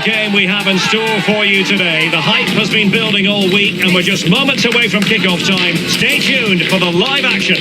Game we have in store for you today. The hype has been building all week and we're just moments away from kickoff time. Stay tuned for the live action.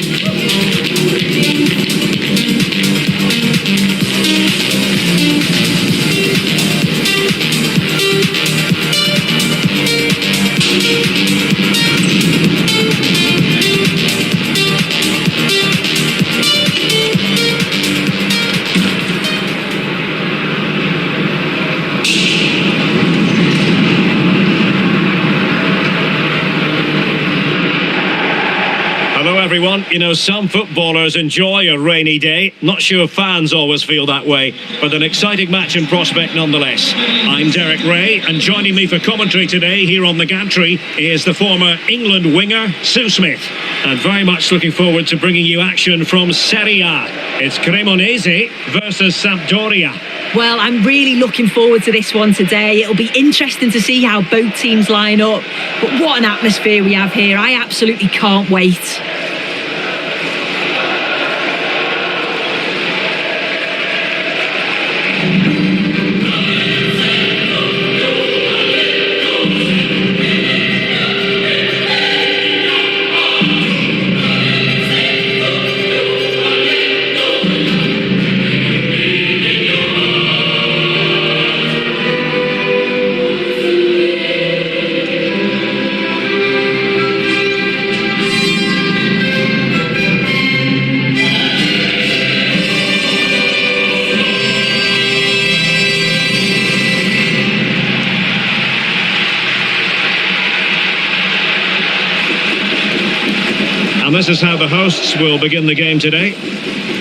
Everyone, you know, some footballers enjoy a rainy day. Not sure fans always feel that way, but an exciting match in prospect nonetheless. I'm Derek Ray, and joining me for commentary today here on the gantry is the former England winger, Sue Smith. And very much looking forward to bringing you action from Serie A. It's Cremonese versus Sampdoria. Well, I'm really looking forward to this one today. It'll be interesting to see how both teams line up. But what an atmosphere we have here. I absolutely can't wait. And this is how the hosts will begin the game today.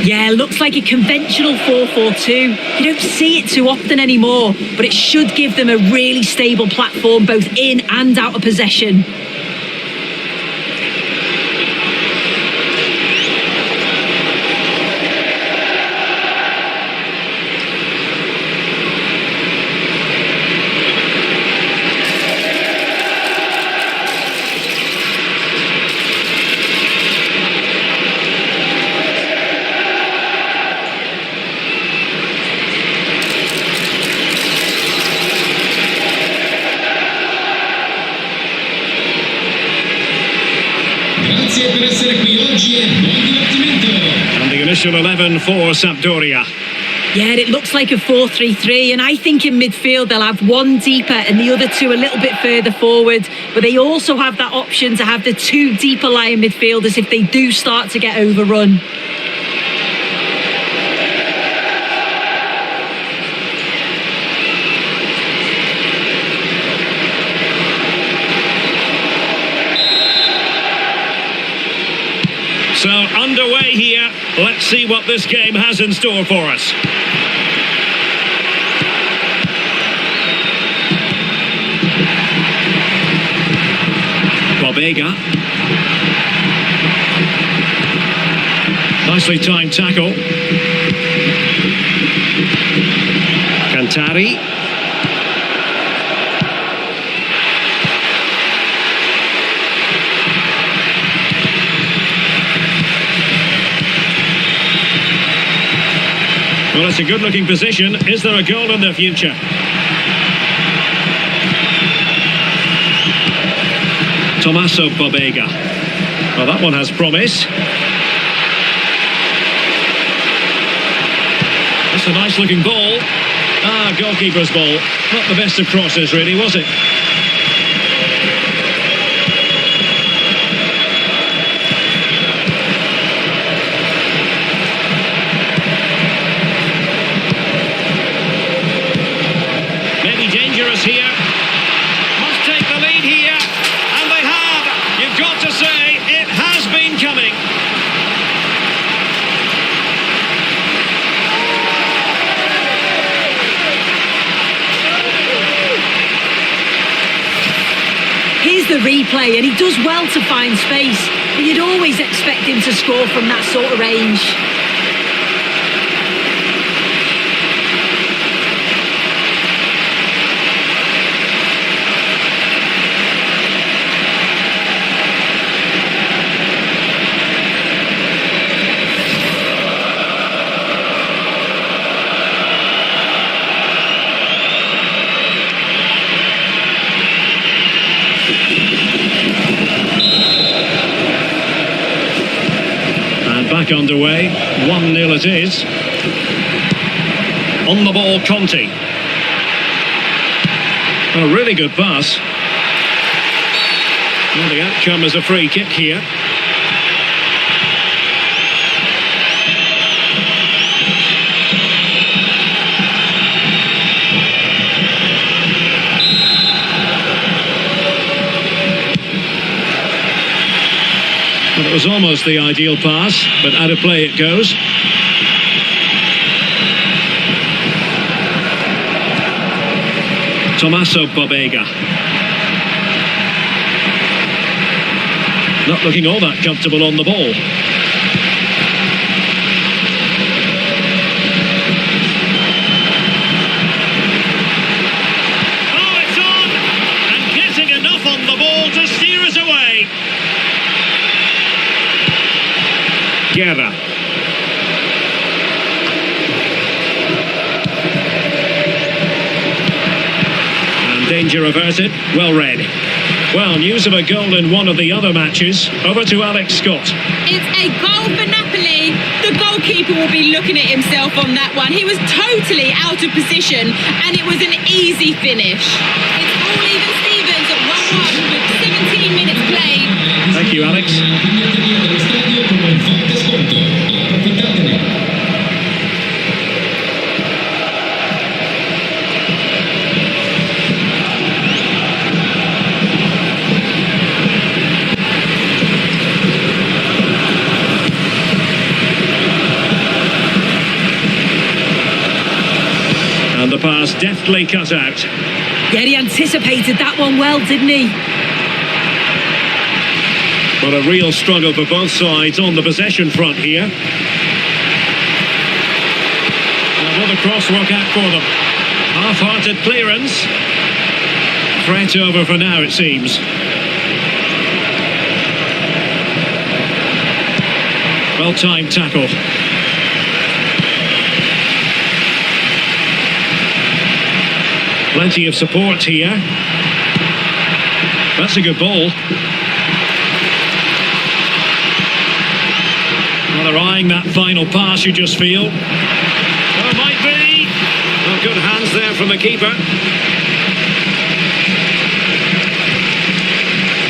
Yeah, looks like a conventional 4-4-2. You don't see it too often anymore, but it should give them a really stable platform both in and out of possession. And the initial 11 for Sampdoria. Yeah, it looks like a 4-3-3, and I think in midfield they'll have one deeper and the other two a little bit further forward, but they also have that option to have the two deeper lying midfielders if they do start to get overrun. So underway here. Let's see what this game has in store for us. Bobega. Nicely timed tackle. Cantari. Well, it's a good-looking position. Is there a goal in the future? Tommaso Bobega. Well, that one has promise. That's a nice-looking ball. Ah, goalkeeper's ball. Not the best of crosses, really, was it? Dangerous here. Must take the lead here. And they have. You've got to say, it has been coming. Here's the replay, and he does well to find space, but you'd always expect him to score from that sort of range. Back underway, 1-0 it is. On the ball, Conte. A really good pass. Well, the outcome is a free kick here. Well, it was almost the ideal pass, but out of play it goes. Tommaso Bobega. Not looking all that comfortable on the ball. Oh, it's on! And getting enough on the ball to steer us away. Guerra. And danger averted. Well read. Well, news of a goal in one of the other matches. Over to Alex Scott. It's a goal for Napoli. The goalkeeper will be looking at himself on that one. He was totally out of position, and it was an easy finish. It's all even Stevens at 1-1 with 17 minutes played. Thank you, Alex. deftly cut out. Yeah, he anticipated that one well, didn't he? But a real struggle for both sides on the possession front here. And will the cross work out for them? Half-hearted clearance. Threat over for now, it seems. Well-timed tackle. Plenty of support here. That's a good ball. Well, they're eyeing that final pass, you just feel. Oh, it might be. Oh, good hands there from the keeper.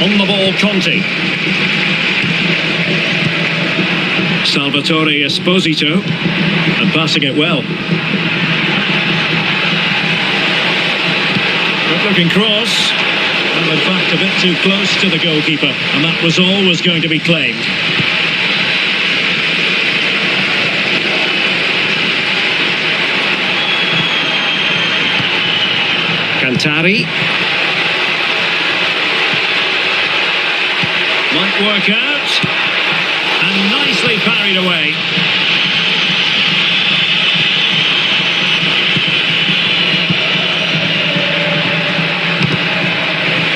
On the ball, Conte. Salvatore Esposito. And passing it well. Good-looking cross. And in fact, a bit too close to the goalkeeper. And that was always going to be claimed. Alcantara might work out, and nicely parried away.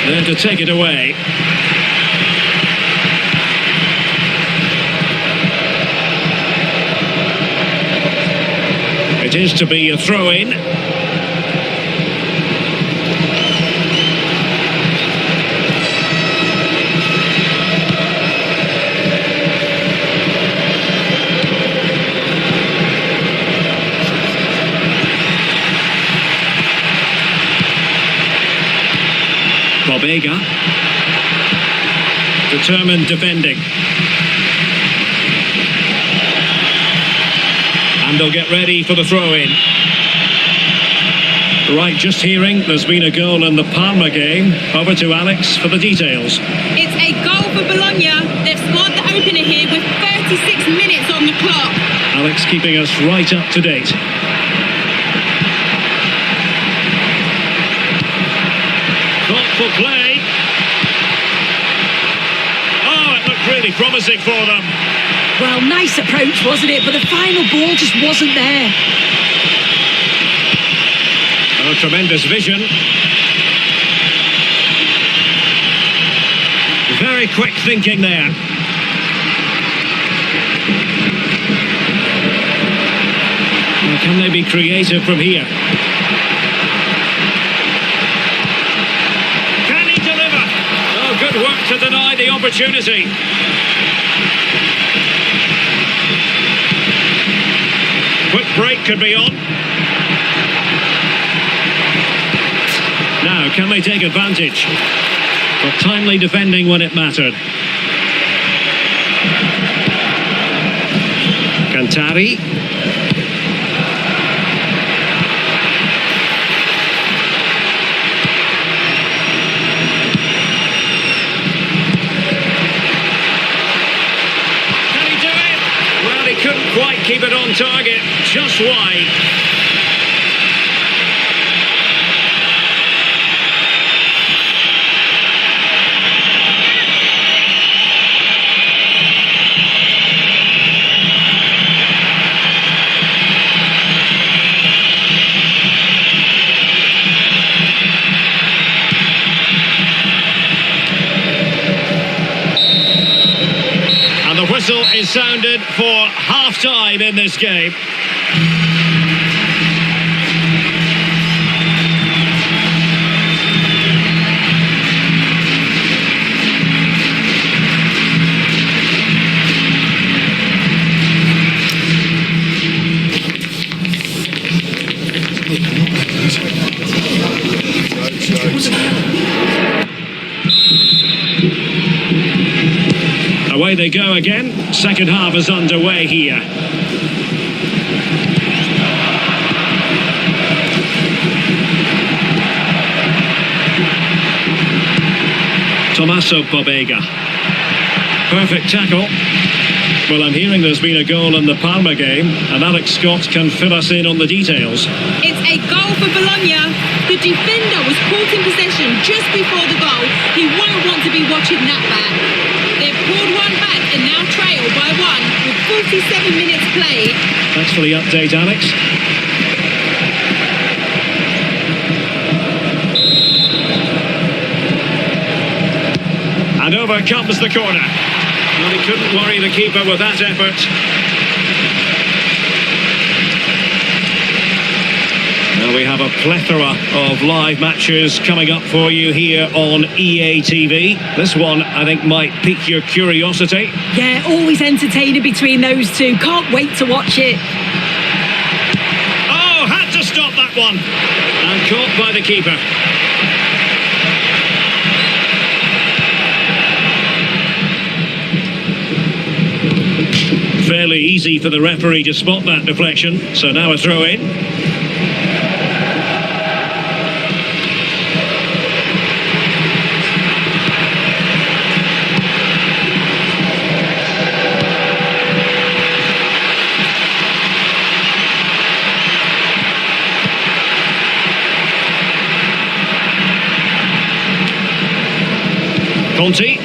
There to take it away. It is to be a throw-in. Bobega. Determined defending. And they'll get ready for the throw-in. Right, just hearing there's been a goal in the Parma game. Over to Alex for the details. It's a goal for Bologna. They've scored the opener here with 36 minutes on the clock. Alex keeping us right up to date. Thoughtful play. Oh, it looked really promising for them. Well, nice approach, wasn't it? But the final ball just wasn't there. Oh, tremendous vision. Very quick thinking there. Well, can they be creative from here? Can he deliver? Oh, good work to deny the opportunity. Quick break could be on. Now, can they take advantage? But timely defending when it mattered. Cantari. Can he do it? Well, he couldn't quite keep it on target. Just wide. And the whistle is sounded for half-time in this game. Away they go again. Second half is underway here. Tommaso Bobega. Perfect tackle. Well, I'm hearing there's been a goal in the Parma game, and Alex Scott can fill us in on the details. It's a goal for Bologna. The defender was caught in possession just before the goal. He won't want to be watching that back. They've pulled one back and now trail by one with 47 minutes played. Thanks for the update, Alex. And over comes the corner. Well, he couldn't worry the keeper with that effort. Now we have a plethora of live matches coming up for you here on EA TV. This one, I think, might pique your curiosity. Yeah, always entertaining between those two. Can't wait to watch it. Oh, had to stop that one. And caught by the keeper. Fairly easy for the referee to spot that deflection, so now a throw in. Conti.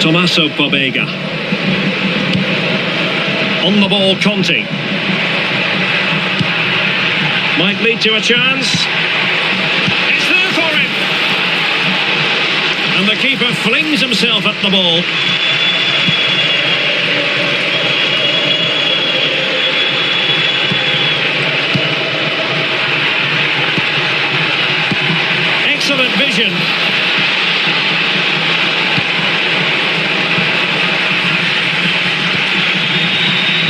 Tommaso Pobega. On the ball, Conti. Might lead to a chance. It's there for him. And the keeper flings himself at the ball. Excellent vision.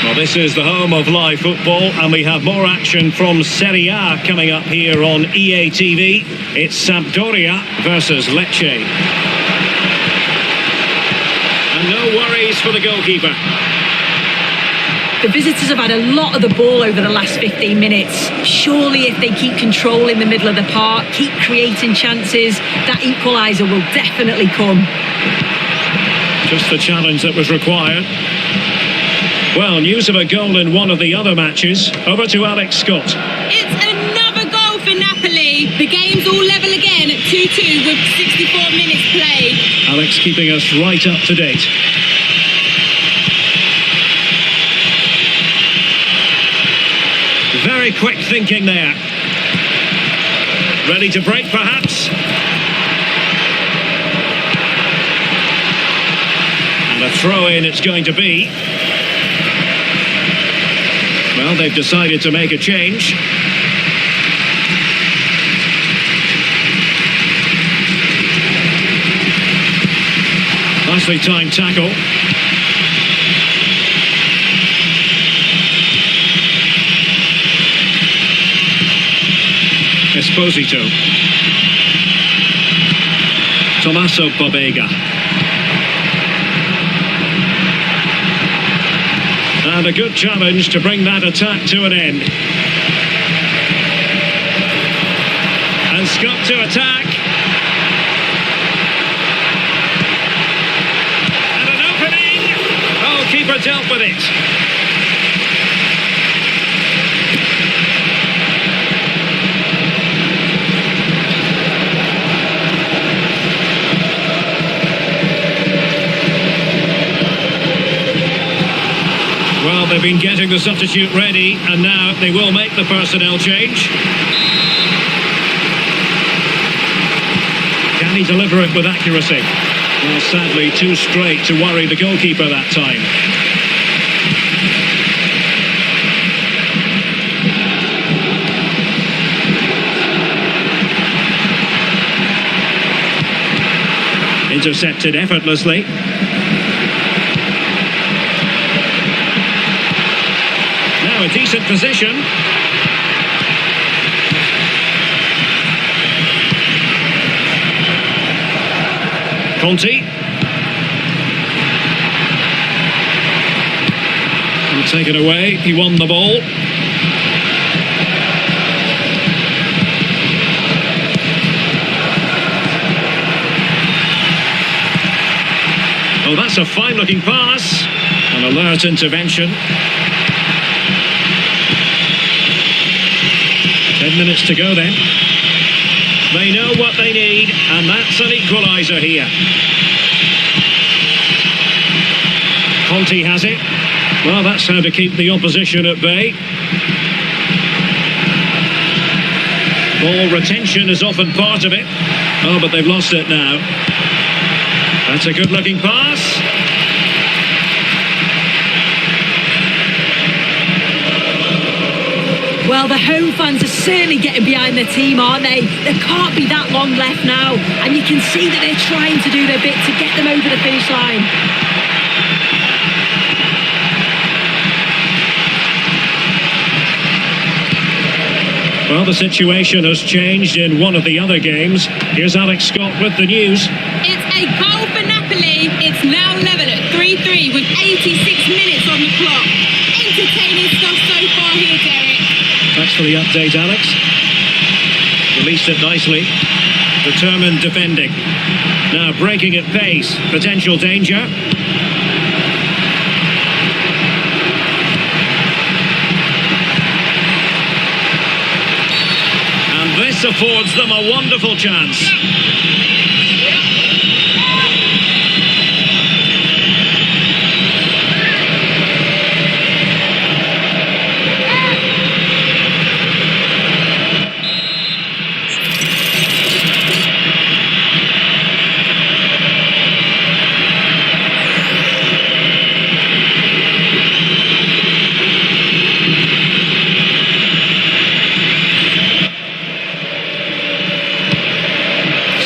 Well, this is the home of live football, and we have more action from Serie A coming up here on EA TV. It's Sampdoria versus Lecce. And no worries for the goalkeeper. The visitors have had a lot of the ball over the last 15 minutes. Surely if they keep controlling the middle of the park, keep creating chances, that equaliser will definitely come. Just the challenge that was required. Well, news of a goal in one of the other matches. Over to Alex Scott. It's another goal for Napoli. The game's all level again at 2-2 with 64 minutes played. Alex keeping us right up to date. Very quick thinking there. Ready to break, perhaps? And a throw-in it's going to be. Well, they've decided to make a change. Nicely timed tackle. Esposito. Tommaso Pobega. And a good challenge to bring that attack to an end. And Scott to attack. And an opening. Oh, keeper dealt with it. Well, they've been getting the substitute ready, and now they will make the personnel change. Can he deliver it with accuracy? Well, sadly, too straight to worry the goalkeeper that time. Intercepted effortlessly. Now a decent position. Conti. And taken away. He won the ball. That's a fine-looking pass. An alert intervention. 10 minutes to go then. They know what they need, and that's an equaliser here. Conte has it. Well, that's how to keep the opposition at bay. Ball retention is often part of it. Oh, but they've lost it now. That's a good-looking pass. Well, the home fans are certainly getting behind their team, aren't they? There can't be that long left now. And you can see that they're trying to do their bit to get them over the finish line. Well, the situation has changed in one of the other games. Here's Alex Scott with the news. It's a goal for Napoli. It's now level at 3-3 with 86 minutes on the clock. Entertaining stuff so far here, Derek. Thanks for the update, Alex. Released it nicely. Determined defending. Now breaking at pace. Potential danger. And this affords them a wonderful chance.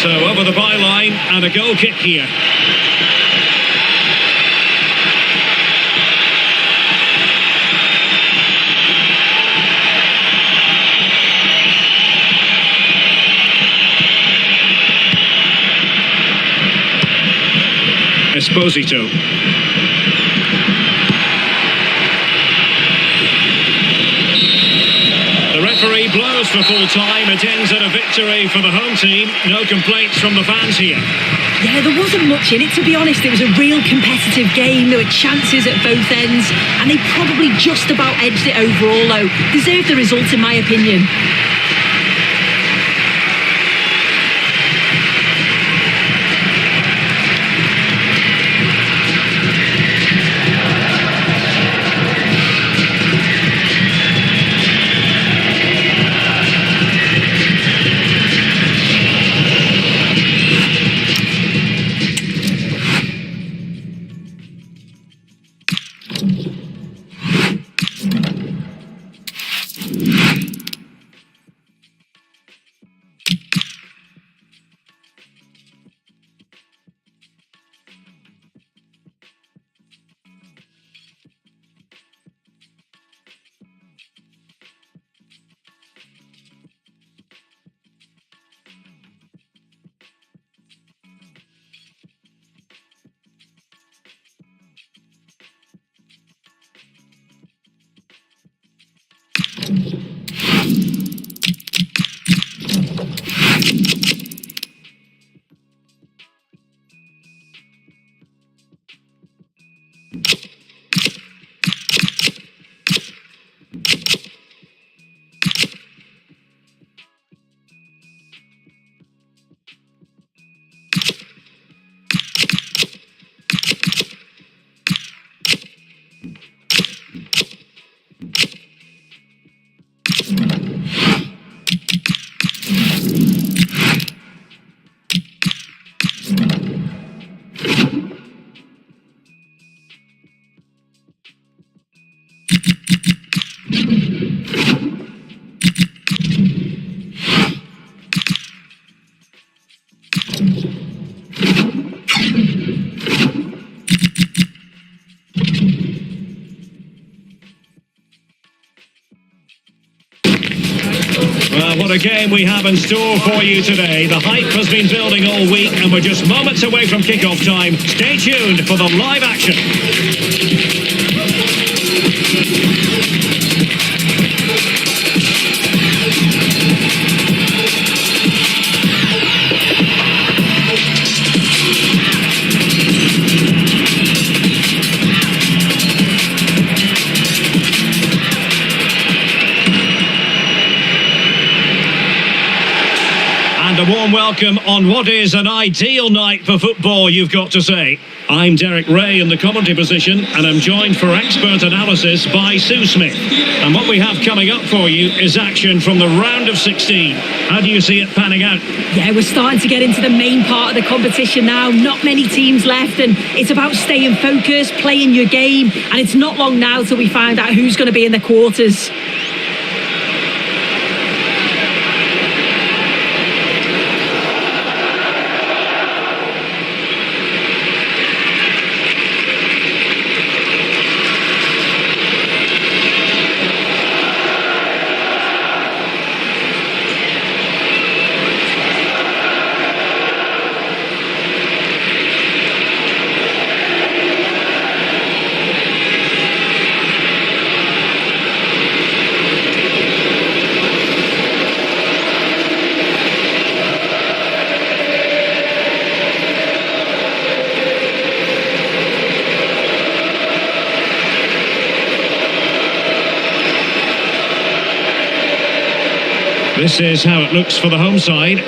So over the byline and a goal kick here. Esposito. The referee blows for full time. It ends in a victory for the home team. No complaints from the fans here. Yeah, there wasn't much in it, to be honest. It was a real competitive game. There were chances at both ends, and they probably just about edged it overall, though. Deserved the result, in my opinion. What a game we have in store for you today. The hype has been building all week and we're just moments away from kickoff time. Stay tuned for the live action. And a warm welcome on what is an ideal night for football, you've got to say. I'm Derek Ray in the commentary position, and I'm joined for expert analysis by Sue Smith. And what we have coming up for you is action from the round of 16. How do you see it panning out? Yeah, we're starting to get into the main part of the competition now. Not many teams left, and it's about staying focused, playing your game, and it's not long now till we find out who's going to be in the quarters. This is how it looks for the home side.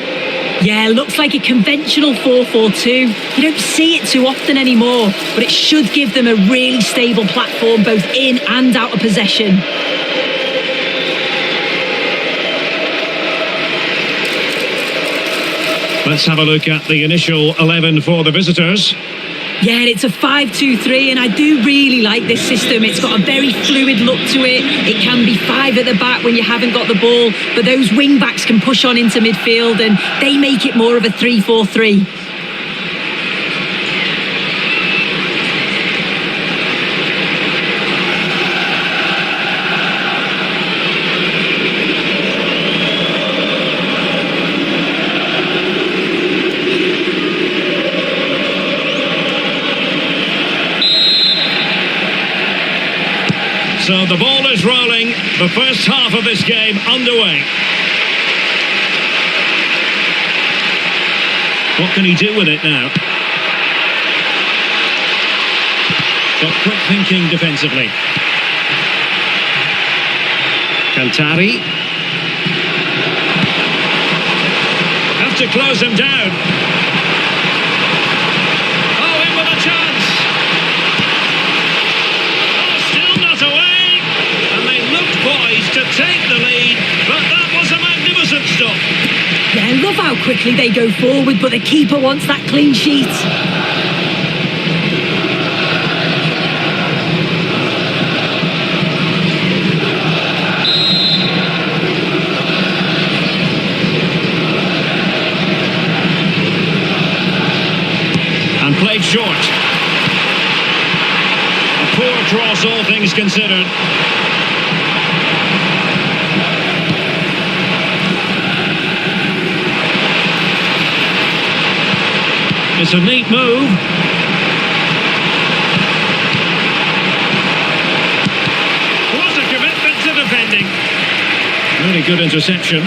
Yeah, looks like a conventional 4-4-2. You don't see it too often anymore, but it should give them a really stable platform both in and out of possession. Let's have a look at the initial 11 for the visitors. Yeah, it's a 5-2-3, and I do really like this system. It's got a very fluid look to it. It can be 5 at the back when you haven't got the ball, but those wing backs can push on into midfield, and they make it more of a 3-4-3. So the ball is rolling, the first half of this game underway. What can he do with it now? Got quick thinking defensively. Alcantara. Have to close him down. Oh, in with a chance. Poised to take the lead, but that was a magnificent stop. Yeah, I love how quickly they go forward, but the keeper wants that clean sheet. And played short. A poor cross, all things considered. It's a neat move. What a commitment to defending. Really good interception.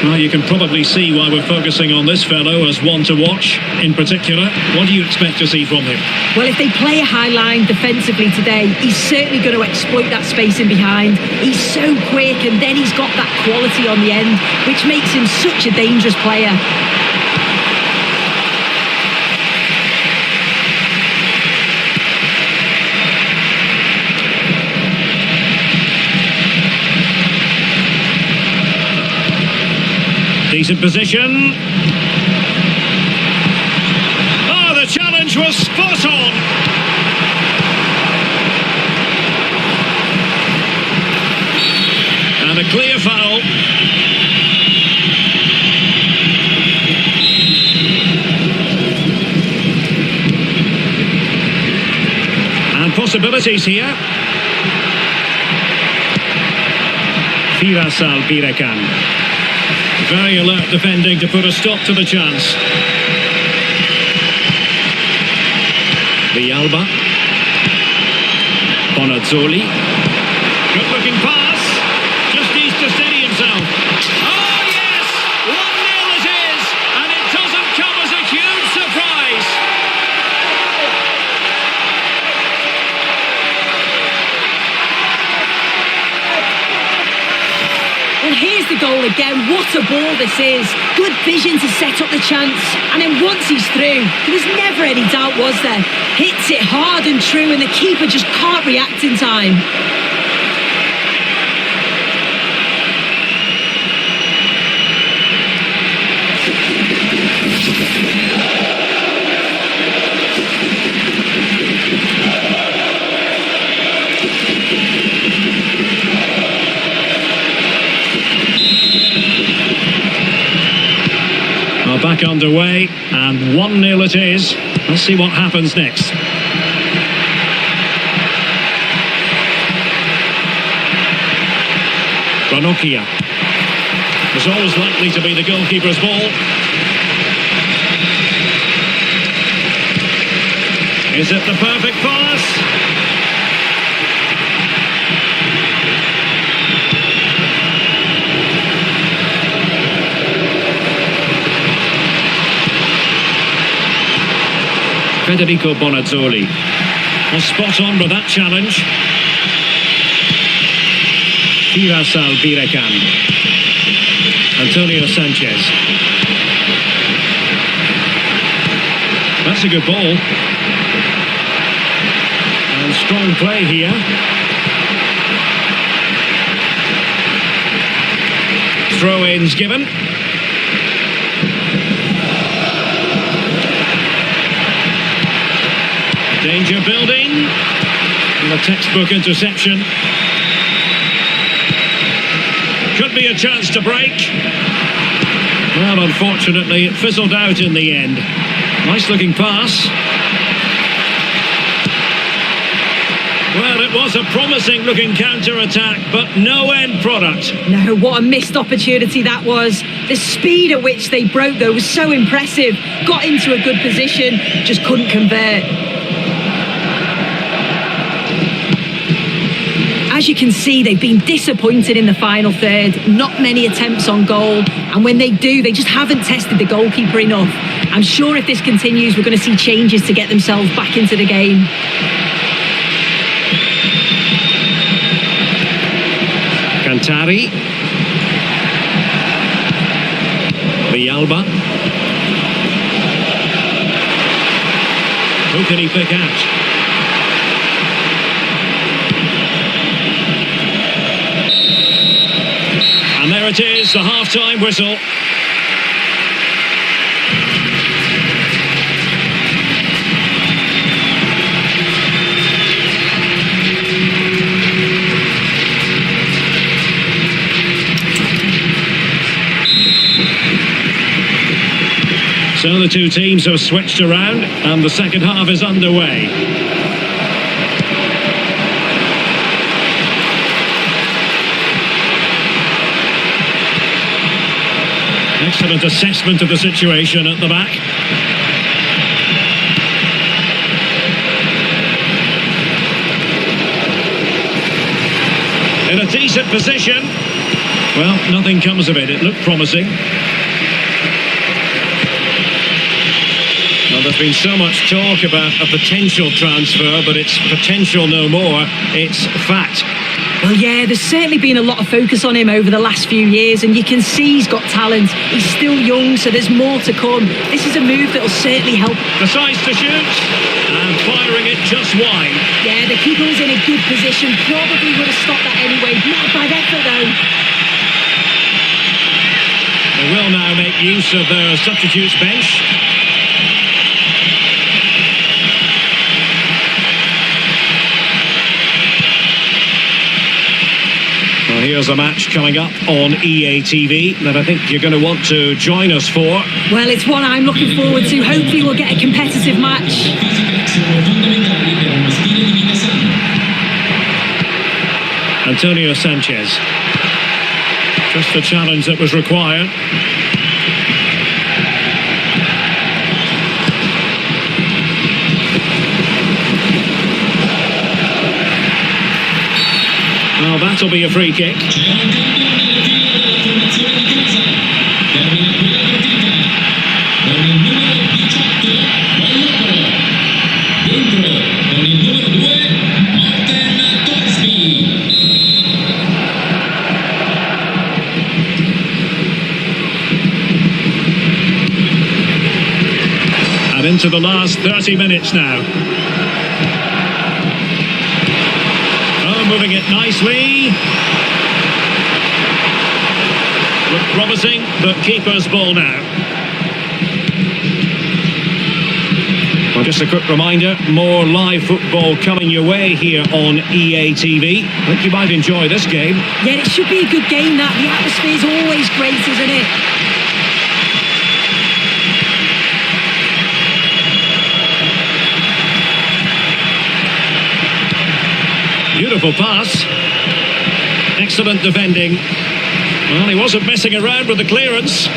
Well, you can probably see why we're focusing on this fellow as one to watch in particular. What do you expect to see from him? Well, if they play a high line defensively today, he's certainly going to exploit that space in behind. He's so quick, and then he's got that quality on the end, which makes him such a dangerous player. Decent position. Oh, the challenge was spot on. And a clear foul. And possibilities here. Firasal Birekan. Very alert defending to put a stop to the chance. Villalba. Bonazzoli. Good looking pass. Just needs to steady himself. Oh yes! 1-0 it is! And it doesn't come as a huge surprise. There's the goal again. What a ball this is. Good vision to set up the chance. And then once he's through, there was never any doubt, was there? Hits it hard and true, and the keeper just can't react in time. Back underway, and 1-0 it is. Let's see what happens next. Ranocchia was always likely to be the goalkeeper's ball. Is it the perfect pass? Federico Bonazzoli was spot on with that challenge. Firasal Birekan. Antonio Sanchez. That's a good ball. And strong play here. Throw-ins given. Danger building, and a textbook interception. Could be a chance to break. Well, unfortunately, it fizzled out in the end. Nice looking pass. Well, it was a promising looking counter-attack, but no end product. No, what a missed opportunity that was. The speed at which they broke, though, was so impressive. Got into a good position, just couldn't convert. As you can see, they've been disappointed in the final third. Not many attempts on goal. And when they do, they just haven't tested the goalkeeper enough. I'm sure if this continues, we're going to see changes to get themselves back into the game. Cantari. Villalba. Who can he pick out? And there it is, the half-time whistle. So the two teams have switched around, and the second half is underway. Excellent assessment of the situation at the back. In a decent position. Well, nothing comes of it. It looked promising. Well, there's been so much talk about a potential transfer, but it's potential no more. It's fact. Well, yeah, there's certainly been a lot of focus on him over the last few years, and you can see he's got talent. He's still young, so there's more to come. This is a move that will certainly help. Decides to shoot, and firing it just wide. Yeah, the keeper was in a good position. Probably would have stopped that anyway. Not a bad effort, though. They will now make use of their substitutes bench. Well, here's a match coming up on EA TV that I think you're going to want to join us for. Well, it's one I'm looking forward to. Hopefully we'll get a competitive match. Antonio Sanchez. Just the challenge that was required. Well, that'll be a free kick. into the last 30 minutes now. Oh, moving it nicely. Look promising, but keeper's ball now. Well, just a quick reminder, more live football coming your way here on EA TV. I think you might enjoy this game. Yeah, it should be a good game, that. The atmosphere's always great, isn't it? Beautiful pass. Excellent defending. Well, he wasn't messing around with the clearance.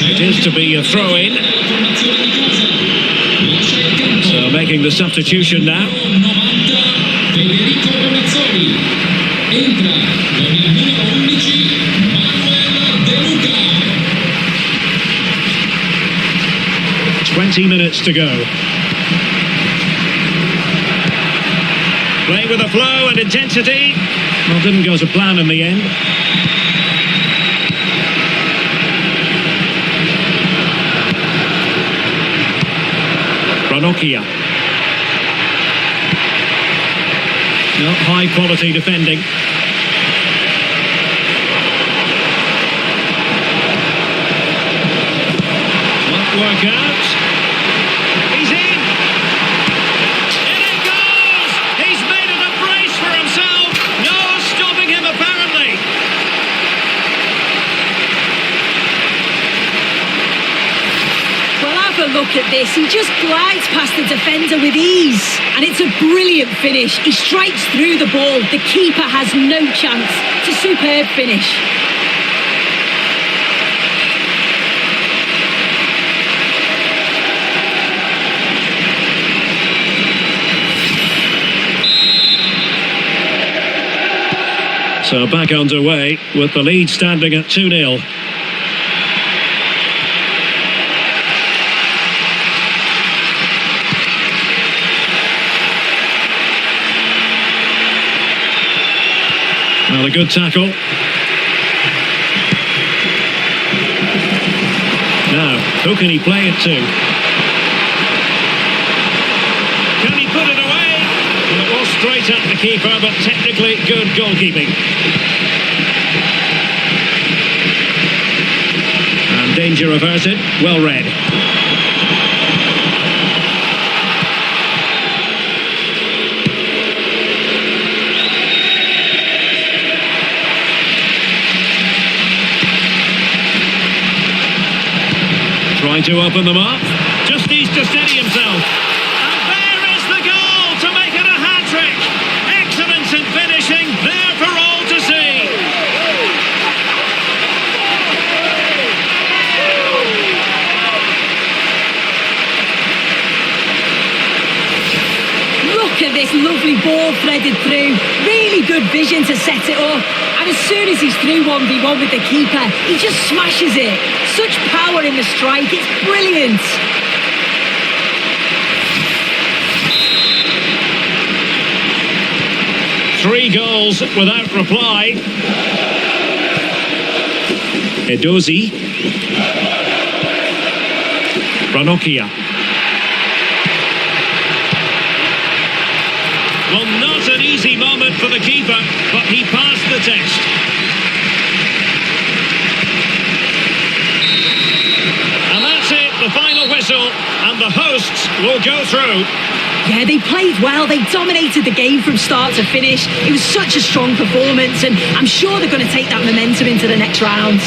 It is to be a throw-in. So making the substitution now. 20 minutes to go. Playing with a flow and intensity. Well, didn't go to plan in the end. Ranocchia. No, high quality defending. Won't work out. He's in. In it goes. He's made it a brace for himself. No stopping him apparently. A look at this, he just glides past the defender with ease, and it's a brilliant finish. He strikes through the ball, the keeper has no chance. It's a superb finish. So back underway with the lead standing at 2-0. Well, a good tackle. Now, who can he play it to? Can he put it away? Well, it was straight at the keeper, but technically good goalkeeping. And danger averted, well read. Trying to open them up. Just needs to steady himself. And there is the goal to make it a hat-trick. Excellence in finishing, there for all to see. Look at this lovely ball threaded through. Really good vision to set it up. And as soon as he's through 1v1 with the keeper, he just smashes it. Such power in the strike, it's brilliant. Three goals without reply. Edozi. Ranocchia. Well, not an easy moment for the keeper, but he passed the test. And that's it, the final whistle, and the hosts will go through. Yeah, they played well. They dominated the game from start to finish. It was such a strong performance, and I'm sure they're going to take that momentum into the next round.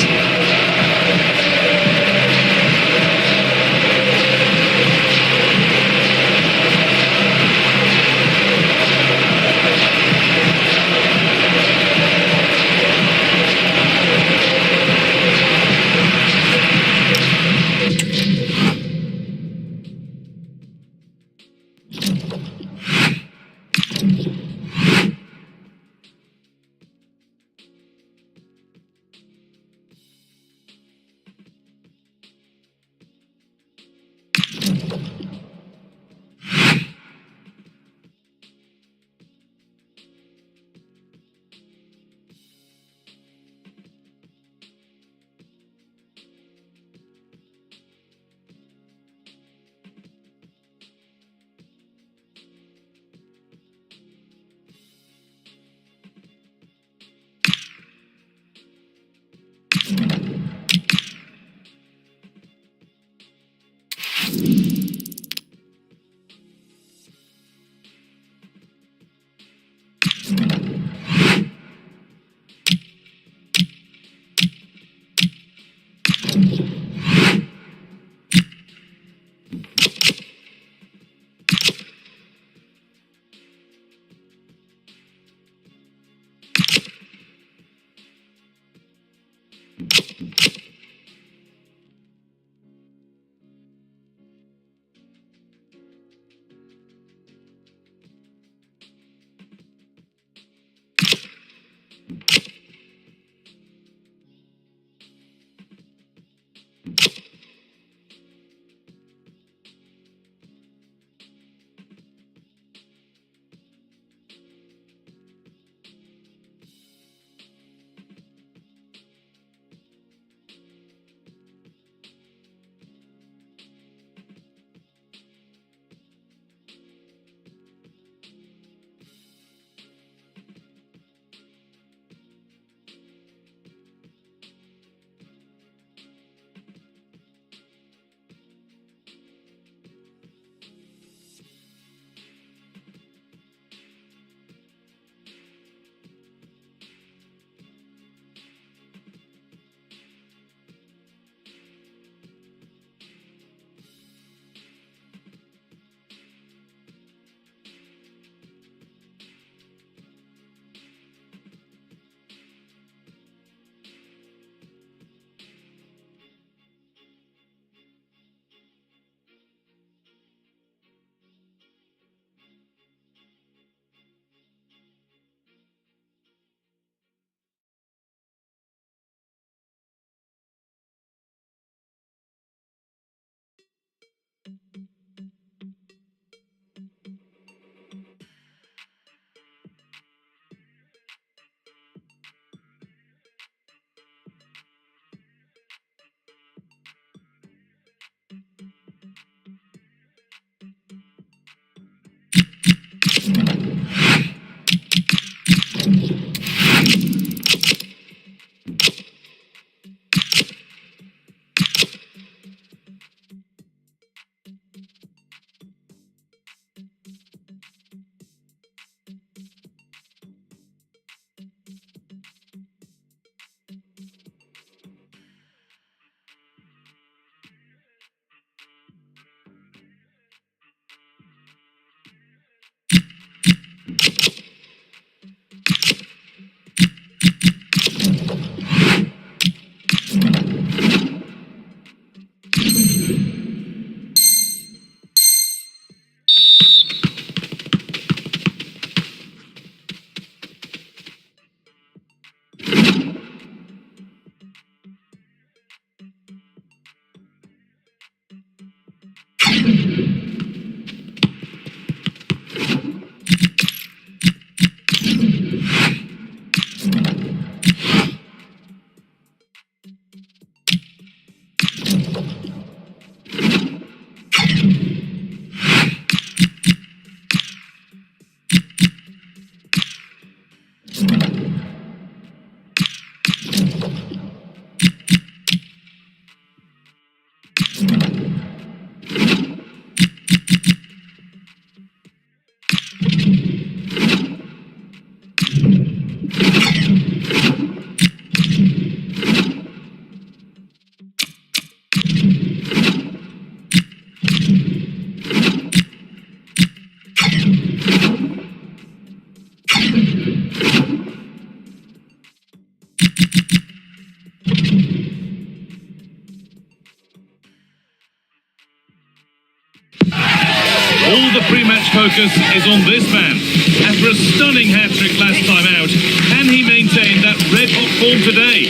All the pre-match focus is on this man. After a stunning hat-trick last time out, can he maintain that red-hot form today?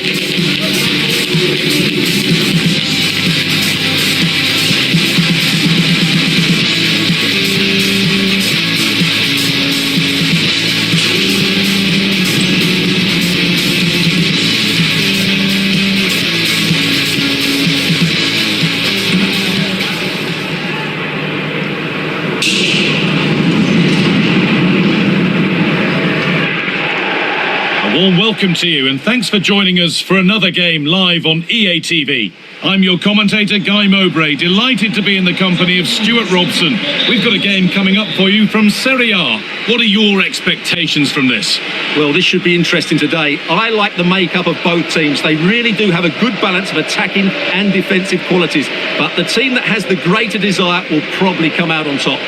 Warm welcome to you, and thanks for joining us for another game live on EA TV. I'm your commentator, Guy Mowbray, delighted to be in the company of Stuart Robson. We've got a game coming up for you from Serie A. What are your expectations from this? Well, this should be interesting today. I like the makeup of both teams. They really do have a good balance of attacking and defensive qualities, but the team that has the greater desire will probably come out on top.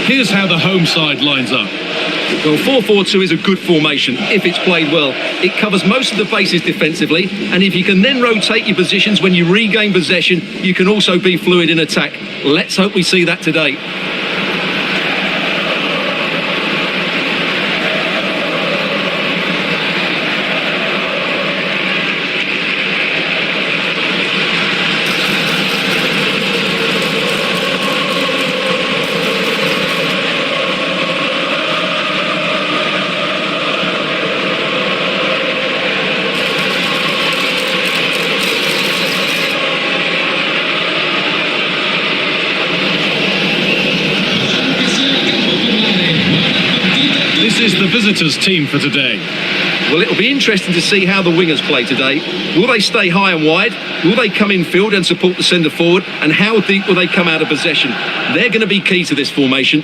Here's how the home side lines up. Well, 4-4-2 is a good formation if it's played well. It covers most of the bases defensively, and if you can then rotate your positions when you regain possession, you can also be fluid in attack. Let's hope we see that today. This is the visitors' team for today. Well, it'll be interesting to see how the wingers play today. Will they stay high and wide? Will they come in field and support the centre forward? And how deep will they come out of possession? They're going to be key to this formation.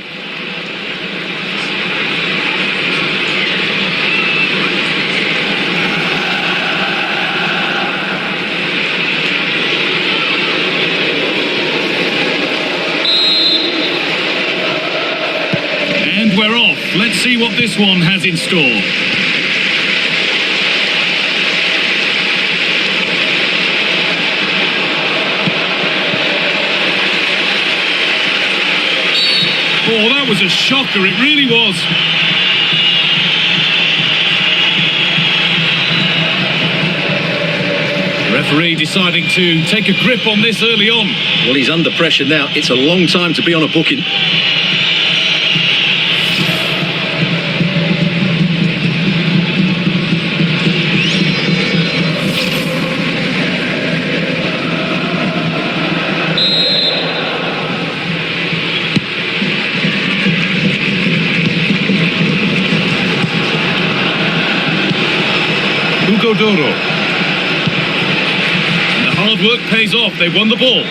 And we're off. Let's see what this one has in store. Oh, that was a shocker, it really was. The referee deciding to take a grip on this early on. Well, he's under pressure now. It's a long time to be on a booking. Doro. And the hard work pays off. They won the ball.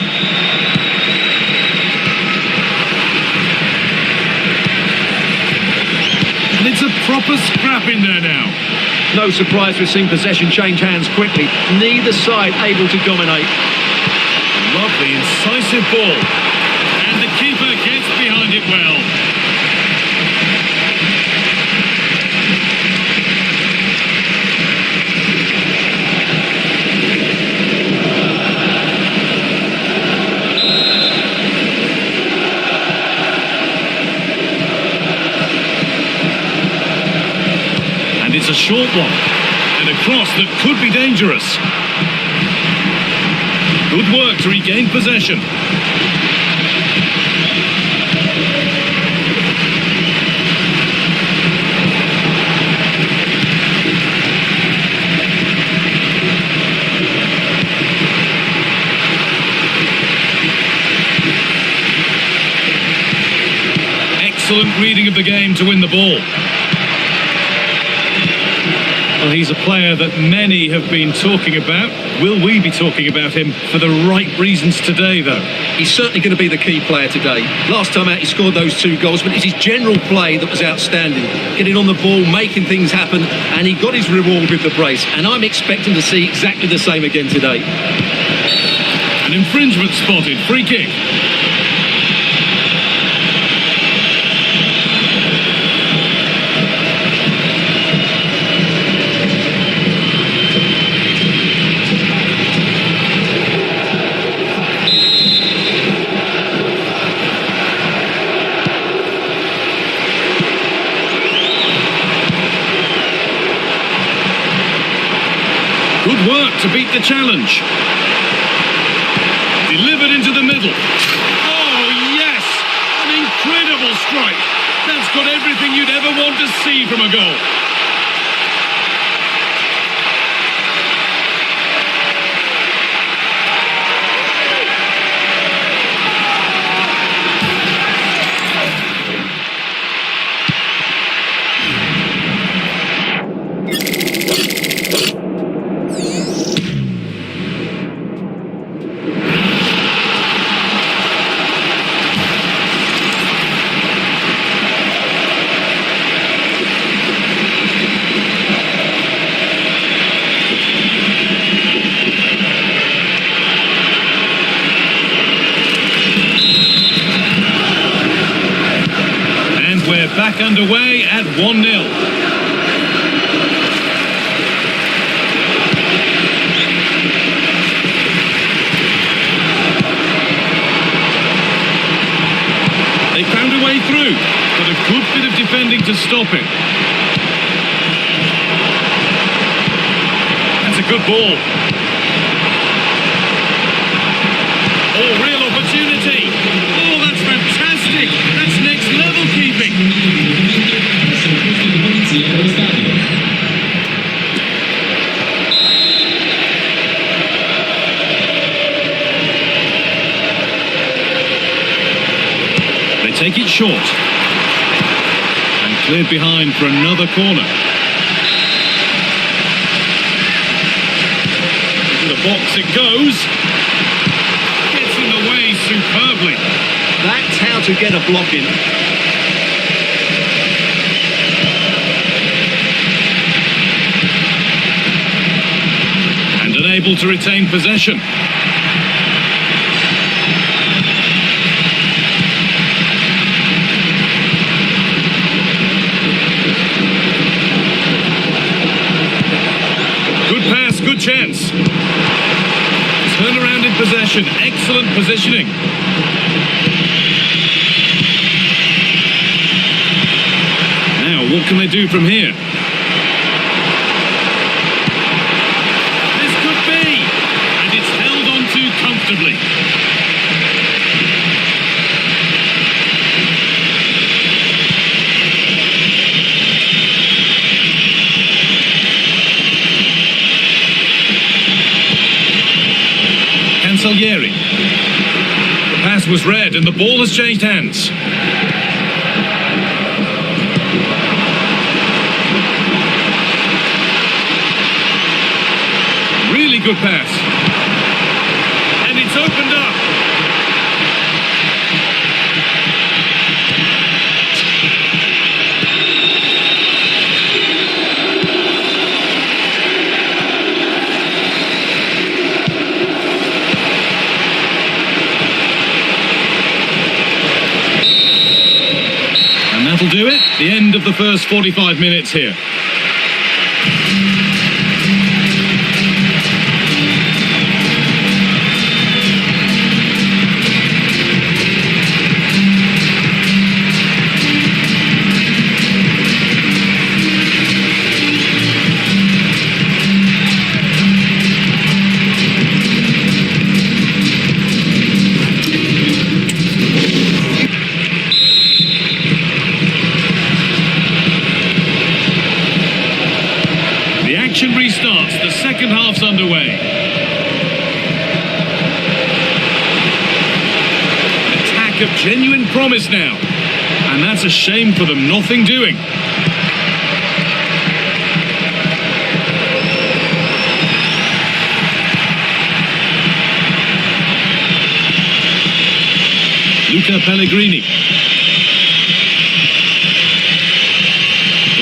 And it's a proper scrap in there now. No surprise we've seen possession change hands quickly. Neither side able to dominate. Lovely, incisive ball. And the keeper gets behind it well. It's a short one, and a cross that could be dangerous. Good work to regain possession. Excellent reading of the game to win the ball. Well, he's a player that many have been talking about. Will we be talking about him for the right reasons today, though? He's certainly going to be the key player today. Last time out, he scored those 2 goals, but it's his general play that was outstanding. Getting on the ball, making things happen, and he got his reward with the brace. And I'm expecting to see exactly the same again today. An infringement spotted. Free kick. Good work to beat the challenge. Delivered into the middle. Oh, yes! An incredible strike. That's got everything you'd ever want to see from a goal. Back underway at 1-0. They found a way through, but a good bit of defending to stop it. That's a good ball. Oh, real opportunity. Oh, that's fantastic. That's next level keeping. They take it short. And cleared behind for another corner. the box it goes. Gets in the way superbly. That's how to get a block in. And unable to retain possession. Good pass, good chance. Turn around in possession, excellent positioning. Now, what can they do from here? This could be, and it's held on to comfortably. Cancellieri. The pass was read and the ball has changed hands. Really good pass. And it's opened up. And that'll do it. The end of the first 45 minutes here. Action restarts, the second half's underway. An attack of genuine promise now. And that's a shame for them, nothing doing. Luca Pellegrini.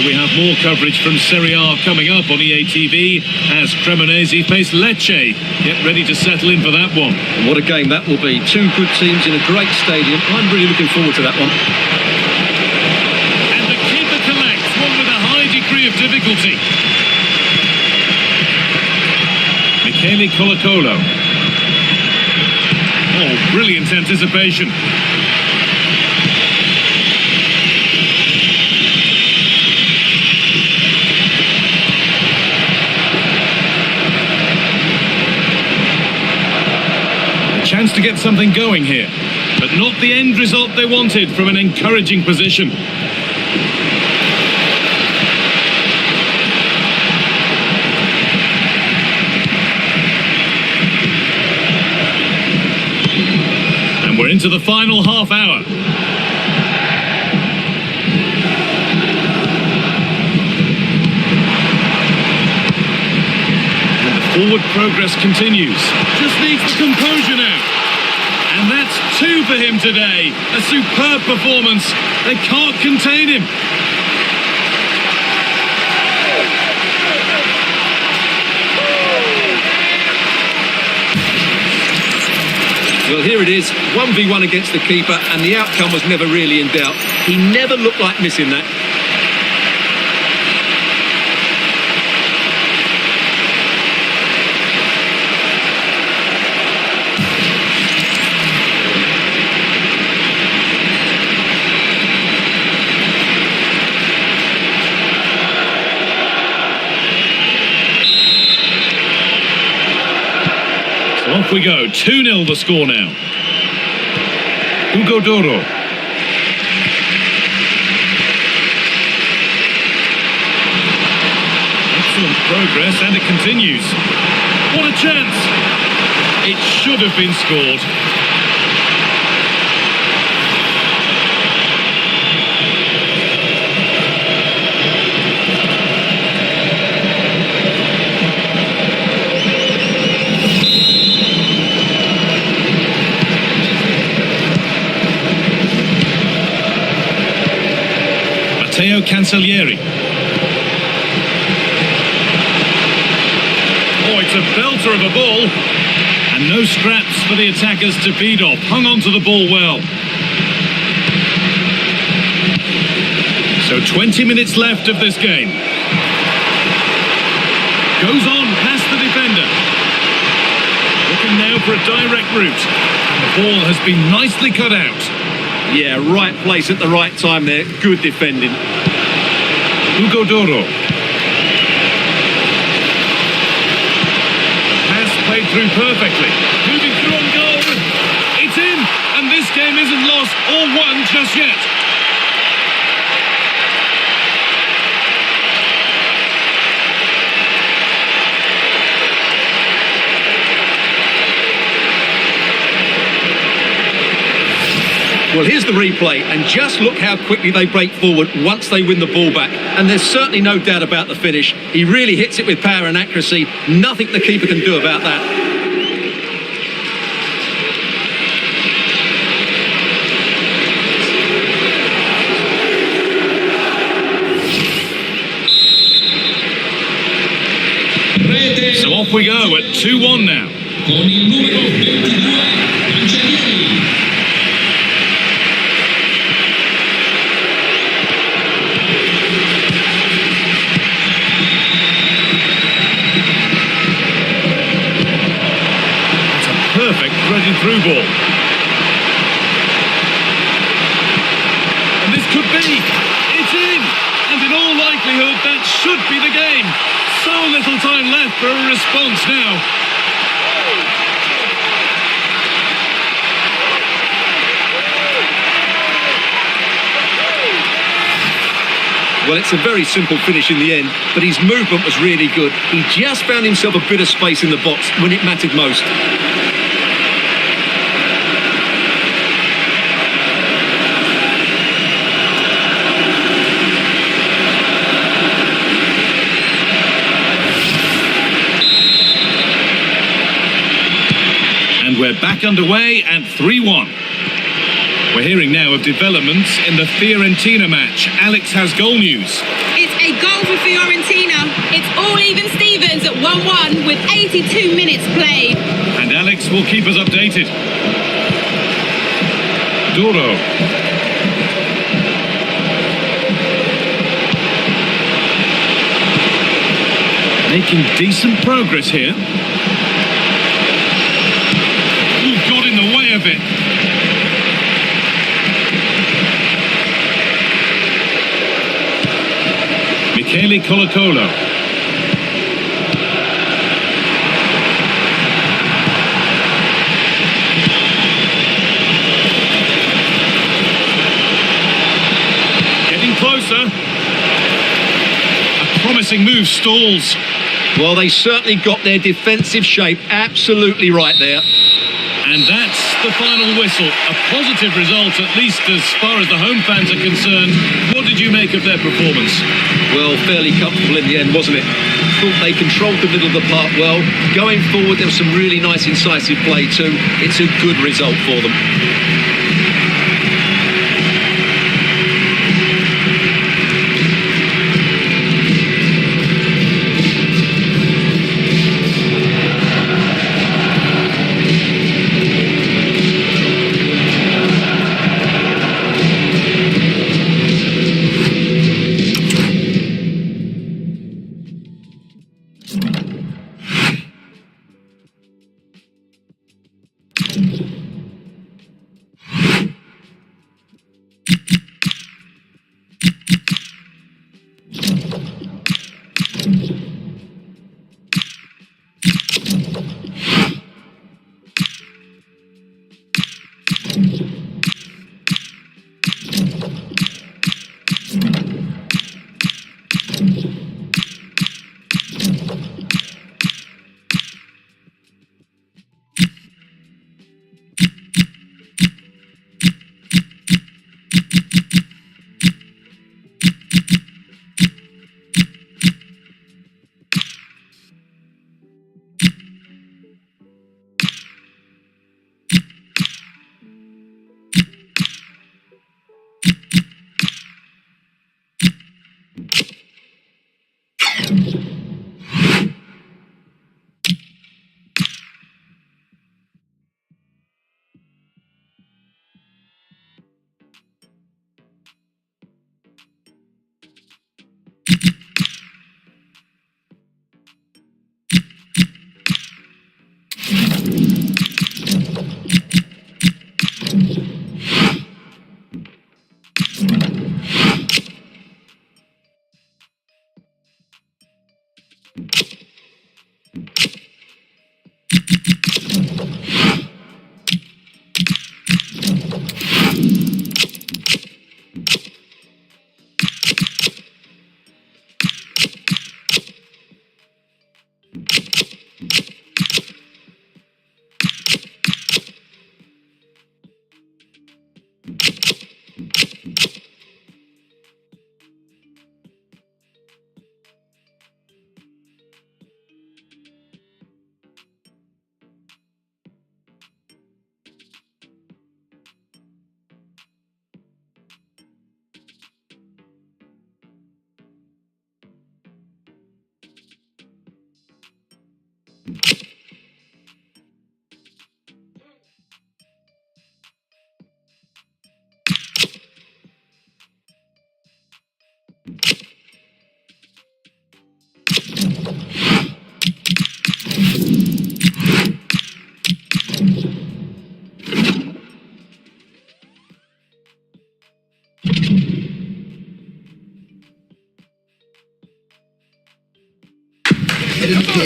We have more coverage from SerieA coming up on EA TV as Cremonese face Lecce. Get ready to settle in for that one. And what a game that will be. Two good teams in a great stadium. I'm really looking forward to that one. And the keeper collects, one with a high degree of difficulty. Michele Colo-Colo. Oh, brilliant anticipation. Chance to get something going here, but not the end result they wanted from an encouraging position. And we're into the final half hour. Forward progress continues. Just needs the composure now. And that's two for him today. A superb performance. They can't contain him. Well, here it is, 1v1 against the keeper, and the outcome was never really in doubt. He never looked like missing that. Off we go, 2-0 the score now. Hugo Doro. Excellent progress, and it continues. What a chance! It should have been scored. Matteo Cancellieri. Oh, it's a belter of a ball. And no scraps for the attackers to feed off. Hung on to the ball well. So 20 minutes left of this game. Goes on past the defender. Looking now for a direct route. And the ball has been nicely cut out. Yeah, right place at the right time there. Good defending. Hugo Doro. Pass played through perfectly. Moving through on goal. It's in. And this game isn't lost or won just yet. Well, here's the replay, and just look how quickly they break forward once they win the ball back. And there's certainly no doubt about the finish. He really hits it with power and accuracy. Nothing the keeper can do about that. So off we go at 2-1 now. Con il numero 22, Cancellieri. Perfect threaded through ball. And this could be. It's in. And in all likelihood, that should be the game. So little time left for a response now. Well, it's a very simple finish in the end, but his movement was really good. He just found himself a bit of space in the box when it mattered most. And we're back underway at 3-1. We're hearing now of developments in the Fiorentina match. Alex has goal news. It's a goal for Fiorentina. It's all even Stevens at 1-1 with 82 minutes played. And Alex will keep us updated. Duro. Making decent progress here. Ooh, got in the way of it. Michele Colo-Colo. Getting closer. A promising move stalls. Well, they certainly got their defensive shape absolutely right there. And that's the final whistle. A positive result, at least as far as the home fans are concerned. What did you make of their performance? Well, fairly comfortable in the end, wasn't it? Thought they controlled the middle of the park well. Going forward, there was some really nice incisive play too. It's a good result for them.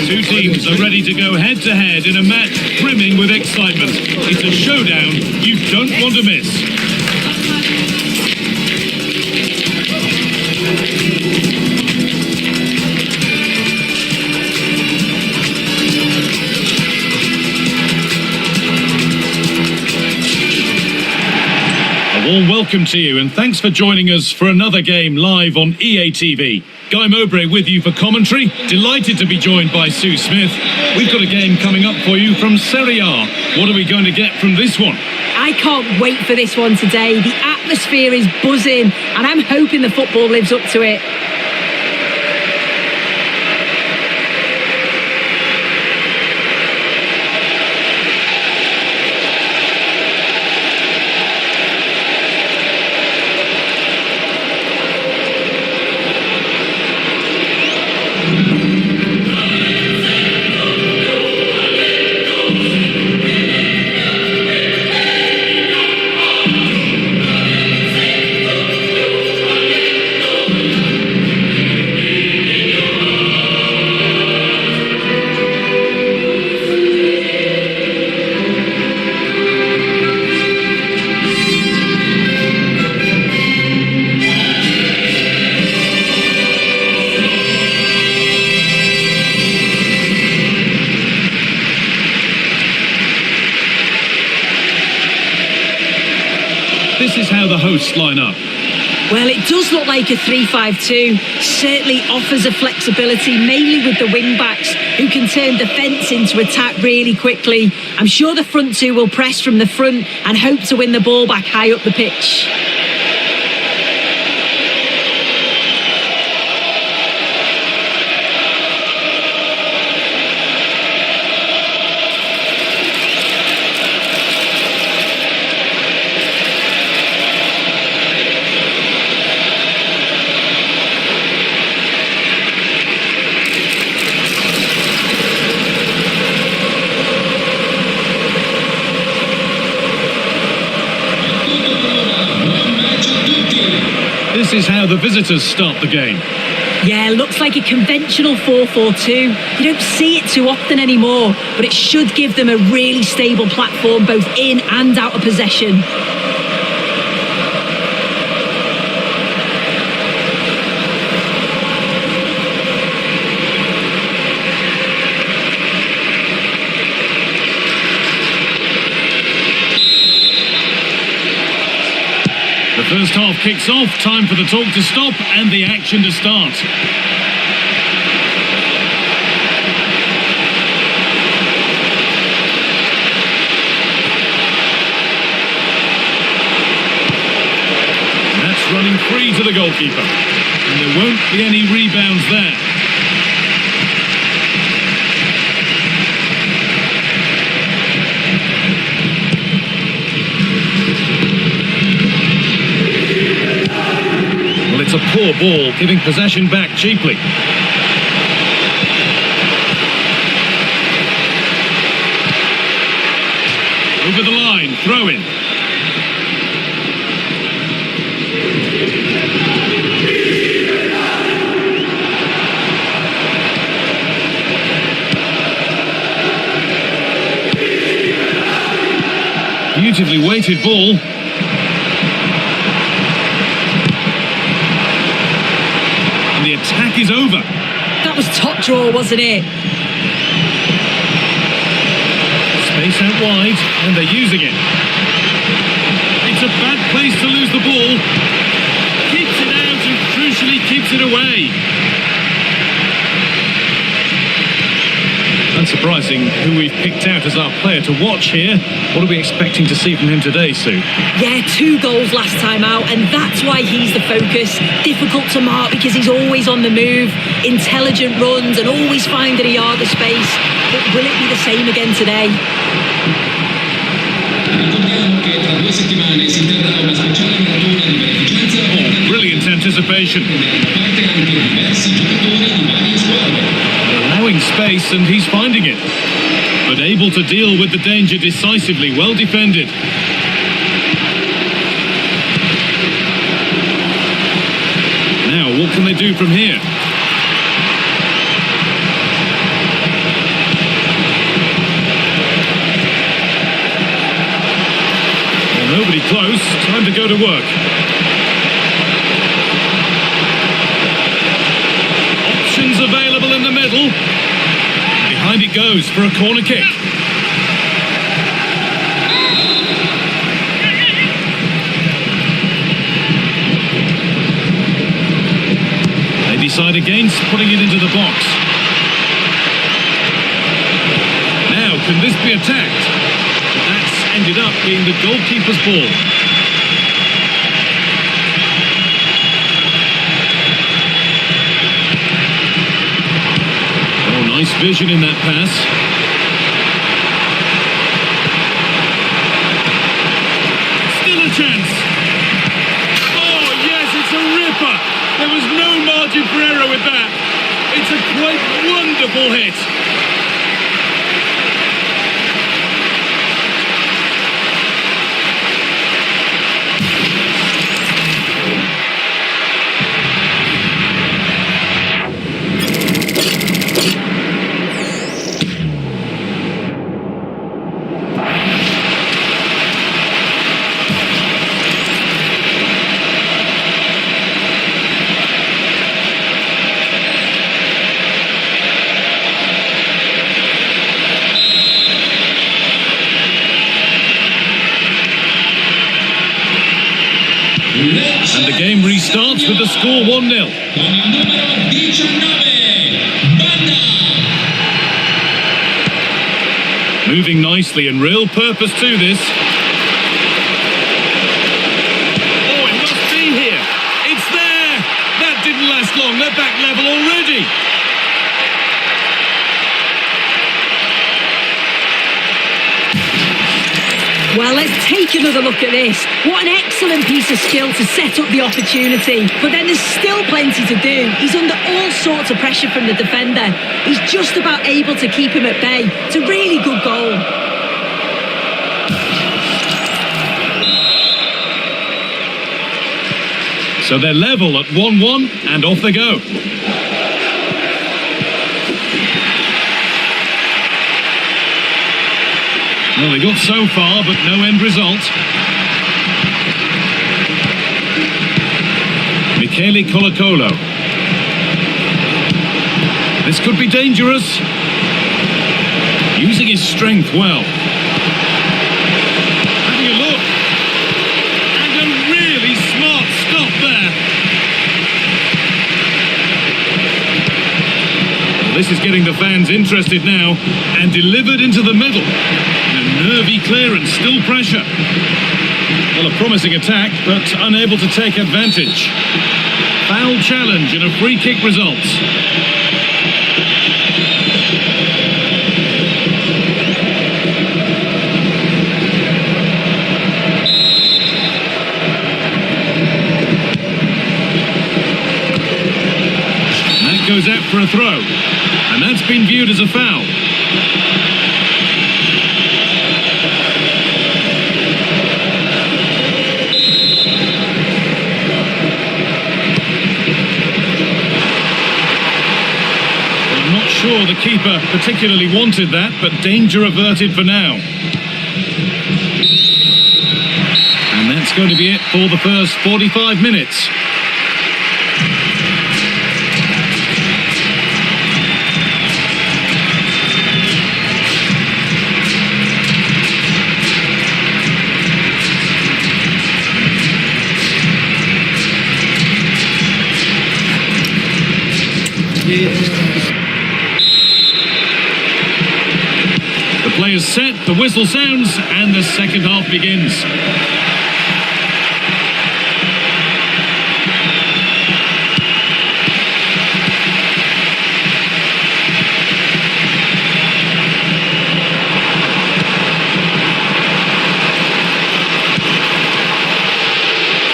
Two teams are ready to go head-to-head in a match brimming with excitement. It's a showdown you don't want to miss. A warm welcome to you, and thanks for joining us for another game live on EA TV. Guy Mowbray with you for commentary. Delighted to be joined by Sue Smith. We've got a game coming up for you from Serie A. What are we going to get from this one? I can't wait for this one today. The atmosphere is buzzing, and I'm hoping the football lives up to it. This is how the hosts line up. Well, it does look like a 3-5-2. Certainly offers a flexibility, mainly with the wing-backs, who can turn defence into attack really quickly. I'm sure the front two will press from the front and hope to win the ball back high up the pitch. This is how the visitors start the game. Yeah, looks like a conventional 4-4-2. You don't see it too often anymore, but it should give them a really stable platform both in and out of possession. The first half kicks off, time for the talk to stop and the action to start. And that's running free to the goalkeeper. And there won't be any rebounds there. It's a poor ball, giving possession back cheaply. Over the line, throw in. Beautifully weighted ball. The attack is over. That was top draw, wasn't it? Space out wide, and they're using it. It's a bad place to lose the ball. Keeps it out and crucially keeps it away. Unsurprising who we've picked out as our player to watch here. What are we expecting to see from him today, Sue? Yeah, 2 goals last time out, and that's why he's the focus. Difficult to mark because he's always on the move, intelligent runs and always finding a yard of space. But will it be the same again today? Ricordiamo che tra 2 settimane si terrà una speciale maratona di beneficenza. Brilliant anticipation. Da parte anche diversi giocatori di varie squadre. Allowing space and he's finding it. But able to deal with the danger decisively, well defended. Now, what can they do from here? Well, nobody close. Time to go to work. Options available in the middle. Behind it goes for a corner kick. They decide against putting it into the box. Now, can this be attacked? That's ended up being the goalkeeper's ball. Nice vision in that pass. Still a chance. Oh, yes, it's a ripper. There was no margin for error with that. It's a quite wonderful hit. And the game restarts with the score 1-0. Con il numero 19, Banda. Moving nicely and real purpose to this. Oh, it must be here. It's there. That didn't last long. They're back level already. Well, let's take another look at this. What an excellent piece of skill to set up the opportunity. But then there's still plenty to do. He's under all sorts of pressure from the defender. He's just about able to keep him at bay. It's a really good goal. So they're level at 1-1 and off they go. Well, they got so far, but no end result. Michele Colacolo. This could be dangerous. Using his strength well. Having a look. And a really smart stop there. Well, this is getting the fans interested now. And delivered into the middle. Nervy clearance, still pressure. Well, a promising attack, but unable to take advantage. Foul challenge and a free kick results. And that goes out for a throw. And that's been viewed as a foul. Sure, the keeper particularly wanted that, but danger averted for now. And that's going to be it for the first 45 minutes. Players set, the whistle sounds, and the second half begins.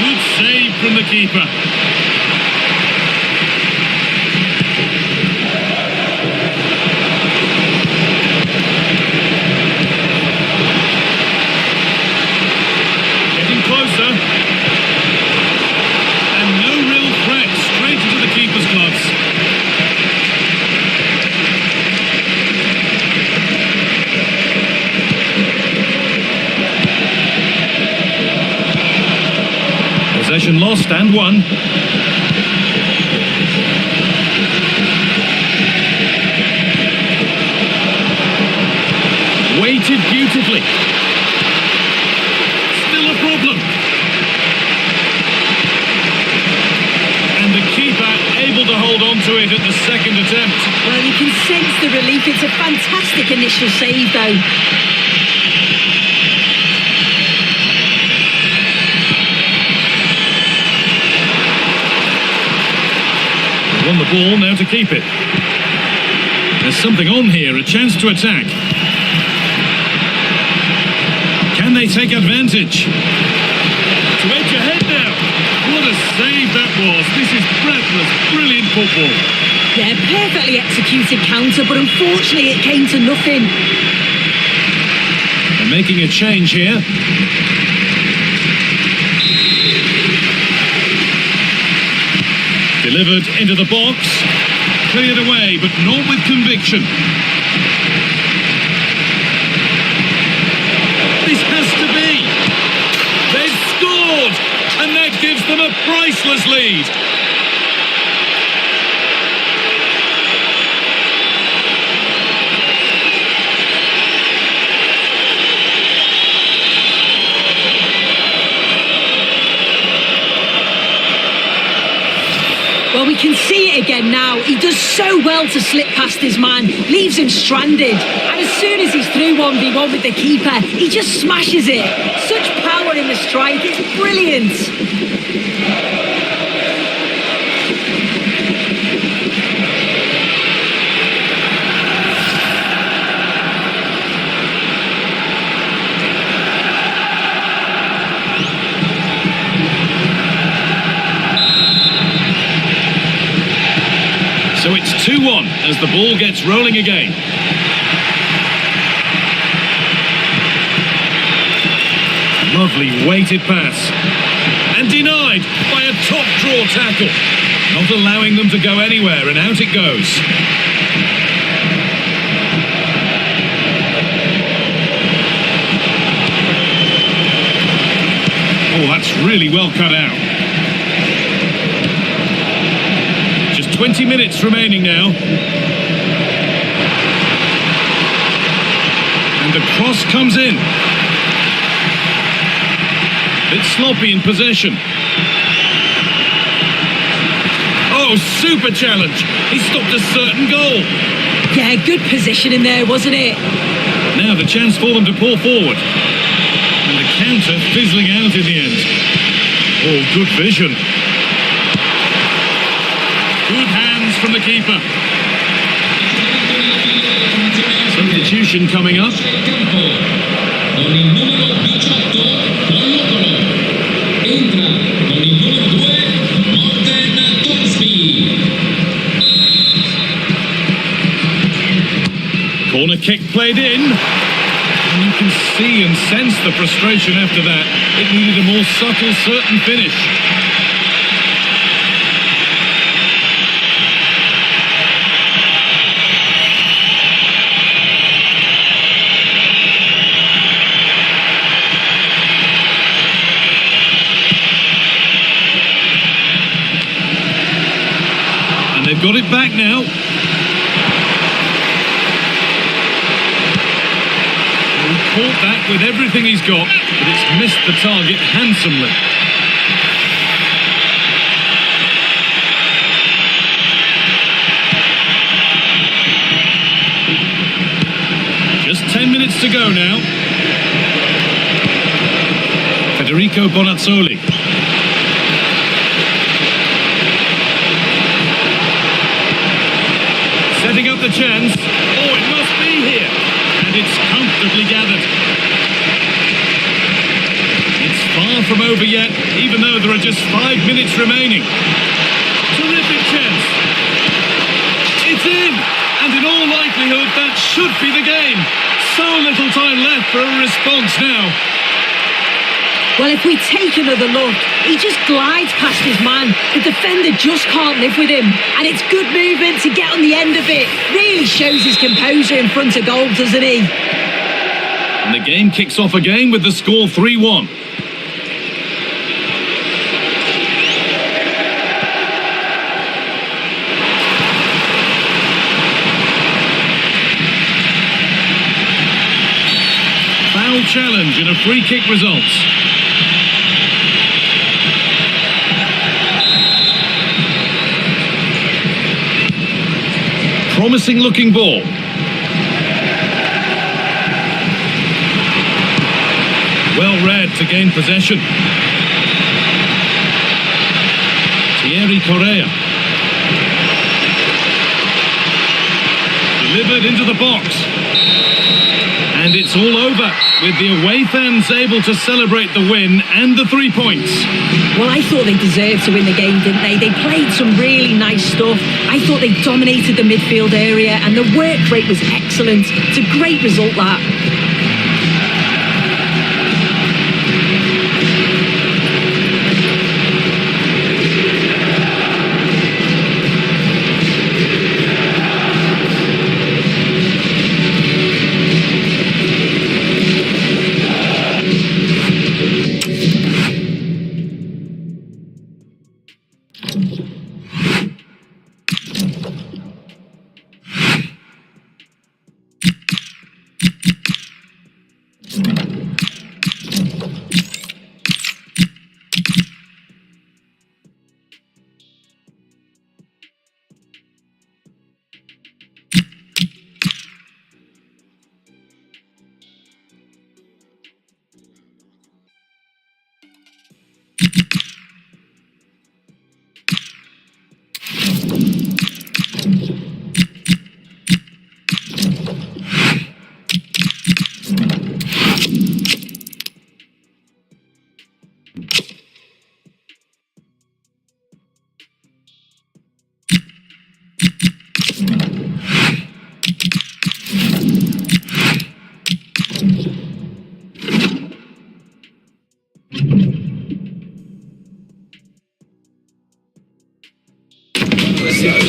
Good save from the keeper. Possession lost and won. Weighted beautifully. Still a problem. And the keeper able to hold on to it at the second attempt. Well, you can sense the relief. It's a fantastic initial save, though. Won the ball, now to keep it. There's something on here, a chance to attack. Can they take advantage? To edge ahead now. What a save that was. This is breathless, brilliant football. Yeah, perfectly executed counter, but unfortunately it came to nothing. They're making a change here. Delivered into the box, cleared away, but not with conviction. This has to be. They've scored, and that gives them a priceless lead. Well, we can see it again now. He does so well to slip past his man, leaves him stranded. And as soon as he's through 1v1 with the keeper, he just smashes it. Such power in the strike, it's brilliant. So it's 2-1 as the ball gets rolling again. Lovely weighted pass. And denied by a top draw tackle. Not allowing them to go anywhere, and out it goes. Oh, that's really well cut out. 20 minutes remaining now. And the cross comes in. Bit sloppy in possession. Oh, super challenge. He stopped a certain goal. Yeah, good position in there, wasn't it? Now the chance for them to pour forward. And the counter fizzling out in the end. Oh, good vision. Good hands from the keeper. Substitution coming up. Con il numero 18, entra con il numero 2, Morten Torsby. Corner kick played in. And you can see and sense the frustration after that. It needed a more subtle, certain finish. They've got it back now. He caught that with everything he's got, but it's missed the target handsomely. Just 10 minutes to go now. Federico Bonazzoli. Setting up the chance. Oh, it must be here. And it's comfortably gathered. It's far from over yet, even though there are just 5 minutes remaining. Terrific chance. It's in. And in all likelihood, that should be the game. So little time left for a response now. Well, if we take another look, he just glides past his man. The defender just can't live with him. And it's good movement to get on the end of it. Really shows his composure in front of goal, doesn't he? And the game kicks off again with the score 3-1. Foul challenge and a free kick results. Promising looking ball. Well read to gain possession. Correa. Delivered into the box. And it's all over, with the away fans able to celebrate the win and the 3 points. Well, I thought they deserved to win the game, didn't they? They played some really nice stuff. I thought they dominated the midfield area and the work rate was excellent. It's a great result, that.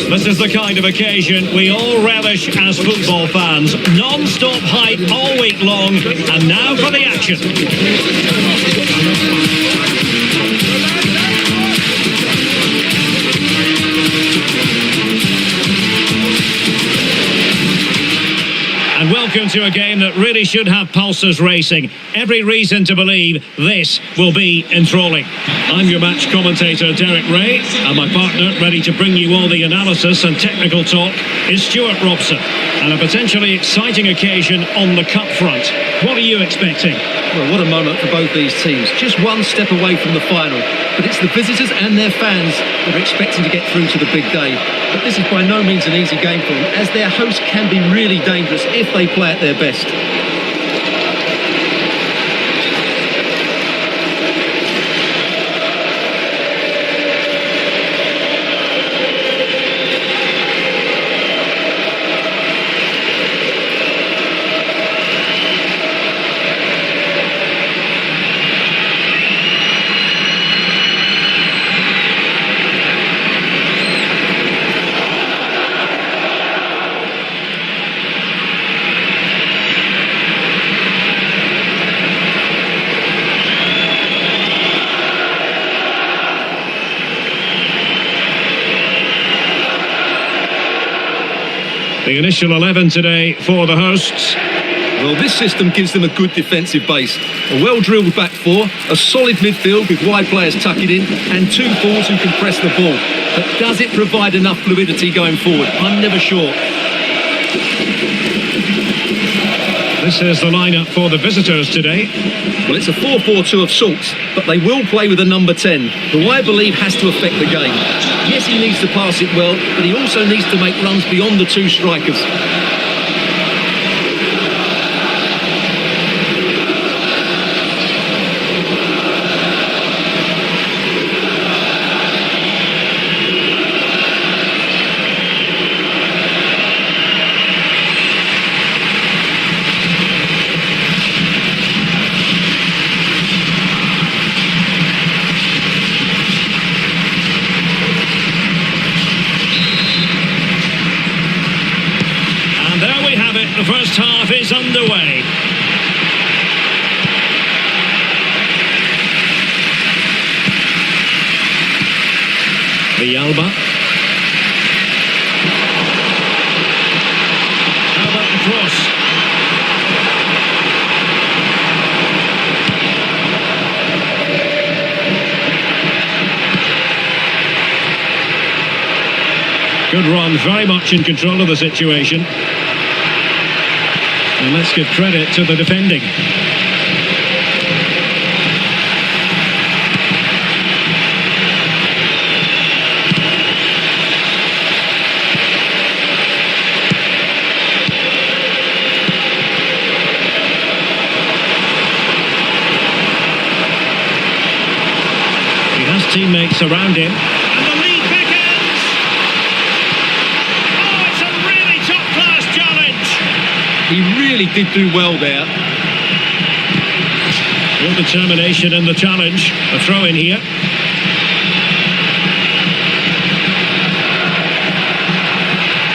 This is the kind of occasion we all relish as football fans. Non-stop hype all week long, and now for the action. And welcome to a game that really should have pulses racing. Every reason to believe this will be enthralling. I'm your match commentator, Derek Ray, and my partner, ready to bring you all the analysis and technical talk, is Stuart Robson. And a potentially exciting occasion on the cup front. What are you expecting? Well, what a moment for both these teams. Just one step away from the final. But it's the visitors and their fans that are expecting to get through to the big day. But this is by no means an easy game for them, as their hosts can be really dangerous if they play at their best. The initial 11 today for the hosts. Well, this system gives them a good defensive base. A well-drilled back four, a solid midfield with wide players tucking in, and two forwards who can press the ball. But does it provide enough fluidity going forward? I'm never sure. This is the lineup for the visitors today. Well, it's a 4-4-2 of sorts, but they will play with a number 10, who I believe has to affect the game. Yes, he needs to pass it well, but he also needs to make runs beyond the two strikers. The first half is underway. Villalba. How about the cross? Good run, very much in control of the situation. And let's give credit to the defending. He has teammates around him. And the lead beckons! Oh, it's a really top-class challenge! He really did do well there. Real determination in the challenge. A throw in here.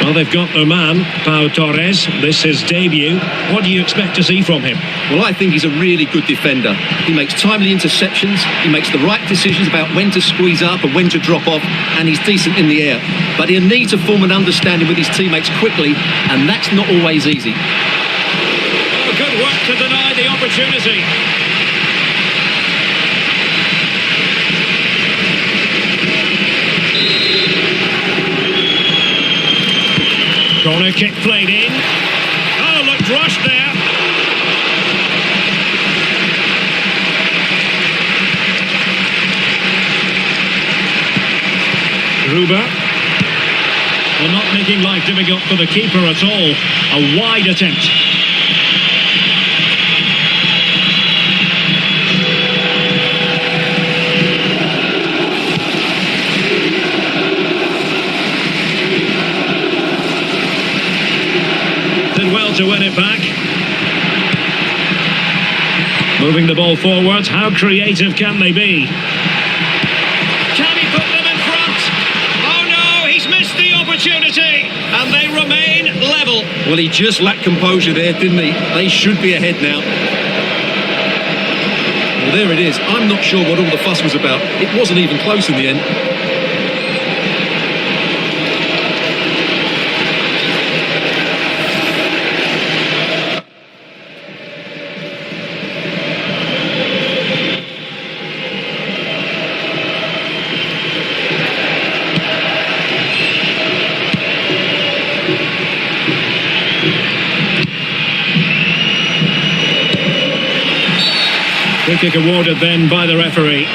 Well, they've got their man, Pau Torres. This is debut. What do you expect to see from him? Well, I think he's a really good defender. He makes timely interceptions, he makes the right decisions about when to squeeze up and when to drop off, and he's decent in the air. But he'll need to form an understanding with his teammates quickly, and that's not always easy. Oh, good work to deny the opportunity. Corner kick played in. Oh, looked rushed there. Gruber. Well, not making life difficult for the keeper at all. A wide attempt. Did well to win it back. Moving the ball forwards. How creative can they be? Can he put them in front? Oh no, he's missed the opportunity. And they remain level. Well, he just lacked composure there, didn't he? They should be ahead now. Well, there it is. I'm not sure what all the fuss was about. It wasn't even close in the end. Free kick awarded then by the referee.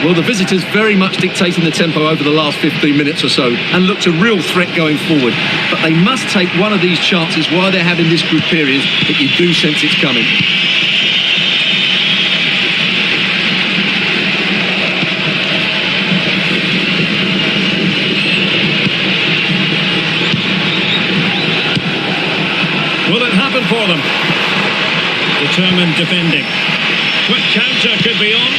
Well, the visitors very much dictating the tempo over the last 15 minutes or so and looked a real threat going forward. But they must take one of these chances while they're having this good period that you do sense it's coming. Will it happen for them? Determined defending. Quick counter could be on.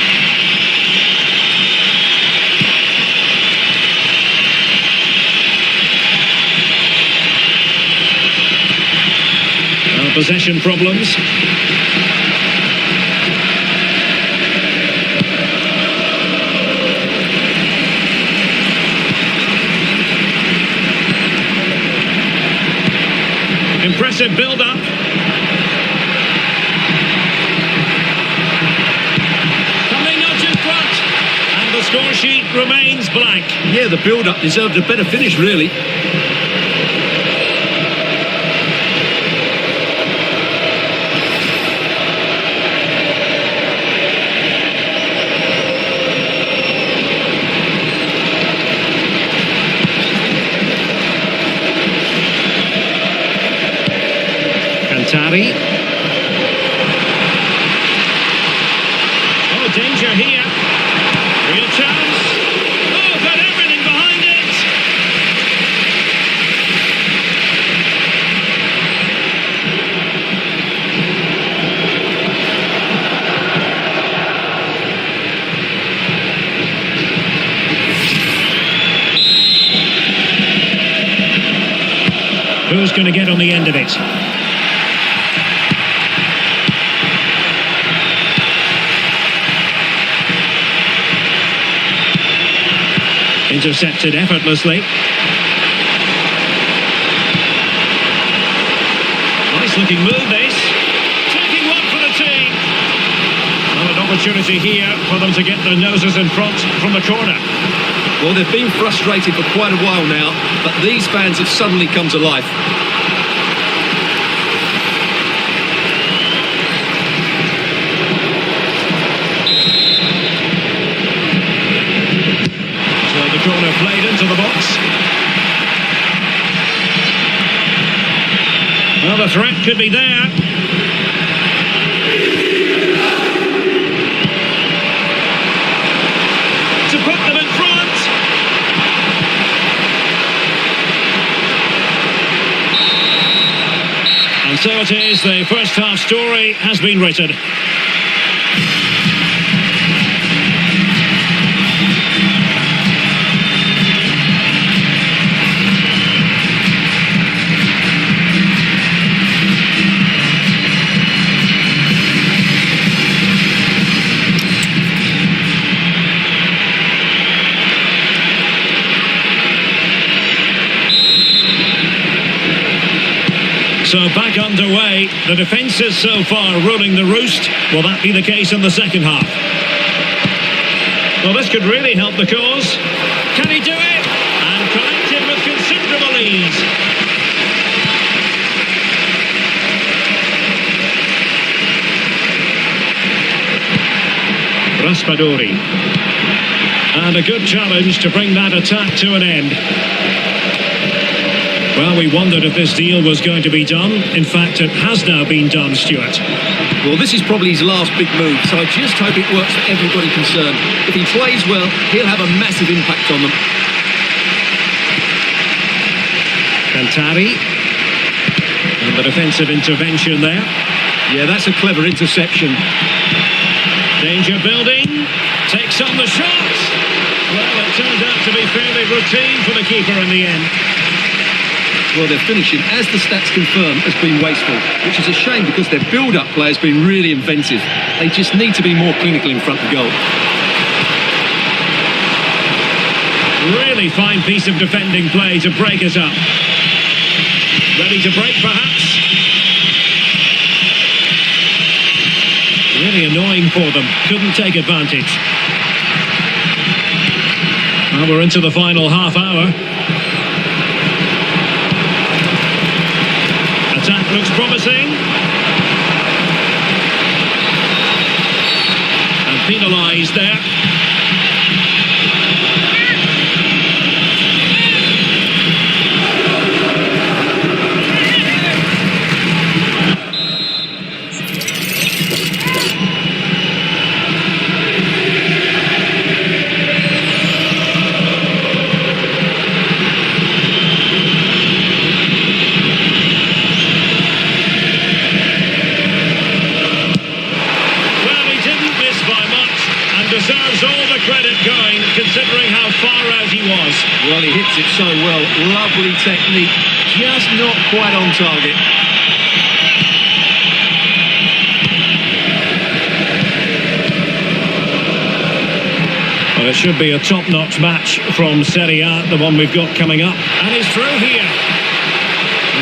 Possession problems. Impressive build-up. Coming out in front. And the score sheet remains blank. Yeah, the build-up deserved a better finish, really. Alcantara. Oh, danger here. Real chance. Oh, got everything behind it. Who's going to get on the end of it? Intercepted effortlessly. Nice looking move this. Taking one for the team. Well, an opportunity here for them to get their noses in front from the corner. Well, they've been frustrated for quite a while now, but these fans have suddenly come to life. Corner played into the box. Well, the threat could be there. To put them in front. And so it is, the first half story has been written. So back underway, the defences so far ruling the roost. Will that be the case in the second half? Well, this could really help the cause. Can he do it? And collected with considerable ease. Raspadori. And a good challenge to bring that attack to an end. Well, we wondered if this deal was going to be done. In fact, it has now been done, Stuart. Well, this is probably his last big move, so I just hope it works for everybody concerned. If he plays well, he'll have a massive impact on them. Alcantara. And the defensive intervention there. Yeah, that's a clever interception. Danger building. Takes on the shot. Well, it turned out to be fairly routine for the keeper in the end. Well, their finishing, as the stats confirm, has been wasteful, which is a shame because their build-up play has been really inventive. They just need to be more clinical in front of goal. Really fine piece of defending play to break us up. Ready to break, perhaps? Really annoying for them. Couldn't take advantage. Well, we're into the final half hour. Attack looks promising. And penalised there. Deserves all the credit going, considering how far out he was. Well, he hits it so well. Lovely technique, just not quite on target. Well, it should be a top-notch match from Serie A, the one we've got coming up. And he's through here.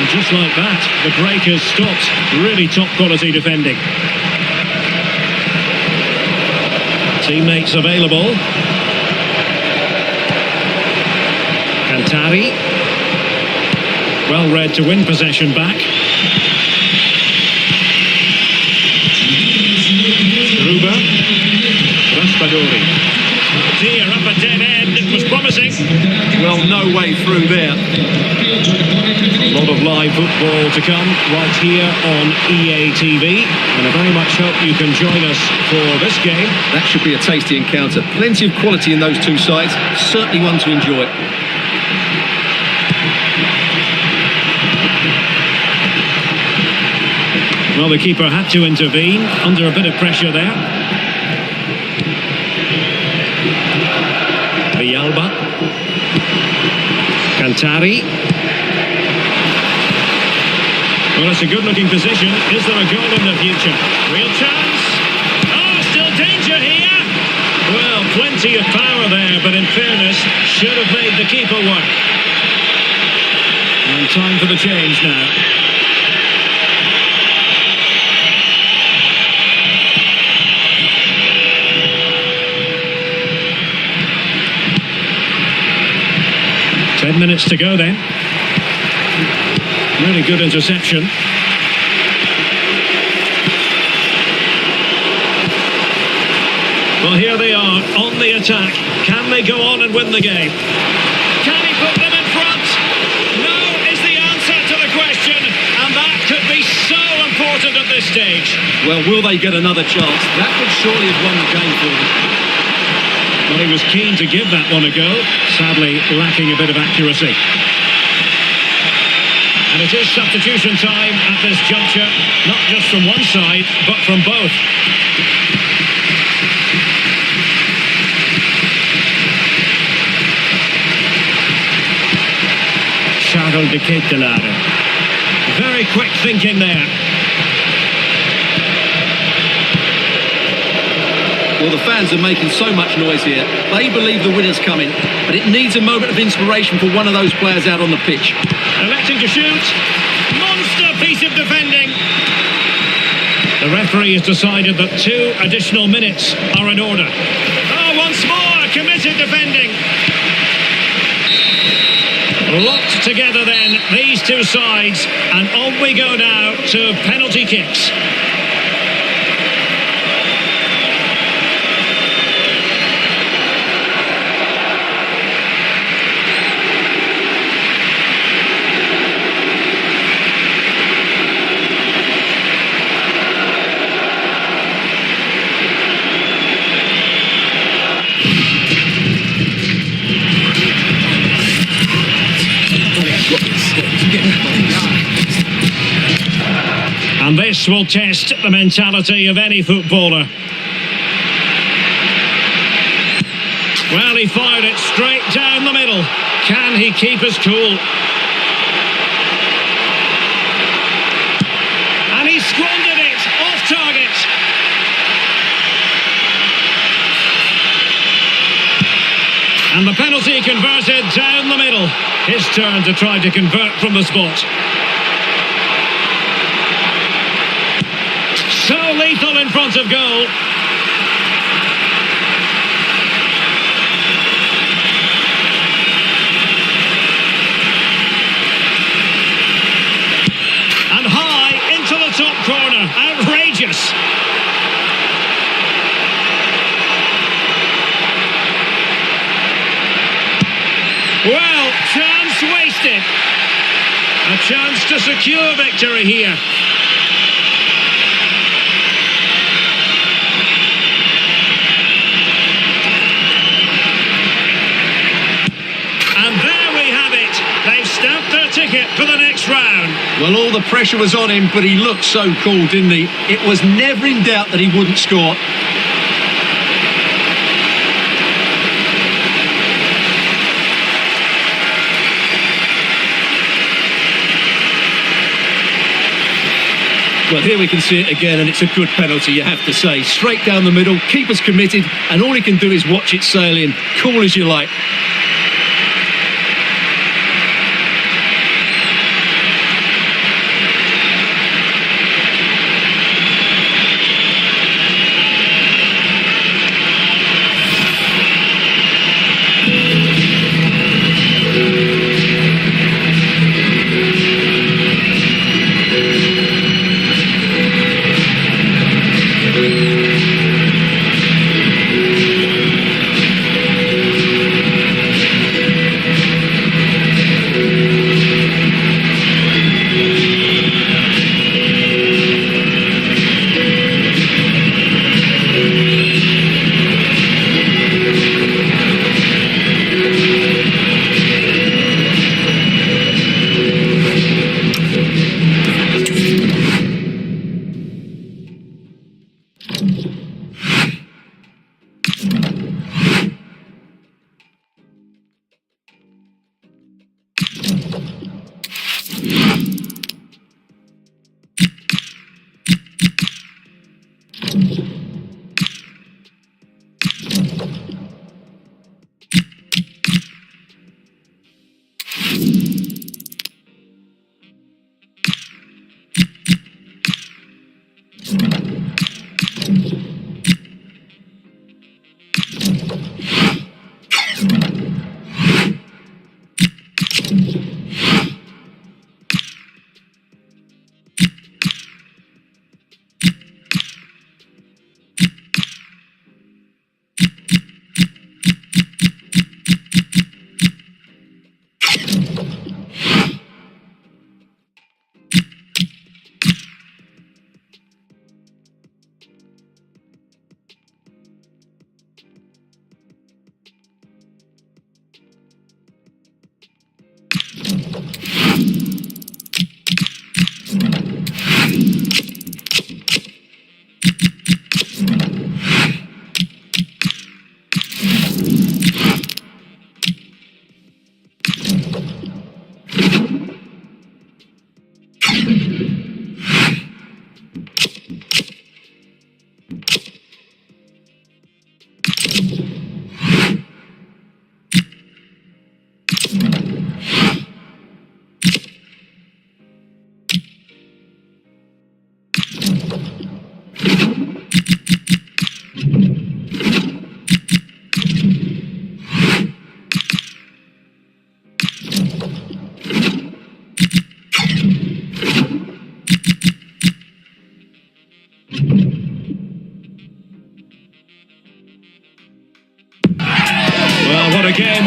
And just like that, the break has stopped. Really top quality defending. Teammates available. Cantari. Well read to win possession back. Ruba. Raspadori. Dear, up a dead end. It was promising. Well, no way through there. A lot of live football to come right here on EA TV. And I very much hope you can join us for this game. That should be a tasty encounter. Plenty of quality in those two sides. Certainly one to enjoy. Well, the keeper had to intervene under a bit of pressure there. Villalba. Cantari. Well, it's a good-looking position. Is there a goal in the future? Real chance. Oh, still danger here. Well, plenty of power there, but in fairness, should have made the keeper work. And time for the change now. Ten minutes to go then. Really good interception. Well, here they are on the attack. Can they go on and win the game? Can he put them in front? No is the answer to the question, and that could be so important at this stage. Well, will they get another chance? That would surely have won the game for them. Well, he was keen to give that one a go, sadly lacking a bit of accuracy. And it is substitution time at this juncture, not just from one side, but from both. Charles de Ketelare. Very quick thinking there. Well, the fans are making so much noise here. They believe the winner's coming, but it needs a moment of inspiration for one of those players out on the pitch. Electing to shoot. Monster piece of defending. The referee has decided that 2 additional minutes are in order. Oh, once more, committed defending. Locked together then, these two sides, and on we go now to penalty kicks. And this will test the mentality of any footballer. Well, he fired it straight down the middle. Can he keep his cool? And he squandered it off target. And the penalty converted down the middle. His turn to try to convert from the spot. So lethal in front of goal. And high into the top corner. Outrageous. Well, chance wasted. A chance to secure victory here. And there we have it. They've stamped their ticket for the next round. Well, all the pressure was on him, but he looked so cool, didn't he? It was never in doubt that he wouldn't score. Well, here we can see it again, and it's a good penalty, you have to say. Straight down the middle, keeper's committed, and all he can do is watch it sail in. Cool as you like.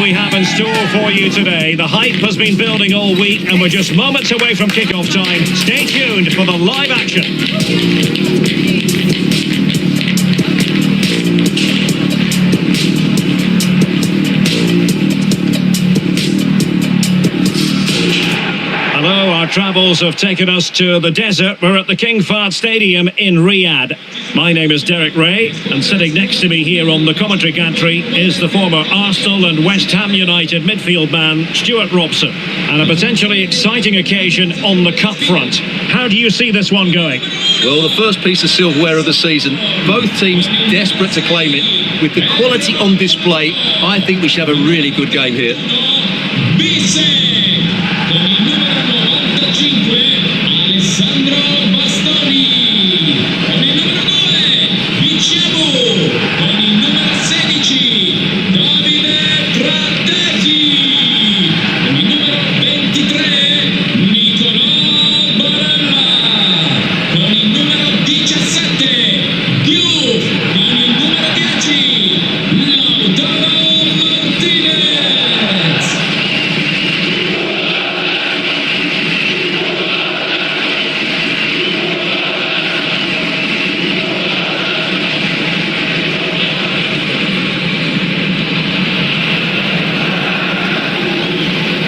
We have in store for you today. The hype has been building all week and we're just moments away from kickoff time. Stay tuned for the live action. Hello, our travels have taken us to the desert. We're at the King Fahd Stadium in Riyadh. My name is Derek Ray, and sitting next to me here on the commentary gantry is the former Arsenal and West Ham United midfield man, Stuart Robson, and a potentially exciting occasion on the cup front. How do you see this one going? Well, the first piece of silverware of the season, both teams desperate to claim it. With the quality on display, I think we should have a really good game here.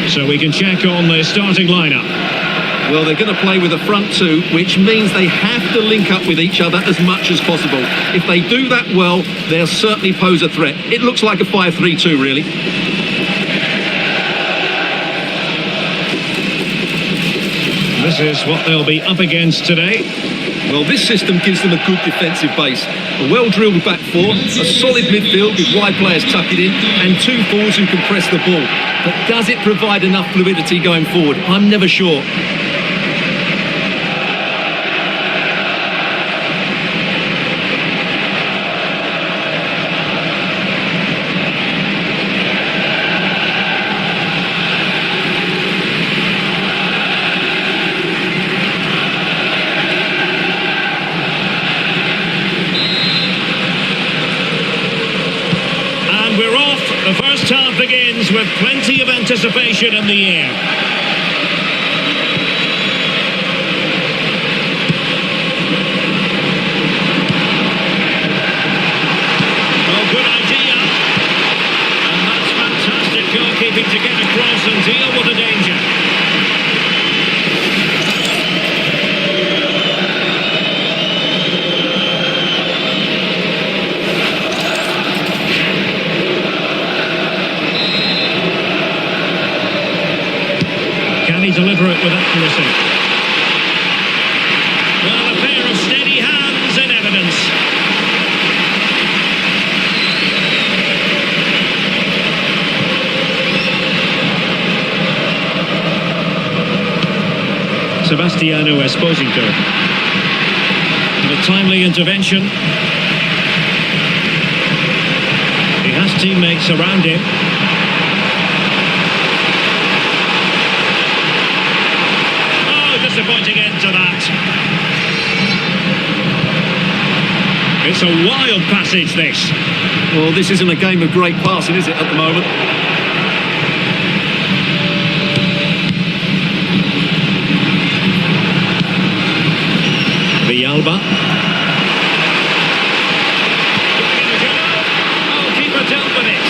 So we can check on the starting lineup. Well, they're going to play with a front two, which means they have to link up with each other as much as possible. If they do that well, they'll certainly pose a threat. It looks like a 5-3-2, really. This is what they'll be up against today. Well, this system gives them a good defensive base. A well-drilled back four, a solid midfield with wide players tucking in, and two forwards who can press the ball. But does it provide enough fluidity going forward? I'm never sure. The first half begins with plenty of anticipation in the air. Oh, good idea. And that's fantastic goalkeeping to get across and deal with the danger. Deliver it with accuracy. Well, a pair of steady hands in evidence. Sebastiano Esposito. And a timely intervention. He has teammates around him. Oh, disappointing end to that. It's a wild passage, this. Well, this isn't a game of great passing, is it, at the moment? Villalba. Oh, keeper dealt with it.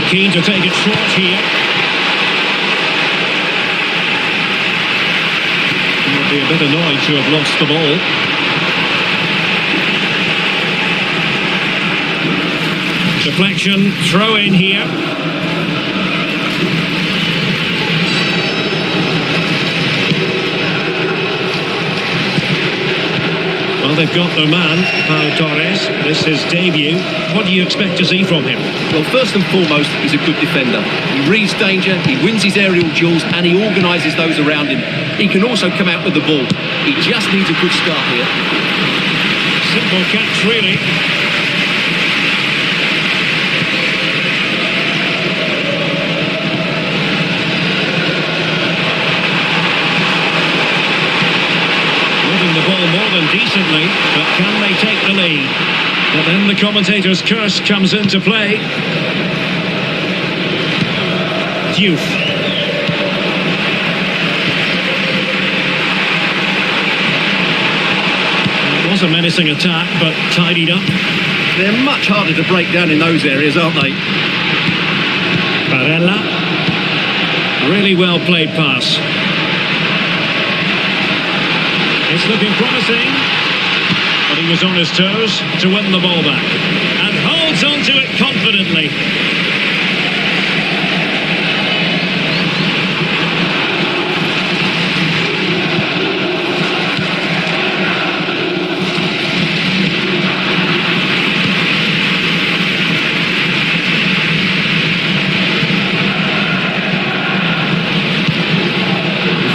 Keen to take it short here. Would be a bit annoyed to have lost the ball. Deflection, throw in here. Well, they've got their man, Pau Torres. This is his debut. What do you expect to see from him? Well, first and foremost, he's a good defender. He reads danger, he wins his aerial duels, and he organises those around him. He can also come out with the ball. He just needs a good start here. Simple catch, really. Moving the ball more than decently, but can they take the lead? But then the commentator's curse comes into play. Diouf. It was a menacing attack, but tidied up. They're much harder to break down in those areas, aren't they? Barella. Really well played pass. It's looking promising. But he was on his toes to win the ball back. And holds on to it confidently.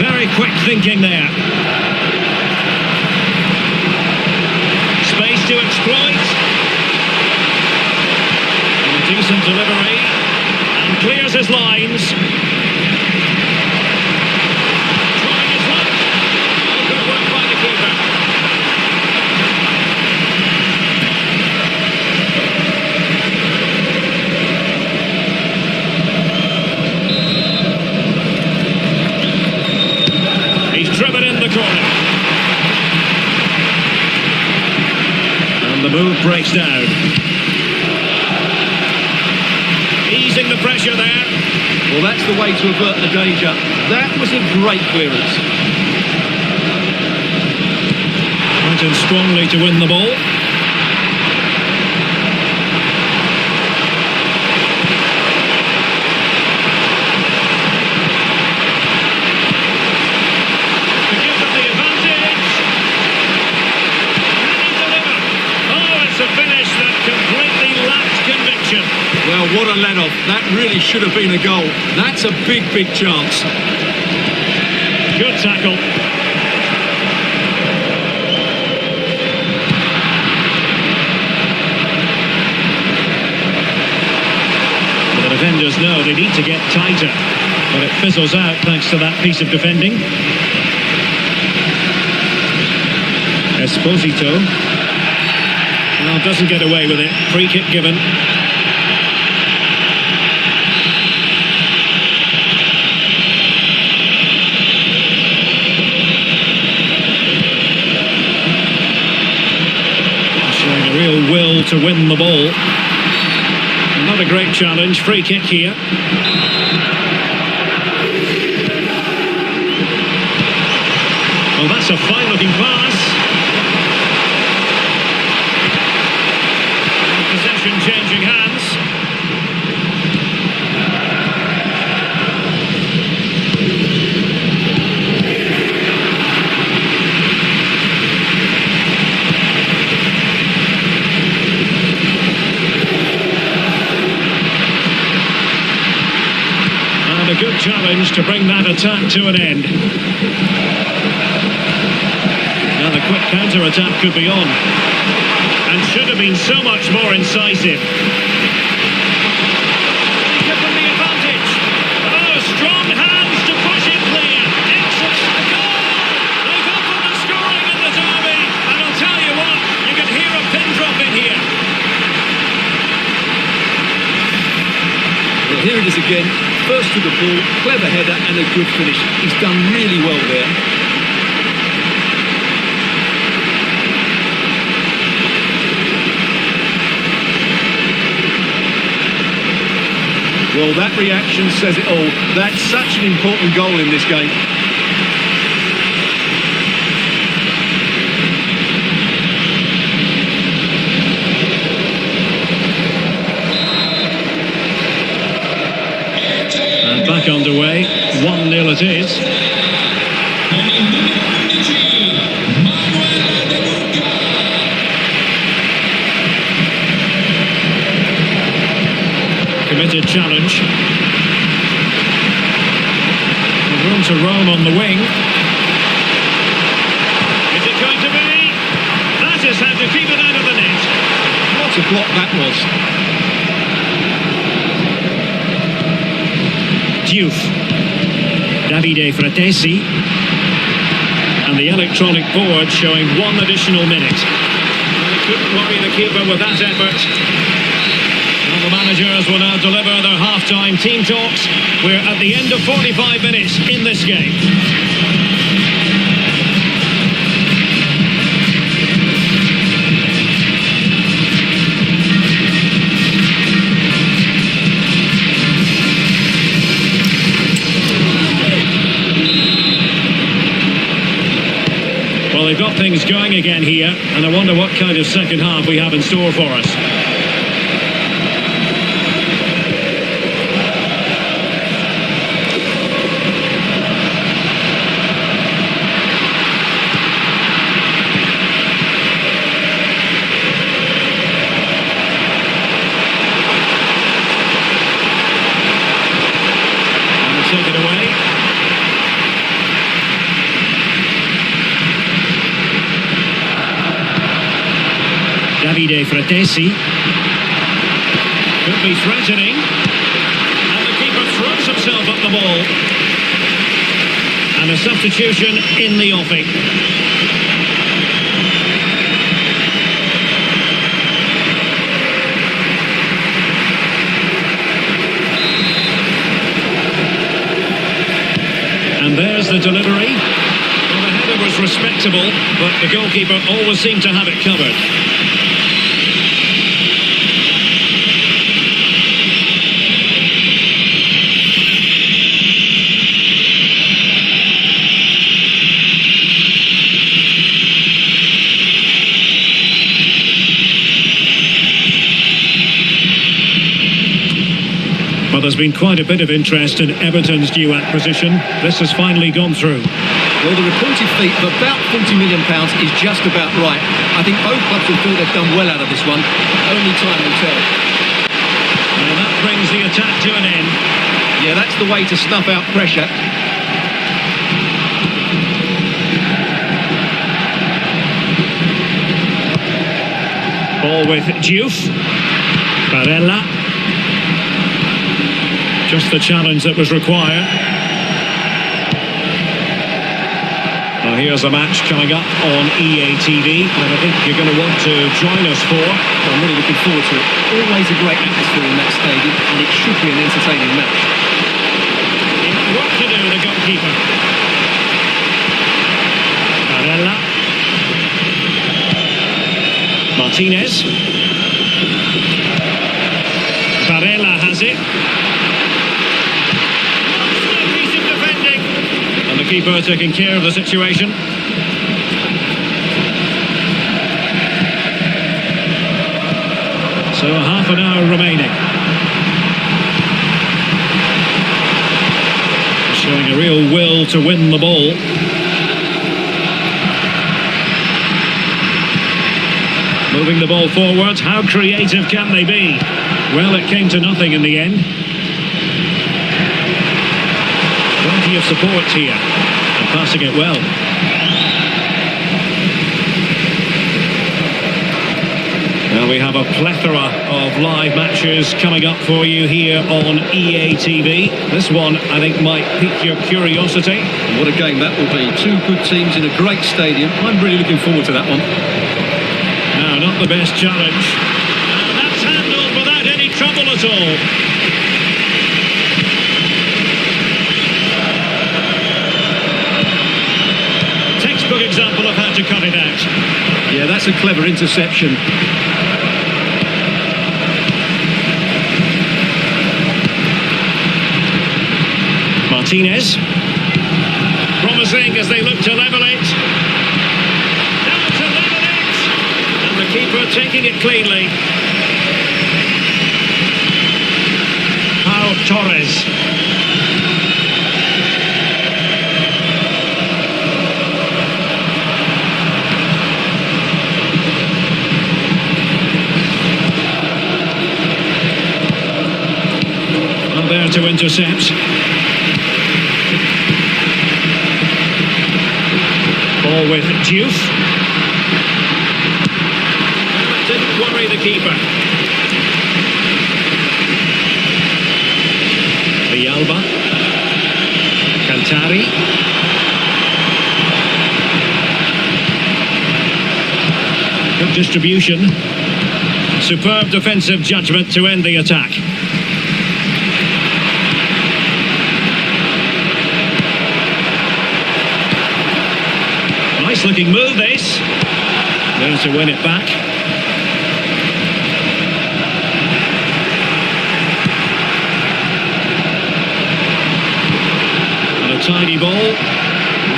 Very quick thinking there. Space to exploit. And a decent delivery. And clears his lines. Trying his luck. Oh, good work by the keeper. He's driven in the corner. The move breaks down. Easing the pressure there. Well, that's the way to avert the danger. That was a great clearance. Went in strongly to win the ball. To give them the advantage. Can he deliver? Oh, it's a finish that completely lacked conviction. Well, what a let-off. That really should have been a goal. That's a big, big chance. Good tackle. The defenders know they need to get tighter, but it fizzles out thanks to that piece of defending. Esposito. Well, doesn't get away with it. Free kick given. Showing a real will to win the ball. Not a great challenge. Free kick here. Well, that's a fine-looking pass. And possession good challenge to bring that attack to an end. Now the quick counter-attack could be on. And should have been so much more incisive. Given the advantage. Oh, strong hands to push it clear. Excellent goal! They've opened the scoring in the derby. And I'll tell you what, you can hear a pin drop in here. Well, here it is again. First to the ball, clever header and a good finish. He's done really well there. Well, that reaction says it all. That's such an important goal in this game. And back underway, 1-0 it is. Committed challenge. And room to roam on the wing. Is it going to be? That is how to keep it out of the net. What a block that was. Diouf. Davide Fratesi. And the electronic board showing 1 additional minute. Well, they couldn't worry the keeper with that effort. The managers will now deliver their half-time team talks. We're at the end of 45 minutes in this game. Well, they've got things going again here, and I wonder what kind of second half we have in store for us. Take it away. Davide Fratesi. Could be threatening. And the keeper throws himself at the ball. And a substitution in the offing. And there's the delivery. Well, the header was respectable, but the goalkeeper always seemed to have it covered. Well, there's been quite a bit of interest in Everton's new acquisition. This has finally gone through. Well, the reported fee of about £40 million is just about right. I think both clubs will feel they've done well out of this one. Only time will tell. And that brings the attack to an end. Yeah, that's the way to snuff out pressure. Ball with Diouf. Barella. Just the challenge that was required. Well, here's a match coming up on EA TV that I think you're going to want to join us for. I'm really looking forward to it. Always a great atmosphere in that stadium, and it should be an entertaining match. What to do, the goalkeeper. Barella. Martinez. Barella has it. And the keeper taking care of the situation. So half an hour remaining. Showing a real will to win the ball. Moving the ball forward. How creative can they be? Well, it came to nothing in the end. plenty of support here. And passing it well. Well, we have a plethora of live matches coming up for you here on EA TV. This one, I think, might pique your curiosity. What a game that will be. Two good teams in a great stadium. I'm really looking forward to that one. No, not the best challenge. And that's handled without any trouble at all. Textbook example of how to cut it out. Yeah, that's a clever interception. Martinez, promising as they look to level it. Now to level it! And the keeper taking it cleanly. Pau Torres. Not there to intercept. Ball with Diouf. That didn't worry the keeper. Villalba. Cantari. Good distribution. Superb defensive judgment to end the attack. Nice looking move, this. There to win it back. And a tidy ball.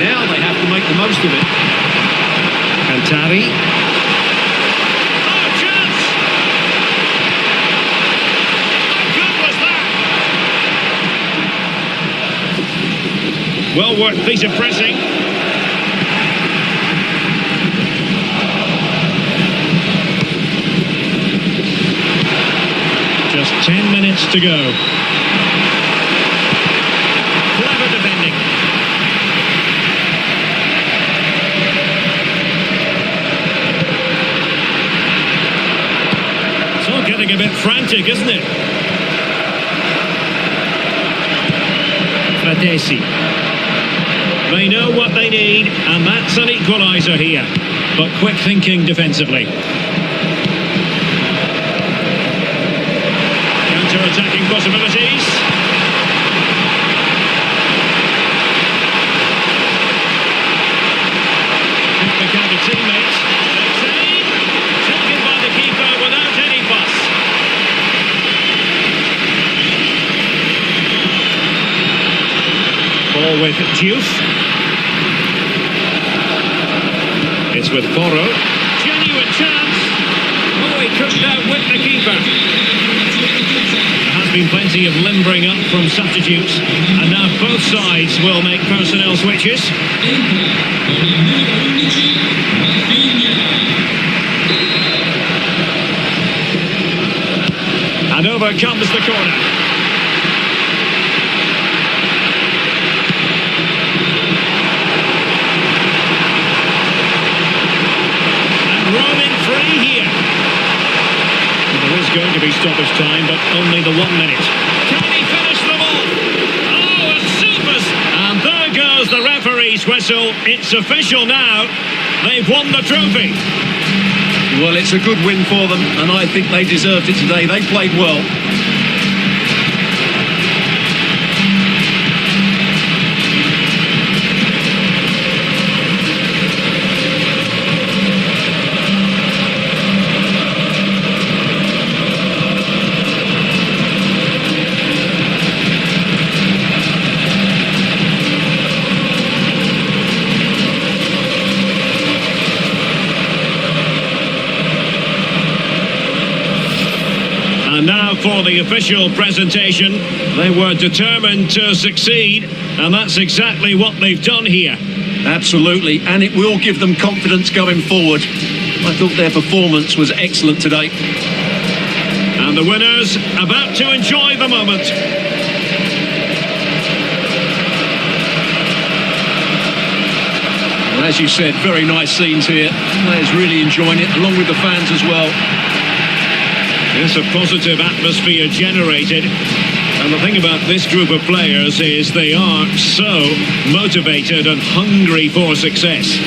Now they have to make the most of it. Cantari. Oh, chance! How good was that? Well worked piece of pressing. Just 10 minutes to go. Clever defending. It's all getting a bit frantic, isn't it? Fratesi. They know what they need, and that's an equaliser here. But quick thinking defensively. Attacking possibilities. Pick the counter teammates. Save. Taken by the keeper without any fuss. Ball with Diouf. It's with Porro. Genuine chance. Oh, he couldn't outwit the keeper. Been plenty of limbering up from substitutes, and now both sides will make personnel switches. And over comes the corner. And roaming free here. There is going to be stoppage time, but only the 1 minute. Can he finish them off? Oh, a supers! And there goes the referee's whistle. It's official now. They've won the trophy. Well, it's a good win for them, and I think they deserved it today. They played well. And now for the official presentation. They were determined to succeed, and that's exactly what they've done here. Absolutely, and it will give them confidence going forward. I thought their performance was excellent today. And the winners about to enjoy the moment. As you said, very nice scenes here. Players really enjoying it, along with the fans as well. It's a positive atmosphere generated. And the thing about this group of players is they are so motivated and hungry for success.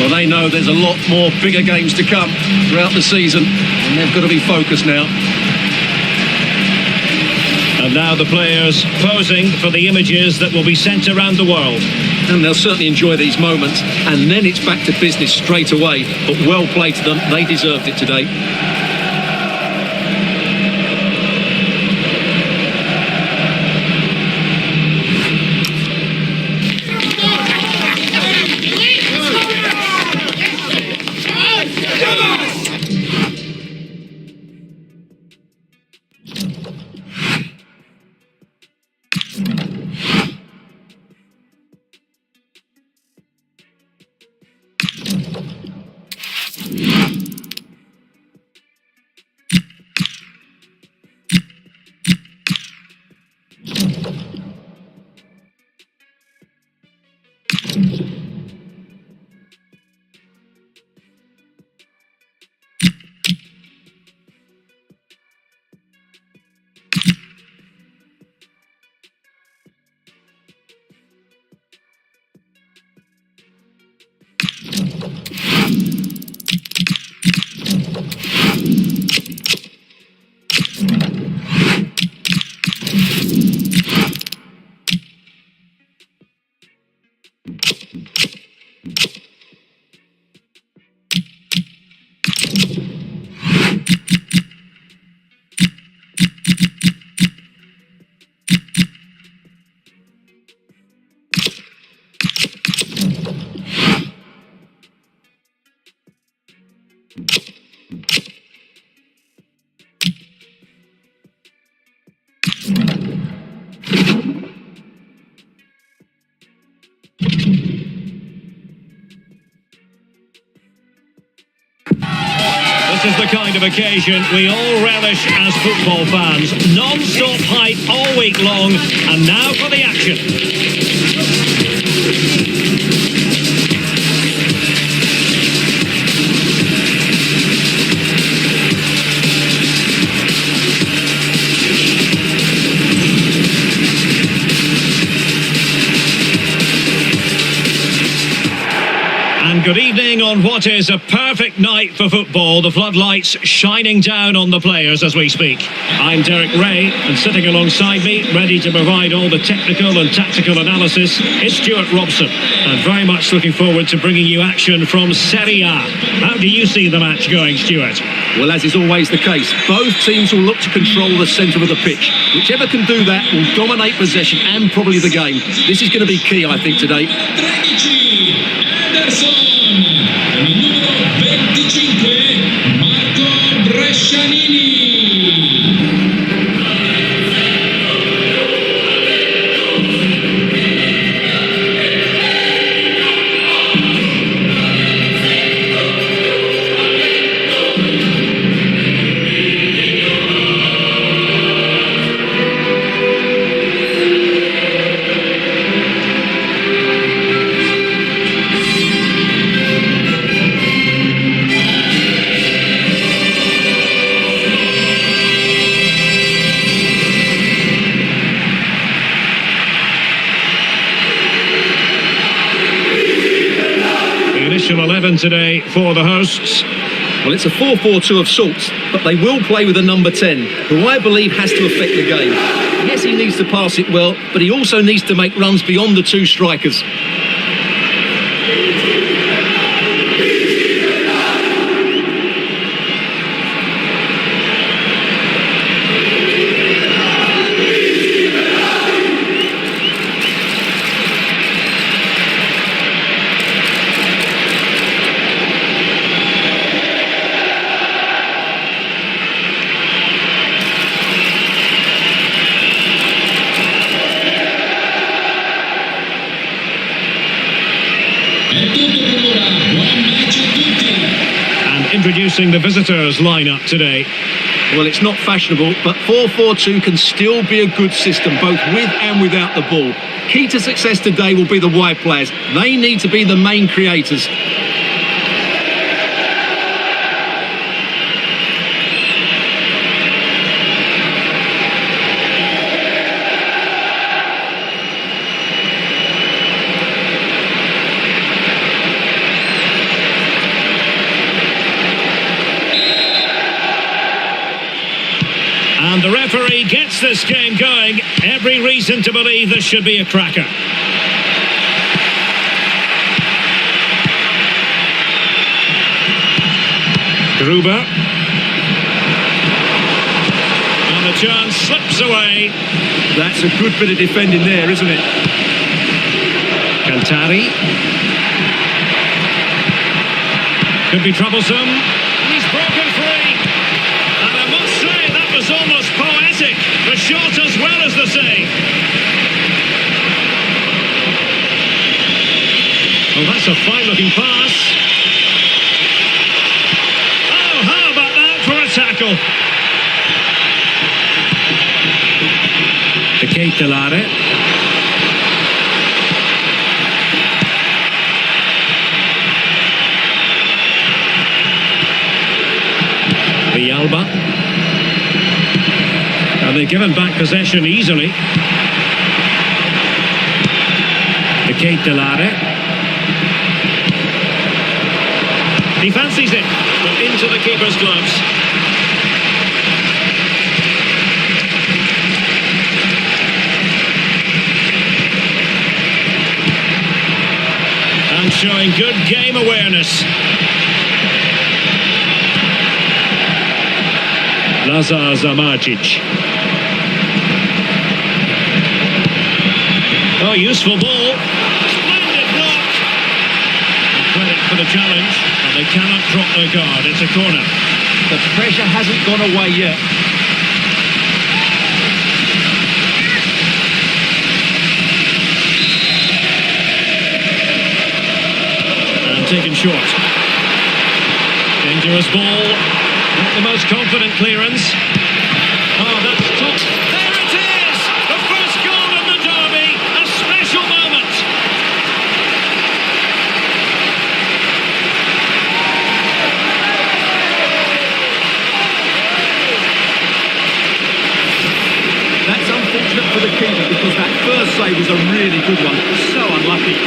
Well, they know there's a lot more bigger games to come throughout the season, and they've got to be focused now. And now the players posing for the images that will be sent around the world. And they'll certainly enjoy these moments, and then it's back to business straight away. But well played to them, they deserved it today. This is the kind of occasion we all relish as football fans. Non-stop hype all week long, and now for the action. And good evening on what is a perfect night for football. The floodlights shining down on the players as we speak. I'm Derek Ray, and sitting alongside me, ready to provide all the technical and tactical analysis, is Stuart Robson. And very much looking forward to bringing you action from Serie A. How do you see the match going, Stuart? Well, as is always the case, both teams will look to control the centre of the pitch. Whichever can do that will dominate possession and probably the game. This is going to be key, I think, today. 13, Anderson, con il numero 25, Marco Brescianini. Initial 11 today for the hosts. Well, it's a 4-4-2 of sorts, but they will play with a number 10, who I believe has to affect the game. Yes, he needs to pass it well, but he also needs to make runs beyond the two strikers. And introducing the visitors lineup today. Well, it's not fashionable, but 4-4-2 can still be a good system, both with and without the ball. Key to success today will be the wide players. They need to be the main creators. And the referee gets this game going. Every reason to believe this should be a cracker. Gruber. And the chance slips away. That's a good bit of defending there, isn't it? Alcantara. Could be troublesome. He's broken free. And I must say, that was almost poetic. The shot as well as the save. Oh, that's a fine-looking pass. Oh, how about that for a tackle? The Ketelare. Alba, and they've given back possession easily. The Ketelare. He fancies it, but into the keeper's gloves. And showing good game awareness. Lazar Zamajic. Oh, useful ball. Splendid block. And credit for the challenge. And they cannot drop their guard. It's a corner. The pressure hasn't gone away yet. And taken short. Dangerous ball. Not the most confident clearance. Oh, that's top. There it is! The first goal of the derby. A special moment. That's unfortunate for the keeper because that first save was a really good one. So unlucky.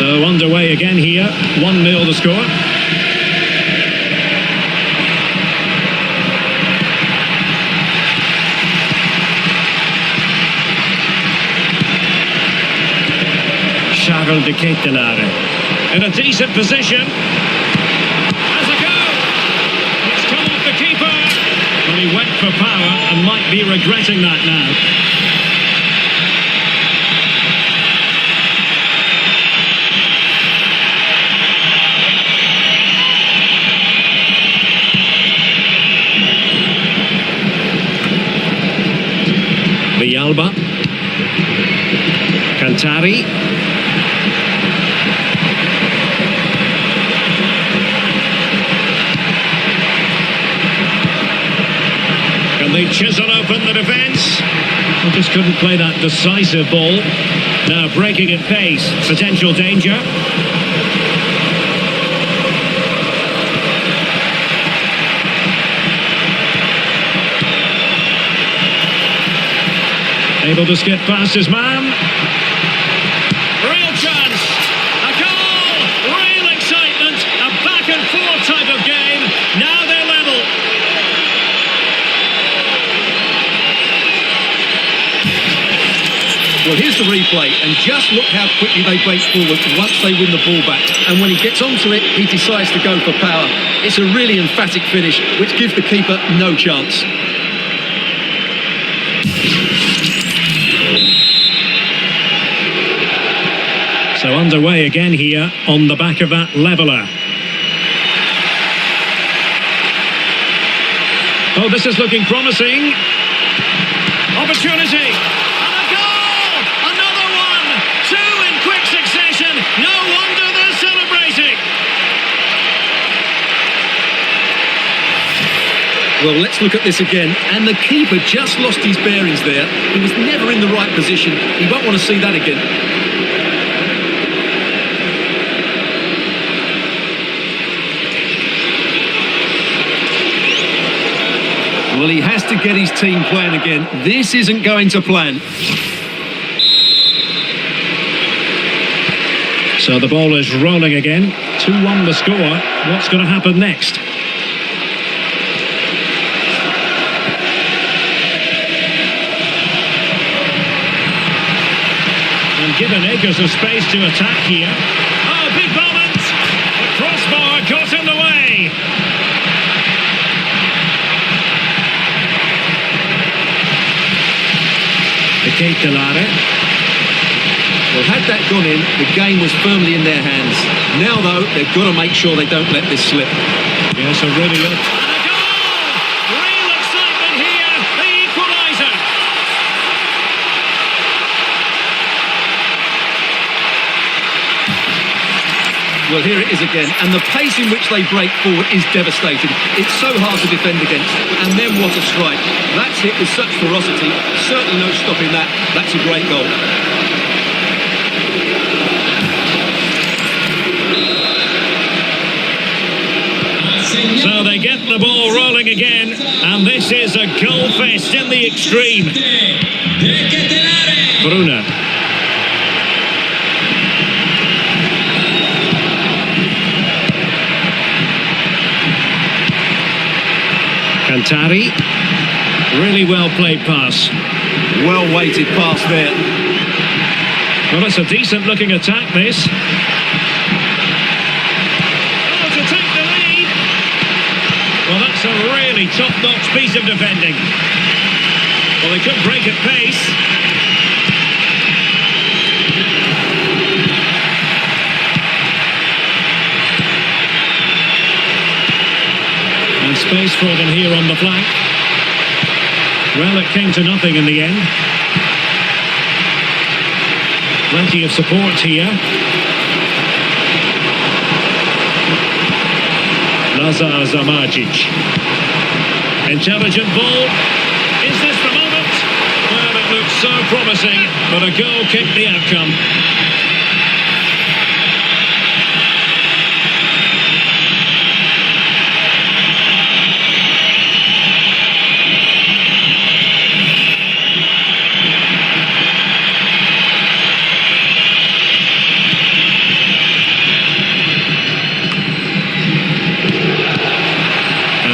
So underway again here, 1-0 the score. Charles de Ketelare in a decent position. Has a go. It's come off the keeper. Well, he went for power and might be regretting that now. Alba, Cantari, can they chisel open the defence? Well, just couldn't play that decisive ball. Now breaking at pace, potential danger. Able to skip past his man. Real chance. A goal. Real excitement. A back and forth type of game. Now they're level. Well, here's the replay, and just look how quickly they break forward once they win the ball back. And when he gets onto it, he decides to go for power. It's a really emphatic finish, which gives the keeper no chance. underway again here on the back of that leveller. Oh, this is looking promising. Opportunity. And a goal! Another one! Two in quick succession. No wonder they're celebrating. Well, let's look at this again. And the keeper just lost his bearings there. He was never in the right position. He won't want to see that again. Well, he has to get his team playing again. This isn't going to plan. So the ball is rolling again. 2-1 the score. What's going to happen next? And given acres of space to attack here. Oh, big moment! The crossbar got in the way. Alcantara. Well, had that gone in, the game was firmly in their hands. Now, though, they've got to make sure they don't let this slip. Yes, a really good... And a goal! Real excitement here, the equaliser. Well, here it is again, and the pace in which they break forward is devastating. It's so hard to defend against, and then what a strike. That's hit with such ferocity, certainly no stopping that. That's a great goal. So they get the ball rolling again, and this is a goal fest in the extreme. Bruna. Cantari. Really well played pass. Well weighted pass there. Well, it's a decent looking attack, this. Oh, to take the lead. Well, that's a really top-notch piece of defending. Well, they could break at pace. And space for them here on the flank. Well, it came to nothing in the end. Plenty of support here. Lazar Zamajic. Intelligent ball. Is this the moment? Well, it looks so promising, but a goal kicked the outcome.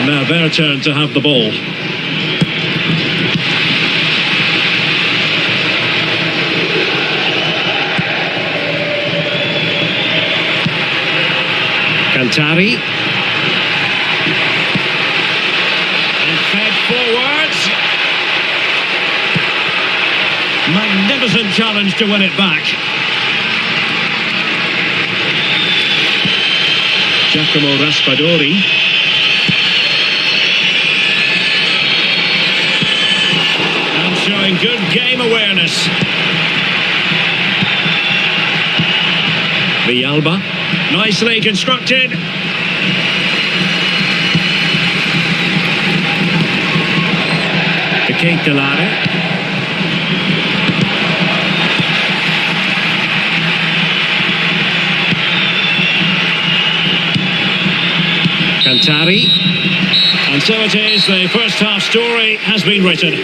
Now their turn to have the ball. Cantari. And fed forwards. Magnificent challenge to win it back. Giacomo Raspadori. Showing good game awareness. Villalba, nicely constructed. Alcantara. Cantari. And so it is, the first half story has been written.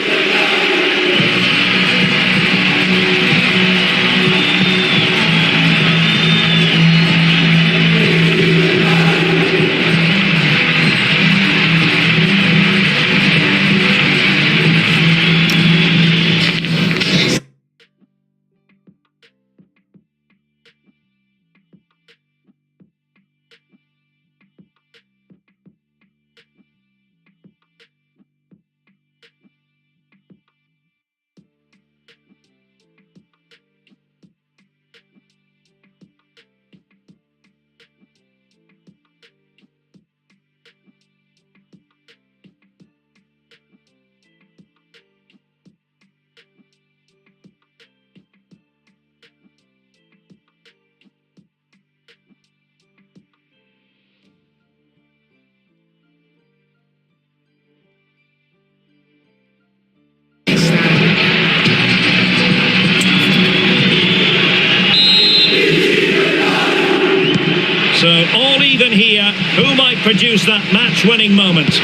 So all even here. Who might produce that match-winning moment?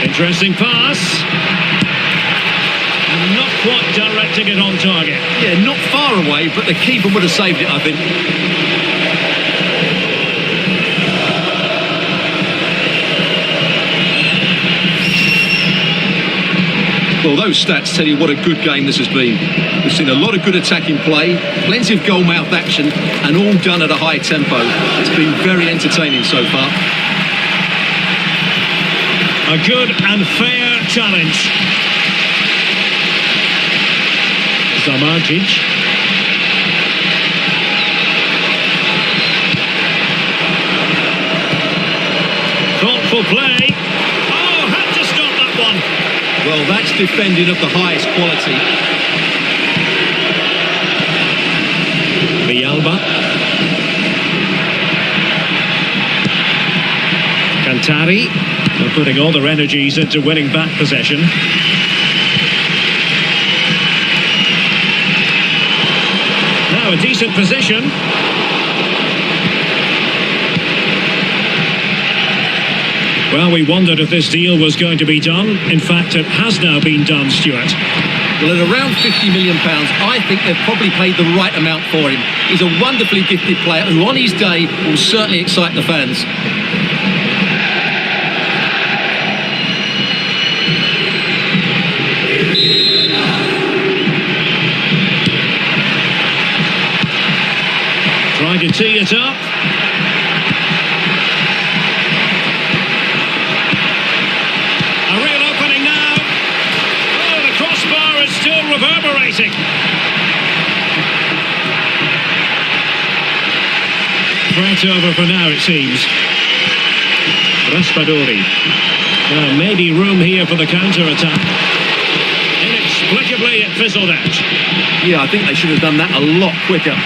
Interesting pass. Not quite directing it on target. Yeah, not far away, but the keeper would have saved it, I think. Well, those stats tell you what a good game this has been. We've seen a lot of good attacking play, plenty of goal-mouth action, and all done at a high tempo. It's been very entertaining so far. A good and fair challenge. Zamartic. Thoughtful play. Oh, had to stop that one. Well, that's defending of the highest quality. Villalba. Cantari. They're putting all their energies into winning back possession. Now a decent position. Well, we wondered if this deal was going to be done. In fact, it has now been done, Stuart. Well, at around £50 million, I think they've probably paid the right amount for him. He's a wonderfully gifted player who, on his day, will certainly excite the fans. Trying to tee it up. A real opening now. Oh, the crossbar is still reverberating. Threat over for now, it seems. Raspadori. Well, maybe room here for the counter-attack. Inexplicably, it fizzled out. Yeah, I think they should have done that a lot quicker.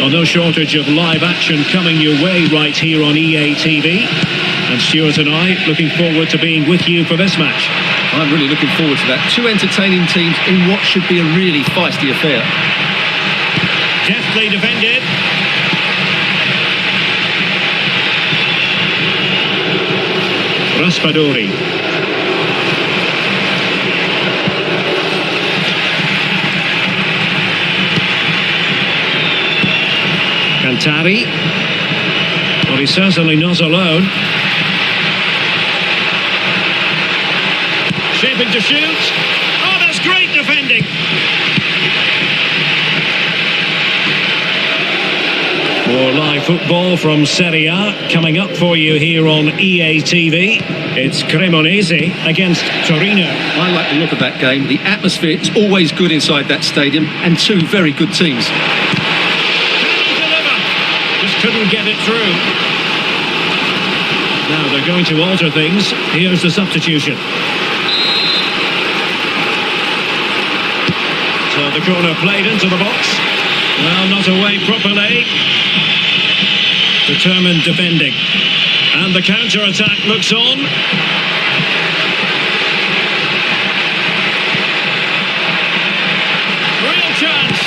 Well, no shortage of live action coming your way right here on EA TV. And Stuart and I looking forward to being with you for this match. I'm really looking forward to that. Two entertaining teams in what should be a really feisty affair. Deftly defended. Raspadori. Cantari. Well, he's certainly not alone. Shaping to shoot. Oh, that's great defending. More live football from SerieA coming up for you here on EA TV. It's Cremonese against Torino. I like the look of that game. The atmosphere is always good inside that stadium, and two very good teams. Couldn't get it through. Now they're going to alter things. Here's the substitution. So the corner played into the box. Well, not away properly. Determined defending. And the counter-attack looks on. Real chance.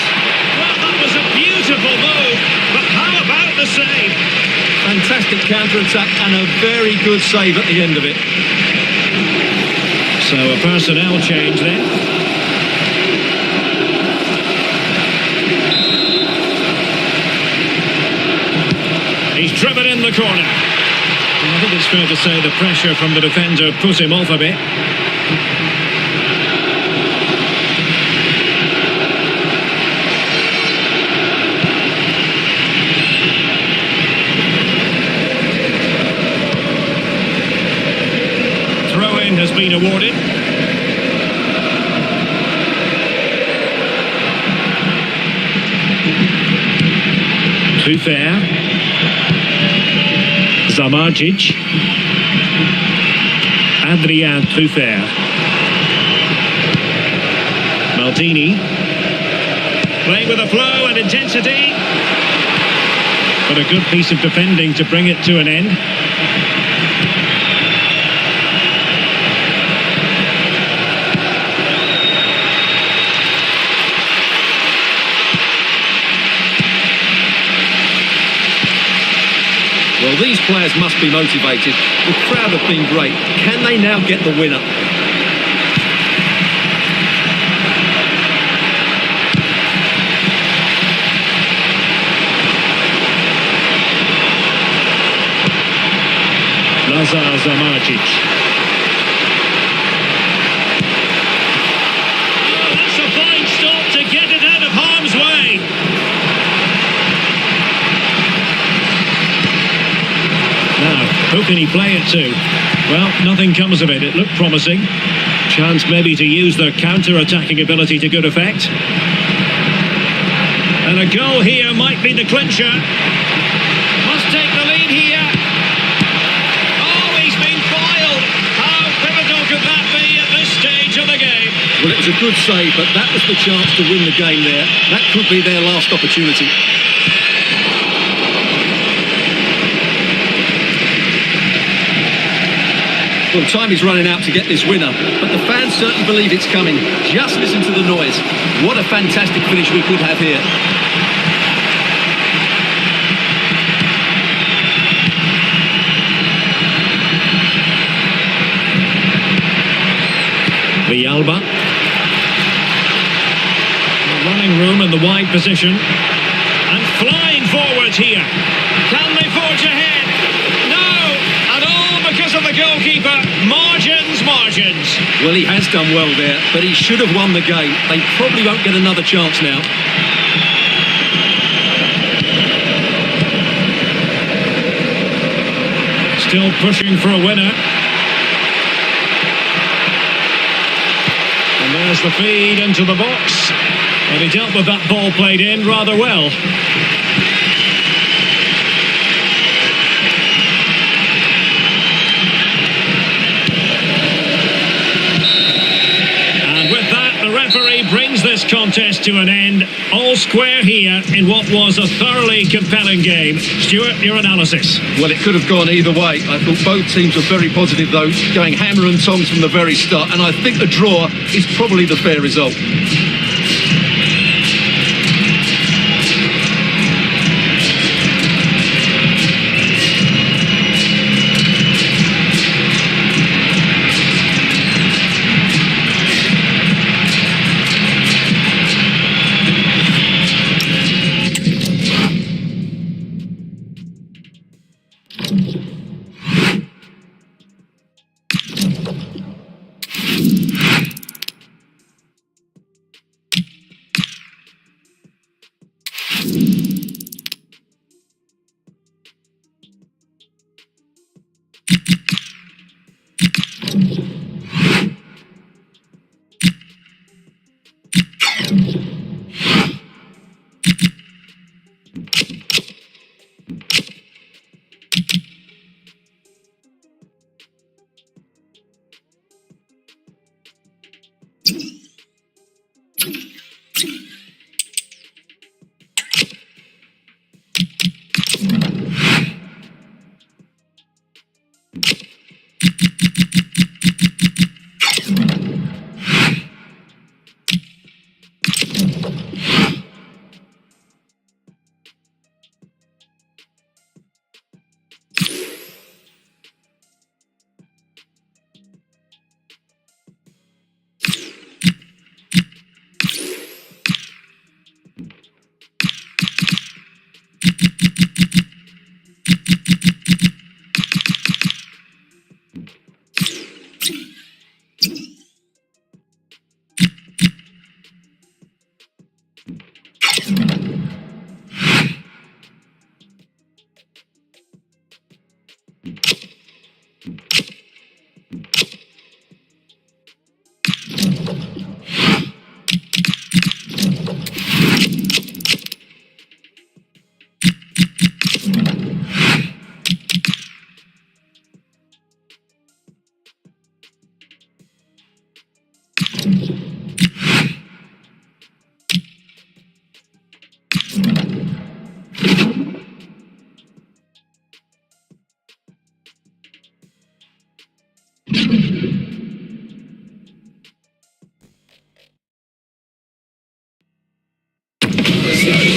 Well, that was a beautiful move. But how about the save? Fantastic counter-attack and a very good save at the end of it. So a personnel change then. He's driven in the corner. And I think it's fair to say the pressure from the defender put him off a bit. Throw-in has been awarded. Too fair. Zamartic. Adrian Trufer. Maldini. Playing with a flow and intensity. But a good piece of defending to bring it to an end. Well, these players must be motivated. The crowd have been great. Can they now get the winner? Lazar Zamarcic. Oh, that's a fine stop to get it out of harm's way. Now, who can he play it to? Well, nothing comes of it. It looked promising. Chance maybe to use their counter-attacking ability to good effect. And a goal here might be the clincher. Must take the lead here. Oh, he's been foiled. How pivotal could that be at this stage of the game? Well, it was a good save, but that was the chance to win the game there. That could be their last opportunity. Well, time is running out to get this winner, but the fans certainly believe it's coming. Just listen to the noise. What a fantastic finish we could have here. Villalba. Running room in the wide position. And flying forwards here. Can they forge ahead? No! And all because of the goalkeeper. Margins, margins. Well, he has done well there, but he should have won the game. They probably won't get another chance now. Still pushing for a winner. And there's the feed into the box. And he dealt with that ball played in rather well. And with that, the referee brings this contest to an end. All square here in what was a thoroughly compelling game. Stuart, your analysis? Well, it could have gone either way. I thought both teams were very positive, though, going hammer and tongs from the very start. And I think the draw is probably the fair result.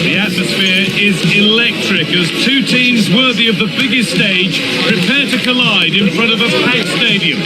The atmosphere is electric as two teams worthy of the biggest stage prepare to collide in front of a packed stadium.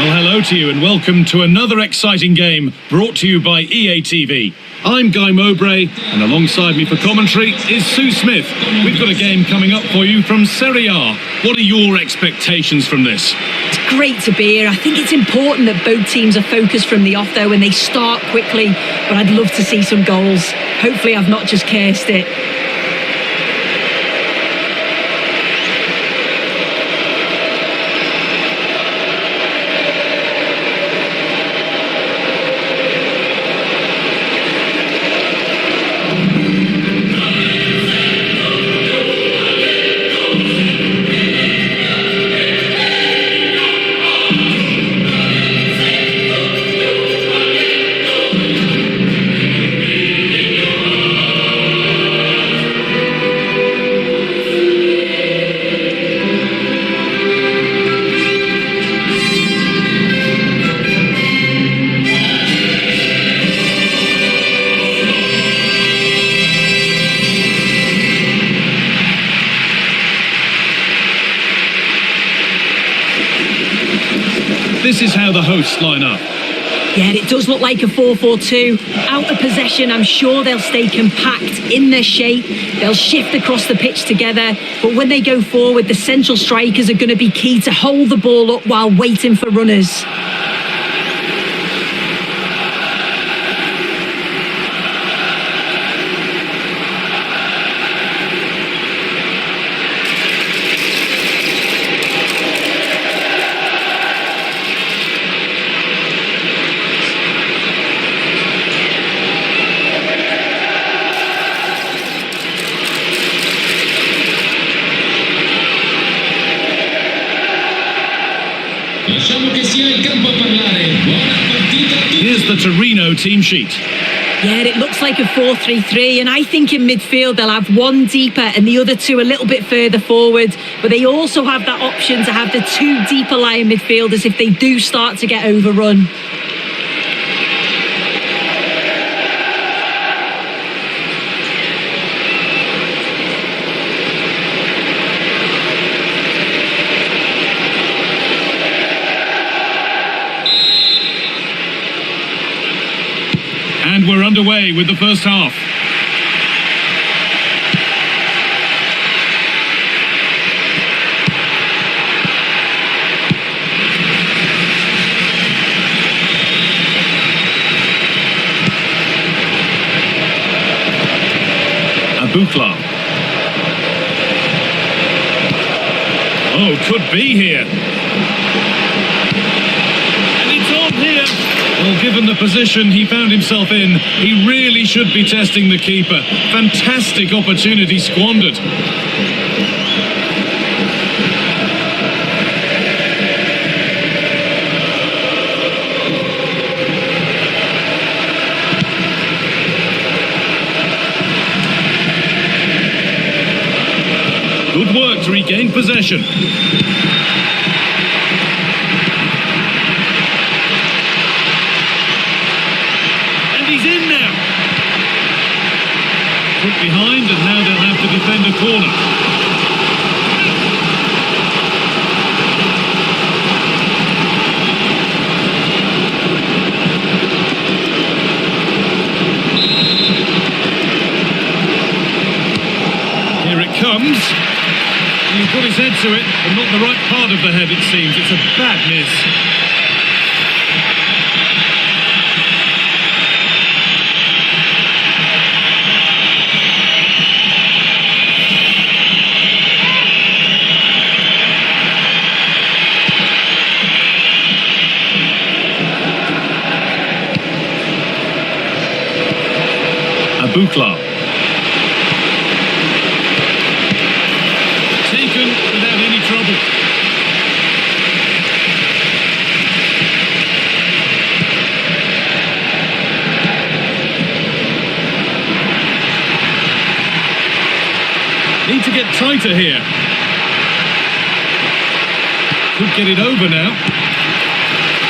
Hello to you and welcome to another exciting game brought to you by EA TV. I'm Guy Mowbray and alongside me for commentary is Sue Smith. We've got a game coming up for you from Serie A. What are your expectations from this? It's great to be here. I think it's important that both teams are focused from the off though and they start quickly, but I'd love to see some goals. Hopefully I've not just cursed it. This is how the hosts line up. Yeah, it does look like a 4-4-2. Out of possession, I'm sure they'll stay compact in their shape. They'll shift across the pitch together. But when they go forward, the central strikers are going to be key to hold the ball up while waiting for runners. Here's the Torino team sheet. Yeah, it looks like a 4-3-3, and I think in midfield they'll have one deeper and the other two a little bit further forward, but they also have that option to have the two deeper lying midfielders if they do start to get overrun. And we're underway with the first half. Abukla. Oh, could be here. And it's on here. Well, given the position he found himself in, he really should be testing the keeper. Fantastic opportunity squandered. Good work to regain possession. Put behind, and now they'll have to defend a corner. Here it comes. He's got his head to it, but not the right part of the head, it seems. It's a bad miss. Abukla. Need to get tighter here. Could get it over now.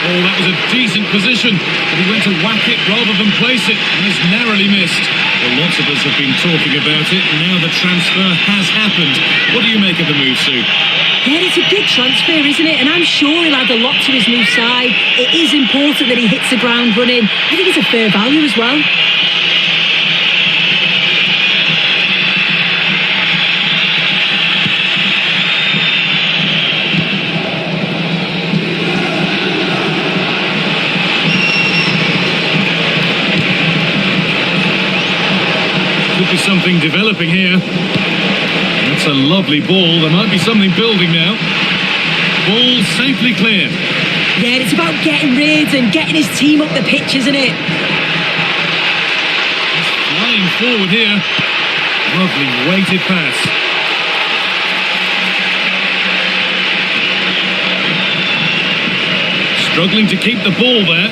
Oh, that was a decent position, but he went to whack it rather than place it, and has narrowly missed. Well, lots of us have been talking about it, and now the transfer has happened. What do you make of the move, Sue? Yeah, it's a good transfer, isn't it? And I'm sure he'll add a lot to his new side. It is important that he hits the ground running. I think it's a fair value as well. Could be something developing here. That's a lovely ball. There might be something building now. Ball safely cleared. Yeah, it's about getting rid and getting his team up the pitch, isn't it? Flying forward here. Lovely weighted pass. Struggling to keep the ball there.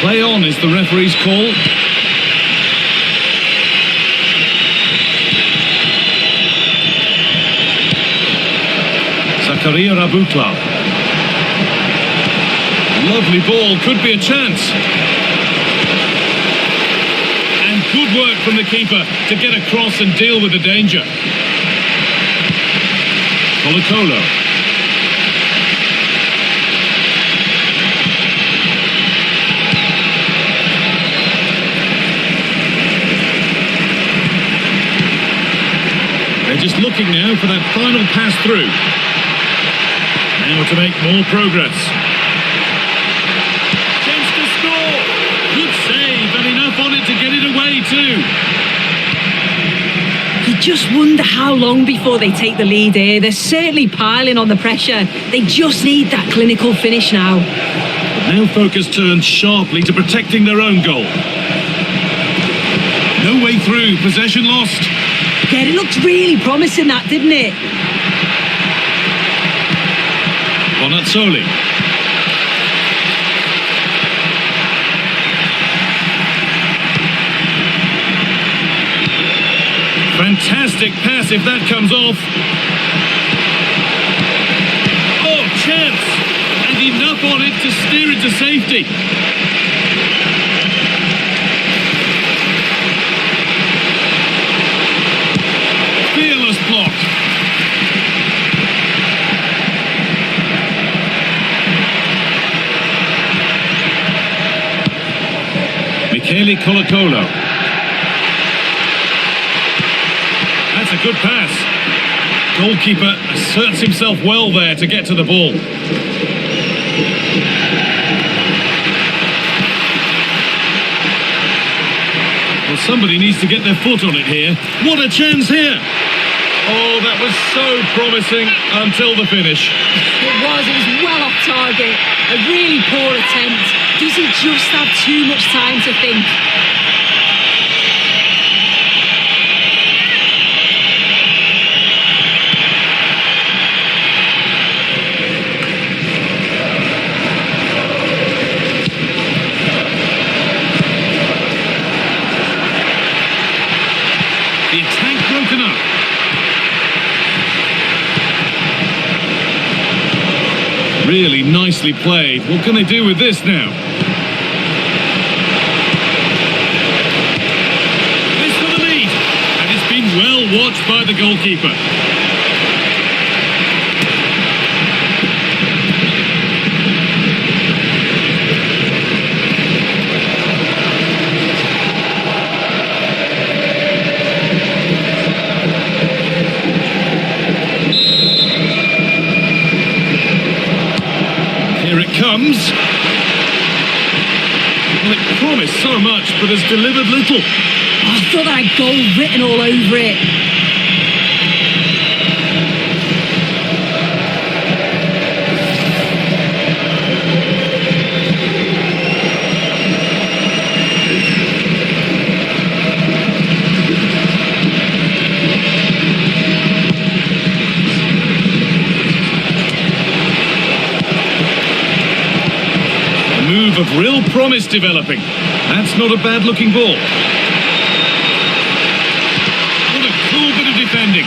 Play on is the referee's call. Career Abukla. Lovely ball, could be a chance. And good work from the keeper to get across and deal with the danger. Colo-Colo. They're just looking now for that final pass through. Now to make more progress. Chance to score. Good save and enough on it to get it away too. You just wonder how long before they take the lead here. They're certainly piling on the pressure. They just need that clinical finish now. Now focus turns sharply to protecting their own goal. No way through. Possession lost. Yeah, it looked really promising that, didn't it? Bonazzoli. Fantastic pass if that comes off. Oh, chance! And enough on it to steer it to safety. Fearless block. Colo-Colo. That's a good pass. Goalkeeper asserts himself well there to get to the ball. Well, somebody needs to get their foot on it here. What a chance here! Oh, that was so promising until the finish. It was well off target. A really poor attempt. Does he just have too much time to think? The attack broken up. Really nicely played. What can they do with this now? This for the lead. And it's been well watched by the goalkeeper. Comes. Well, it promised so much, but has delivered little. Oh, I thought that had goal written all over it. Of real promise developing. That's not a bad looking ball. What a cool bit of defending.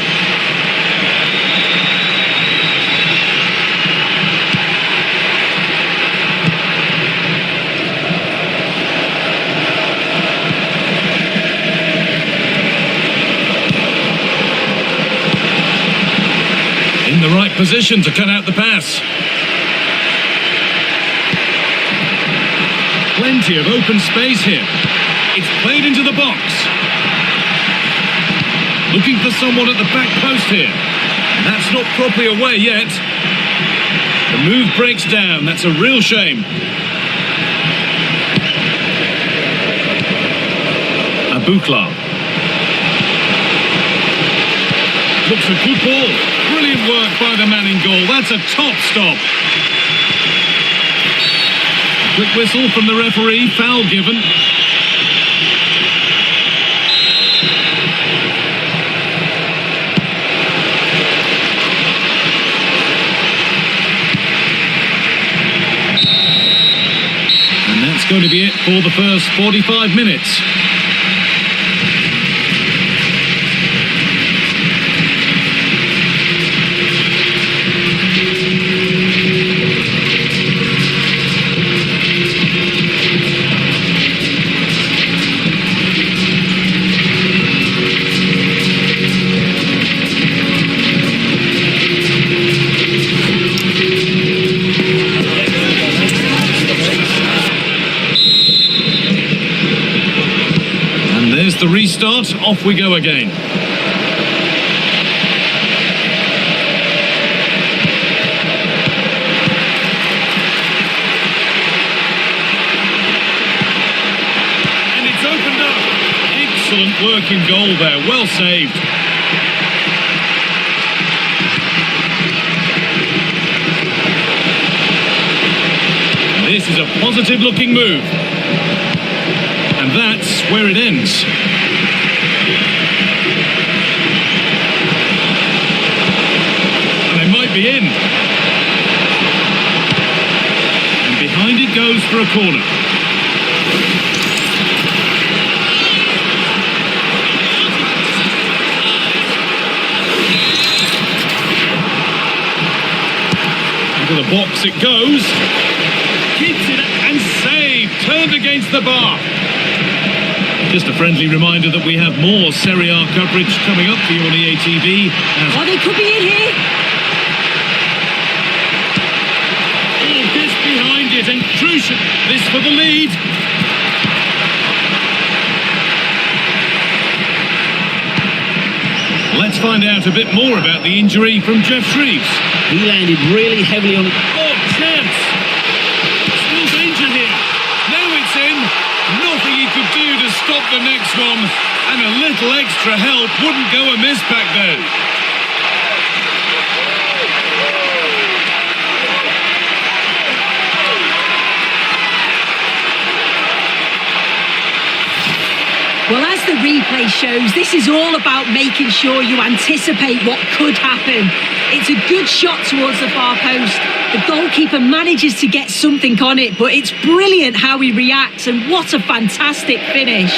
the right position to cut out the pass. Plenty of open space here. It's played into the box. Looking for someone at the back post here. That's not properly away yet. The move breaks down. That's a real shame. Abukla. Looks a good ball. Brilliant work by the man in goal. That's a top stop. Quick whistle from the referee. Foul given. And that's going to be it for the first 45 minutes. The restart, off we go again. And it's opened up. Excellent work in goal there, well saved. This is a positive looking move. And that's where it ends. And they might be in. And behind it goes for a corner. Into the box it goes. Keeps it and saved. Turned against the bar. Just a friendly reminder that we have more SerieA coverage coming up for you on EATV. Oh, they could be in here. Oh, this behind it, and crucial. This for the lead. Let's find out a bit more about the injury from Jeff Shreves. He landed really heavily on... Oh, chance! Still danger here. Now it's in. Nothing he could do to stop the next one, and a little extra help wouldn't go amiss back then. Well, as the replay shows, this is all about making sure you anticipate what could happen. It's a good shot towards the far post. The goalkeeper manages to get something on it, but it's brilliant how he reacts, and what a fantastic finish.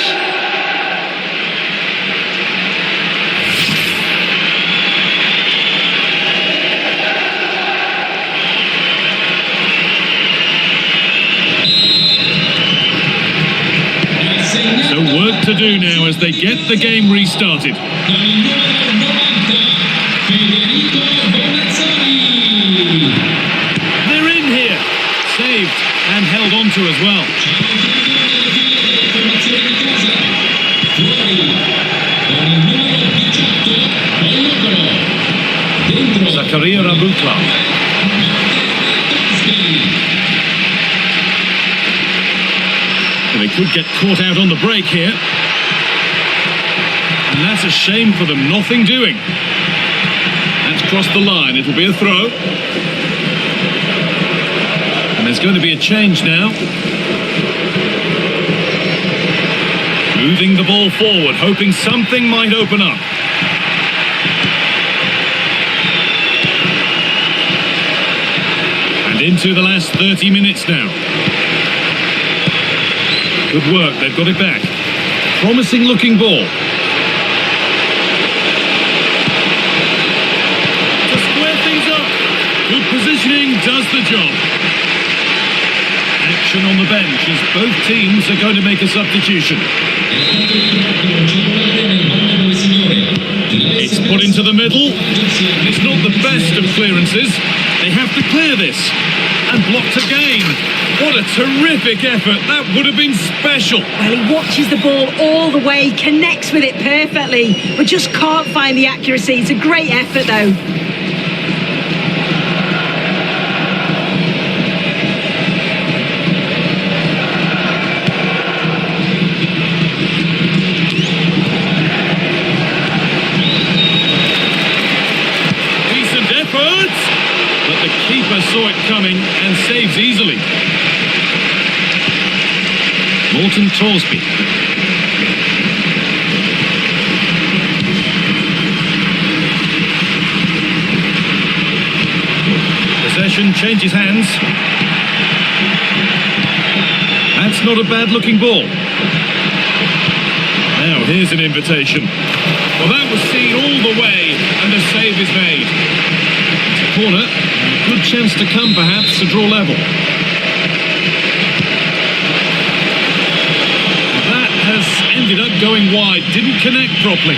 So work to do now as they get the game restarted. They're in here. Saved and held on to as well. Zakaria Abukla. They could get caught out on the break here. And that's a shame for them. Nothing doing. That's crossed the line. It'll be a throw. And there's going to be a change now. Moving the ball forward, hoping something might open up. And into the last 30 minutes now. Good work, they've got it back. Promising looking ball. To square things up. Good positioning does the job. Action on the bench as both teams are going to make a substitution. It's Put into the middle. It's not the best of clearances. They have to clear this. And blocked again. What a terrific effort. That would have been special. Well, he watches the ball all the way, connects with it perfectly, but just can't find the accuracy. It's a great effort, though. Decent effort. But the keeper saw it coming and saves easily. Morton Torsby. Possession changes hands. That's not a bad looking ball. Now here's an invitation. Well, that was seen all the way and the save is made. It's a corner. A good chance to come perhaps to draw level. That has ended up going wide. Didn't connect properly.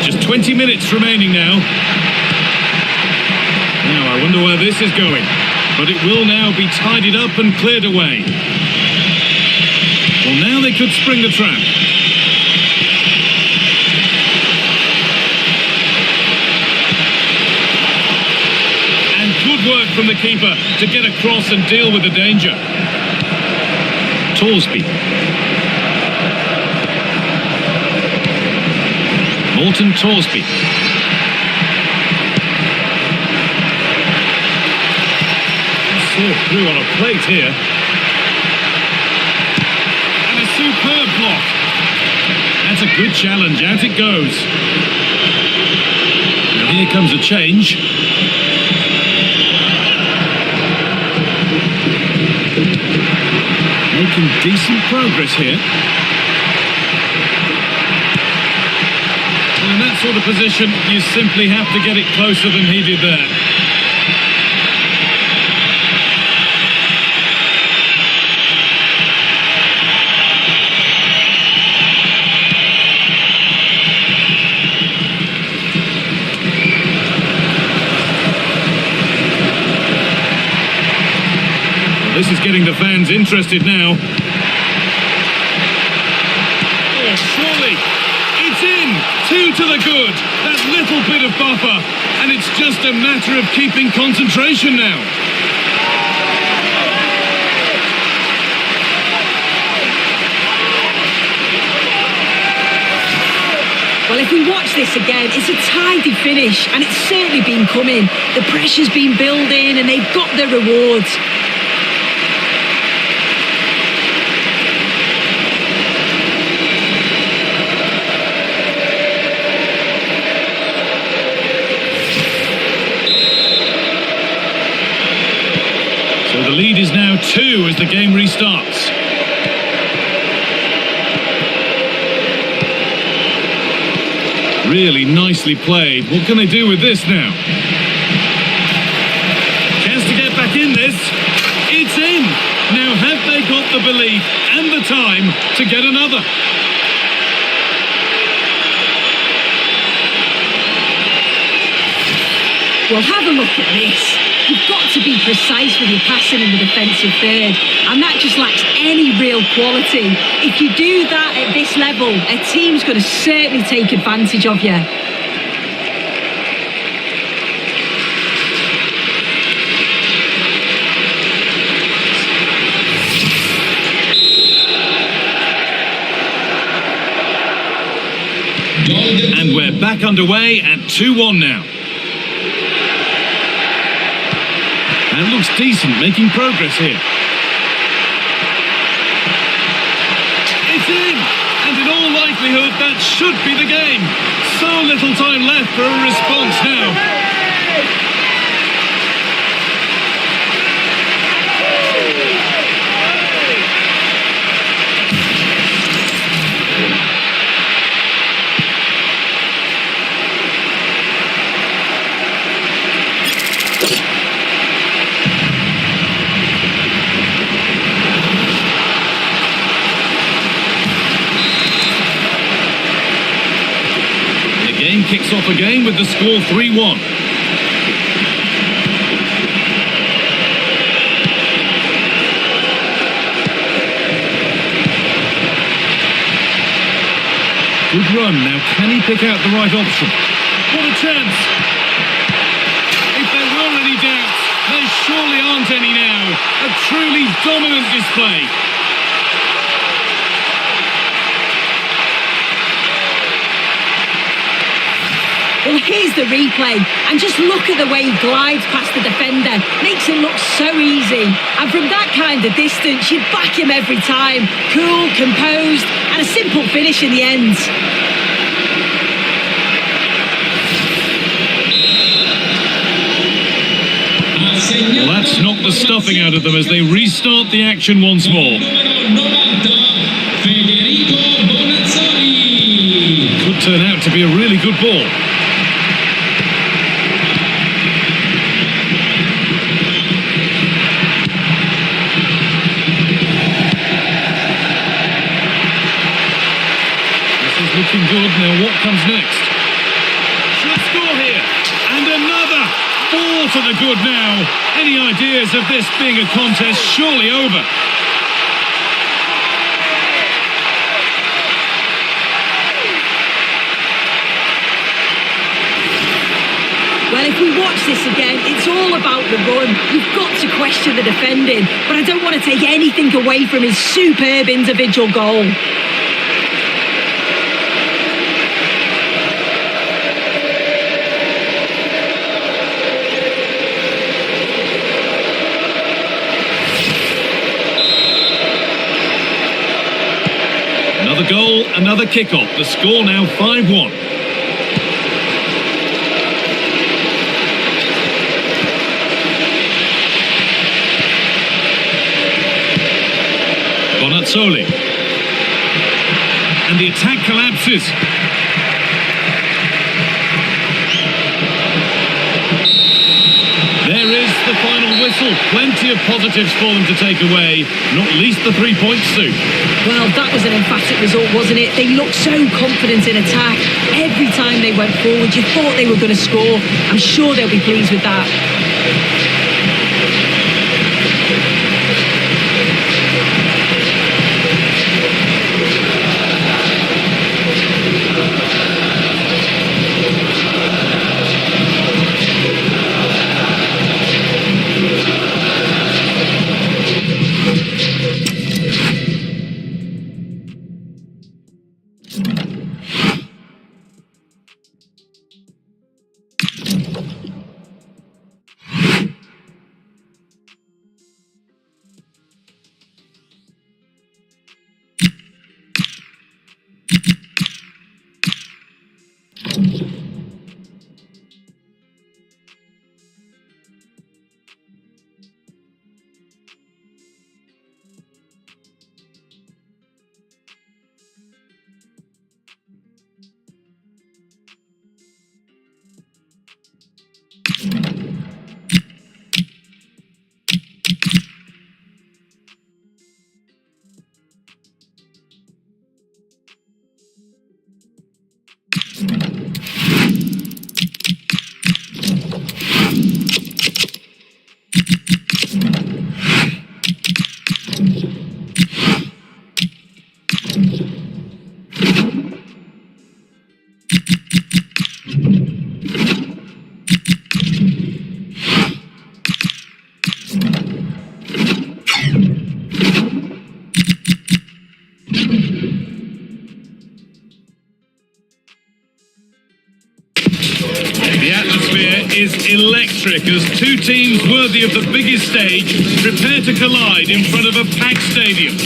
Just 20 minutes remaining now. Now, I wonder where this is going. But it will now be tidied up and cleared away. Well, now they could spring the trap. And good work from the keeper to get across and deal with the danger. Torsby. Morton Torsby. Through on a plate here. And a superb block. That's a good challenge. Out it goes. Now here comes a change. Making decent progress here. Well, in that sort of position, you simply have to get it closer than he did there. This is getting the fans interested now. Oh, surely. It's in. 2 to the good. That little bit of buffer. And it's just a matter of keeping concentration now. Well, if we watch this again, it's a tidy finish, and it's certainly been coming. The pressure's been building, and they've got their rewards. So the lead is now 2 as the game restarts. Really nicely played. What can they do with this now? Chance to get back in this. It's in. Now have they got the belief and the time to get another? Well, have a look at this. You've got to be precise with your passing in the defensive third, and that just lacks any real quality. If you do that at this level, a team's going to certainly take advantage of you. And we're back underway at 2-1 now. And looks decent, making progress here. It's in! And in all likelihood, that should be the game. So little time left for a response now. kicks off again with the score 3-1. Good run. Now, can he pick out the right option? What a chance! If there were any doubts, there surely aren't any now. A truly dominant display. Well, here's the replay, and just look at the way he glides past the defender. Makes it look so easy. And from that kind of distance, you back him every time. Cool, composed, and a simple finish in the end. Well, that's knocked the stuffing out of them as they restart the action once more. Could turn out to be a really good ball. Looking good. Now what comes next? Should score here. And another. 4 to the good now. Any ideas of this being a contest surely over? Well, if we watch this again, it's all about the run. You've got to question the defending, but I don't want to take anything away from his superb individual goal. Another goal, another kick-off. The score now 5-1. Bonazzoli. And the attack collapses. There is the final whistle. Plenty of positives for them to take away, not least the 3 points soon. Well, that was an emphatic result, wasn't it? They looked so confident in attack. Every time they went forward, you thought they were going to score. I'm sure they'll be pleased with that. Is electric as two teams worthy of the biggest stage prepare to collide in front of a packed stadium.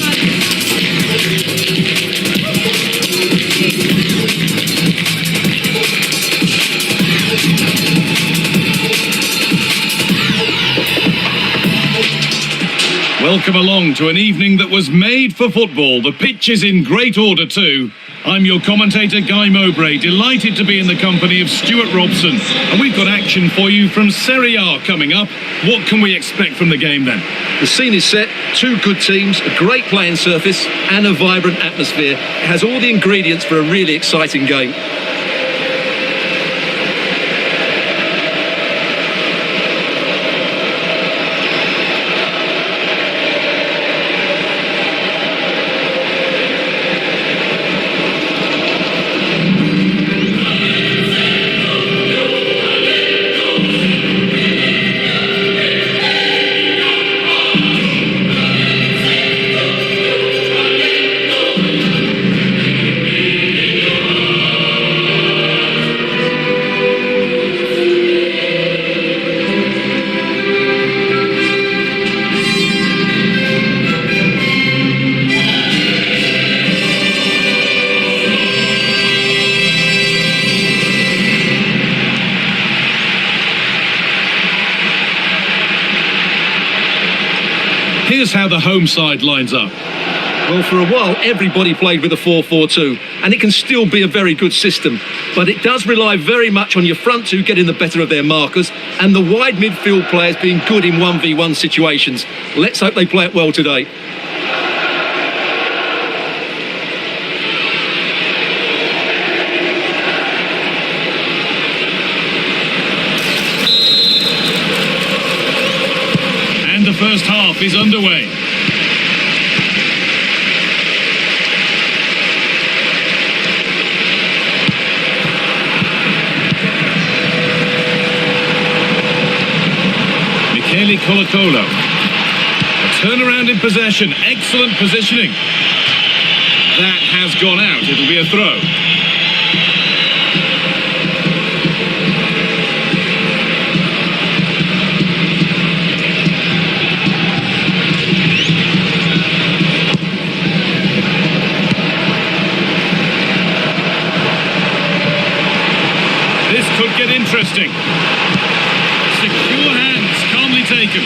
Welcome along to an evening that was made for football. The pitch is in great order too. I'm your commentator, Guy Mowbray, delighted to be in the company of Stuart Robson. And we've got action for you from SerieA coming up. What can we expect from the game then? The scene is set, two good teams, a great playing surface and a vibrant atmosphere. It has all the ingredients for a really exciting game. how the home side lines up? Well, for a while, everybody played with a 4-4-2, and it can still be a very good system. But it does rely very much on your front two getting the better of their markers and the wide midfield players being good in 1v1 situations. Let's hope they play it well today. And the first half is underway. Colo-Colo. A turnaround in possession. Excellent positioning. That has gone out. It'll be a throw. This could get interesting. Secure hands, calmly taken.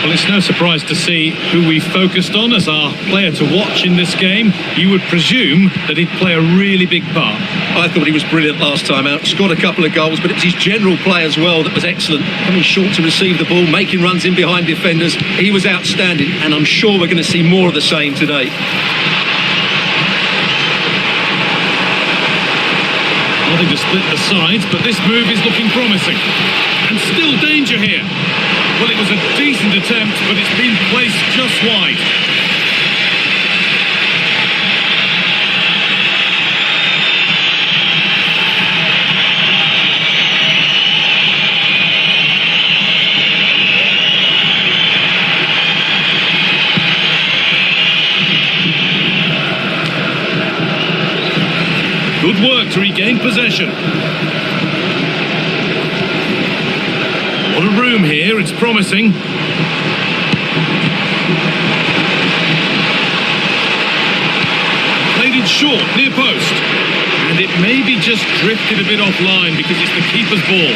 Well, it's no surprise to see who we focused on as our player to watch in this game. You would presume that he'd play a really big part. I thought he was brilliant last time out. Scored a couple of goals, but it's his general play as well that was excellent. Coming short to receive the ball, making runs in behind defenders. He was outstanding, and I'm sure we're going to see more of the same today. Nothing to split the sides, but this move is looking promising. And still danger here. Well, it was a decent attempt, but it's been placed just wide. Good work to regain possession. What a room here, it's promising. Played it short, near post. And it maybe just drifted a bit offline because it's the keeper's ball.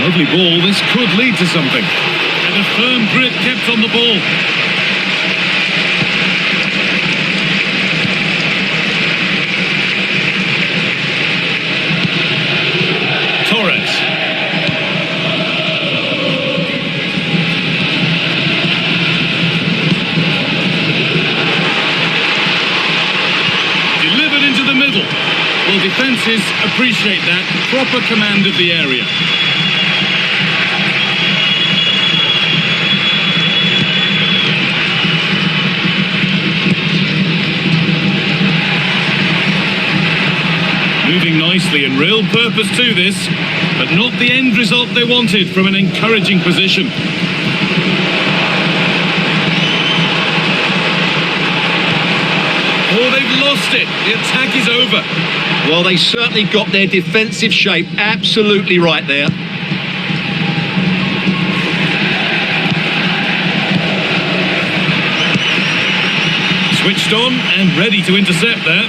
Lovely ball, this could lead to something. And a firm grip kept on the ball. Torres. Delivered into the middle. Well, defences appreciate that. Proper command of the area. Moving nicely and real purpose to this, but not the end result they wanted from an encouraging position. Oh, they've lost it. The attack is over. Well, they certainly got their defensive shape absolutely right there. Switched on and ready to intercept there.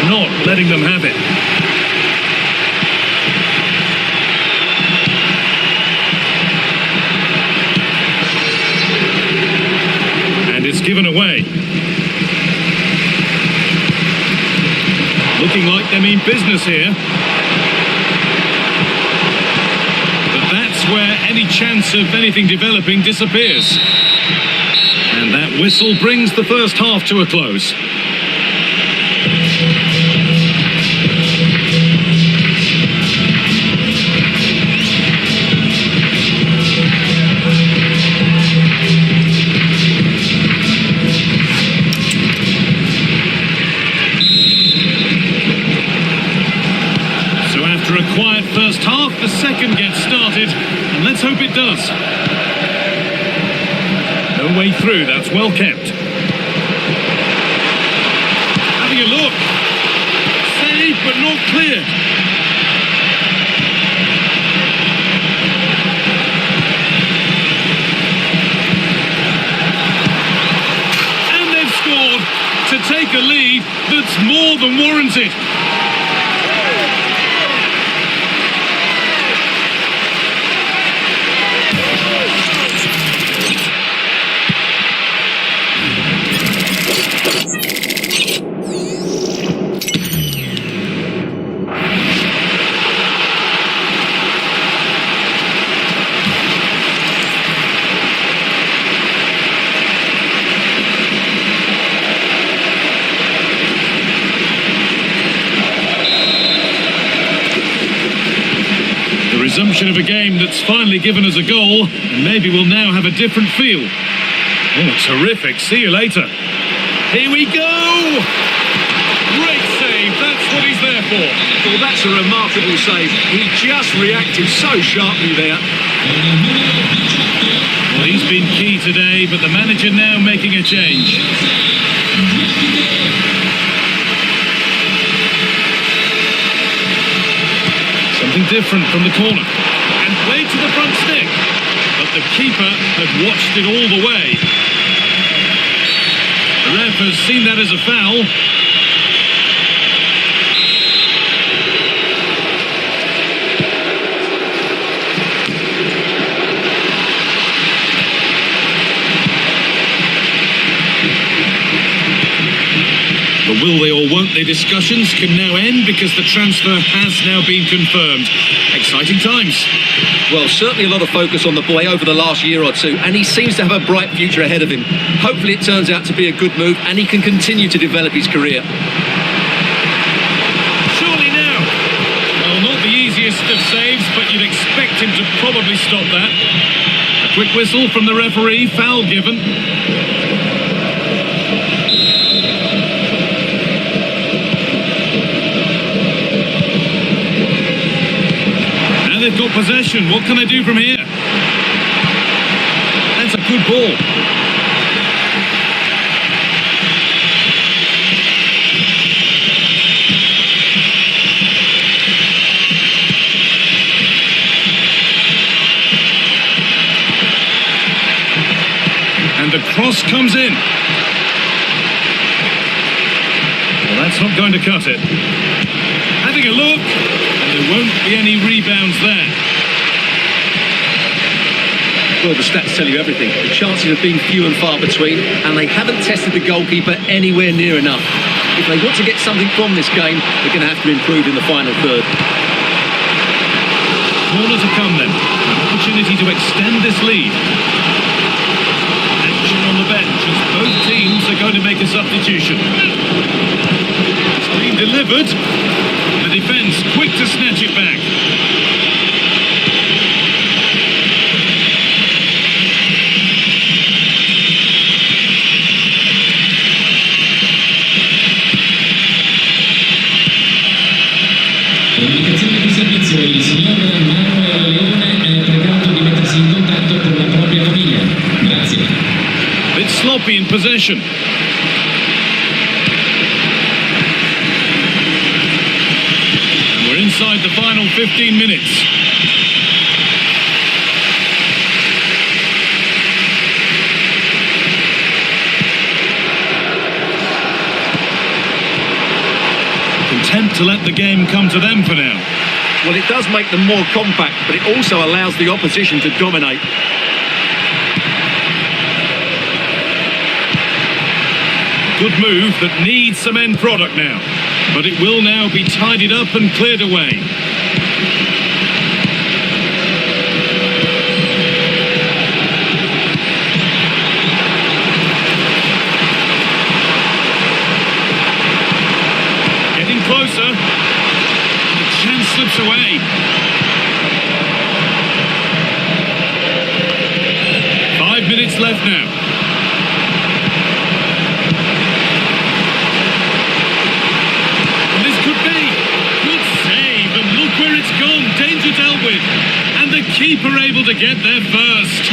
Not letting them have it. And it's given away. Looking like they mean business here. But that's where any chance of anything developing disappears. And that whistle brings the first half to a close. second gets started, and let's hope it does. No way through, that's well kept. Having a look. Saved, but not cleared. And they've scored to take a lead that's more than warranted. Resumption of a game that's finally given us a goal, and maybe we'll now have a different feel. Oh, terrific. See you later. Here we go! Great save. That's what he's there for. Well, that's a remarkable save. He just reacted so sharply there. Well, he's been key today, but the manager now making a change. Something different from the corner. And played to the front stick. But the keeper had watched it all the way. The ref has seen that as a foul. The will they or won't they discussions can now end because the transfer has now been confirmed. Exciting times. Well, certainly a lot of focus on the boy over the last year or two, and he seems to have a bright future ahead of him. Hopefully it turns out to be a good move and he can continue to develop his career. Surely now. Well, not the easiest of saves, but you'd expect him to probably stop that. A quick whistle from the referee, foul given. They've got possession. What can they do from here? That's a good ball. And the cross comes in. Well, that's not going to cut it. Having a look. There won't be any rebounds there. Well, the stats tell you everything. The chances have been few and far between, and they haven't tested the goalkeeper anywhere near enough. If they want to get something from this game, they're going to have to improve in the final third. Corner to come then. An opportunity to extend this lead. Action on the bench as both teams are going to make a substitution. It's been delivered. The defence quick to snatch it back. Comunicazione di servizio, il signor Manuel Leone è pregato di mettersi in contatto con la propria famiglia. Grazie. Bit sloppy in possession. We're inside the final 15 minutes. Content to let the game come to them for now. Well, it does make them more compact, but it also allows the opposition to dominate. Good move that needs some end product now. But it will now be tidied up and cleared away. Getting closer. The chance slips away. 5 minutes left now. Could be. Good save, and look where it's gone. Danger dealt with. keeper able to get there first.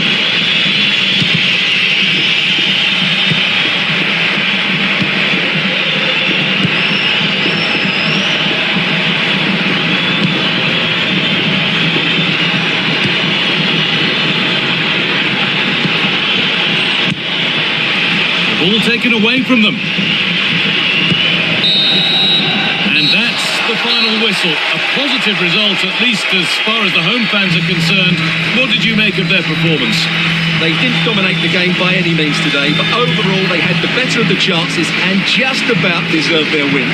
Ball taken away from them. And that's the final whistle. A positive result, at least as far as the home fans are concerned. What did you make of their performance? They didn't dominate the game by any means today, but overall they had the better of the chances and just about deserved their win.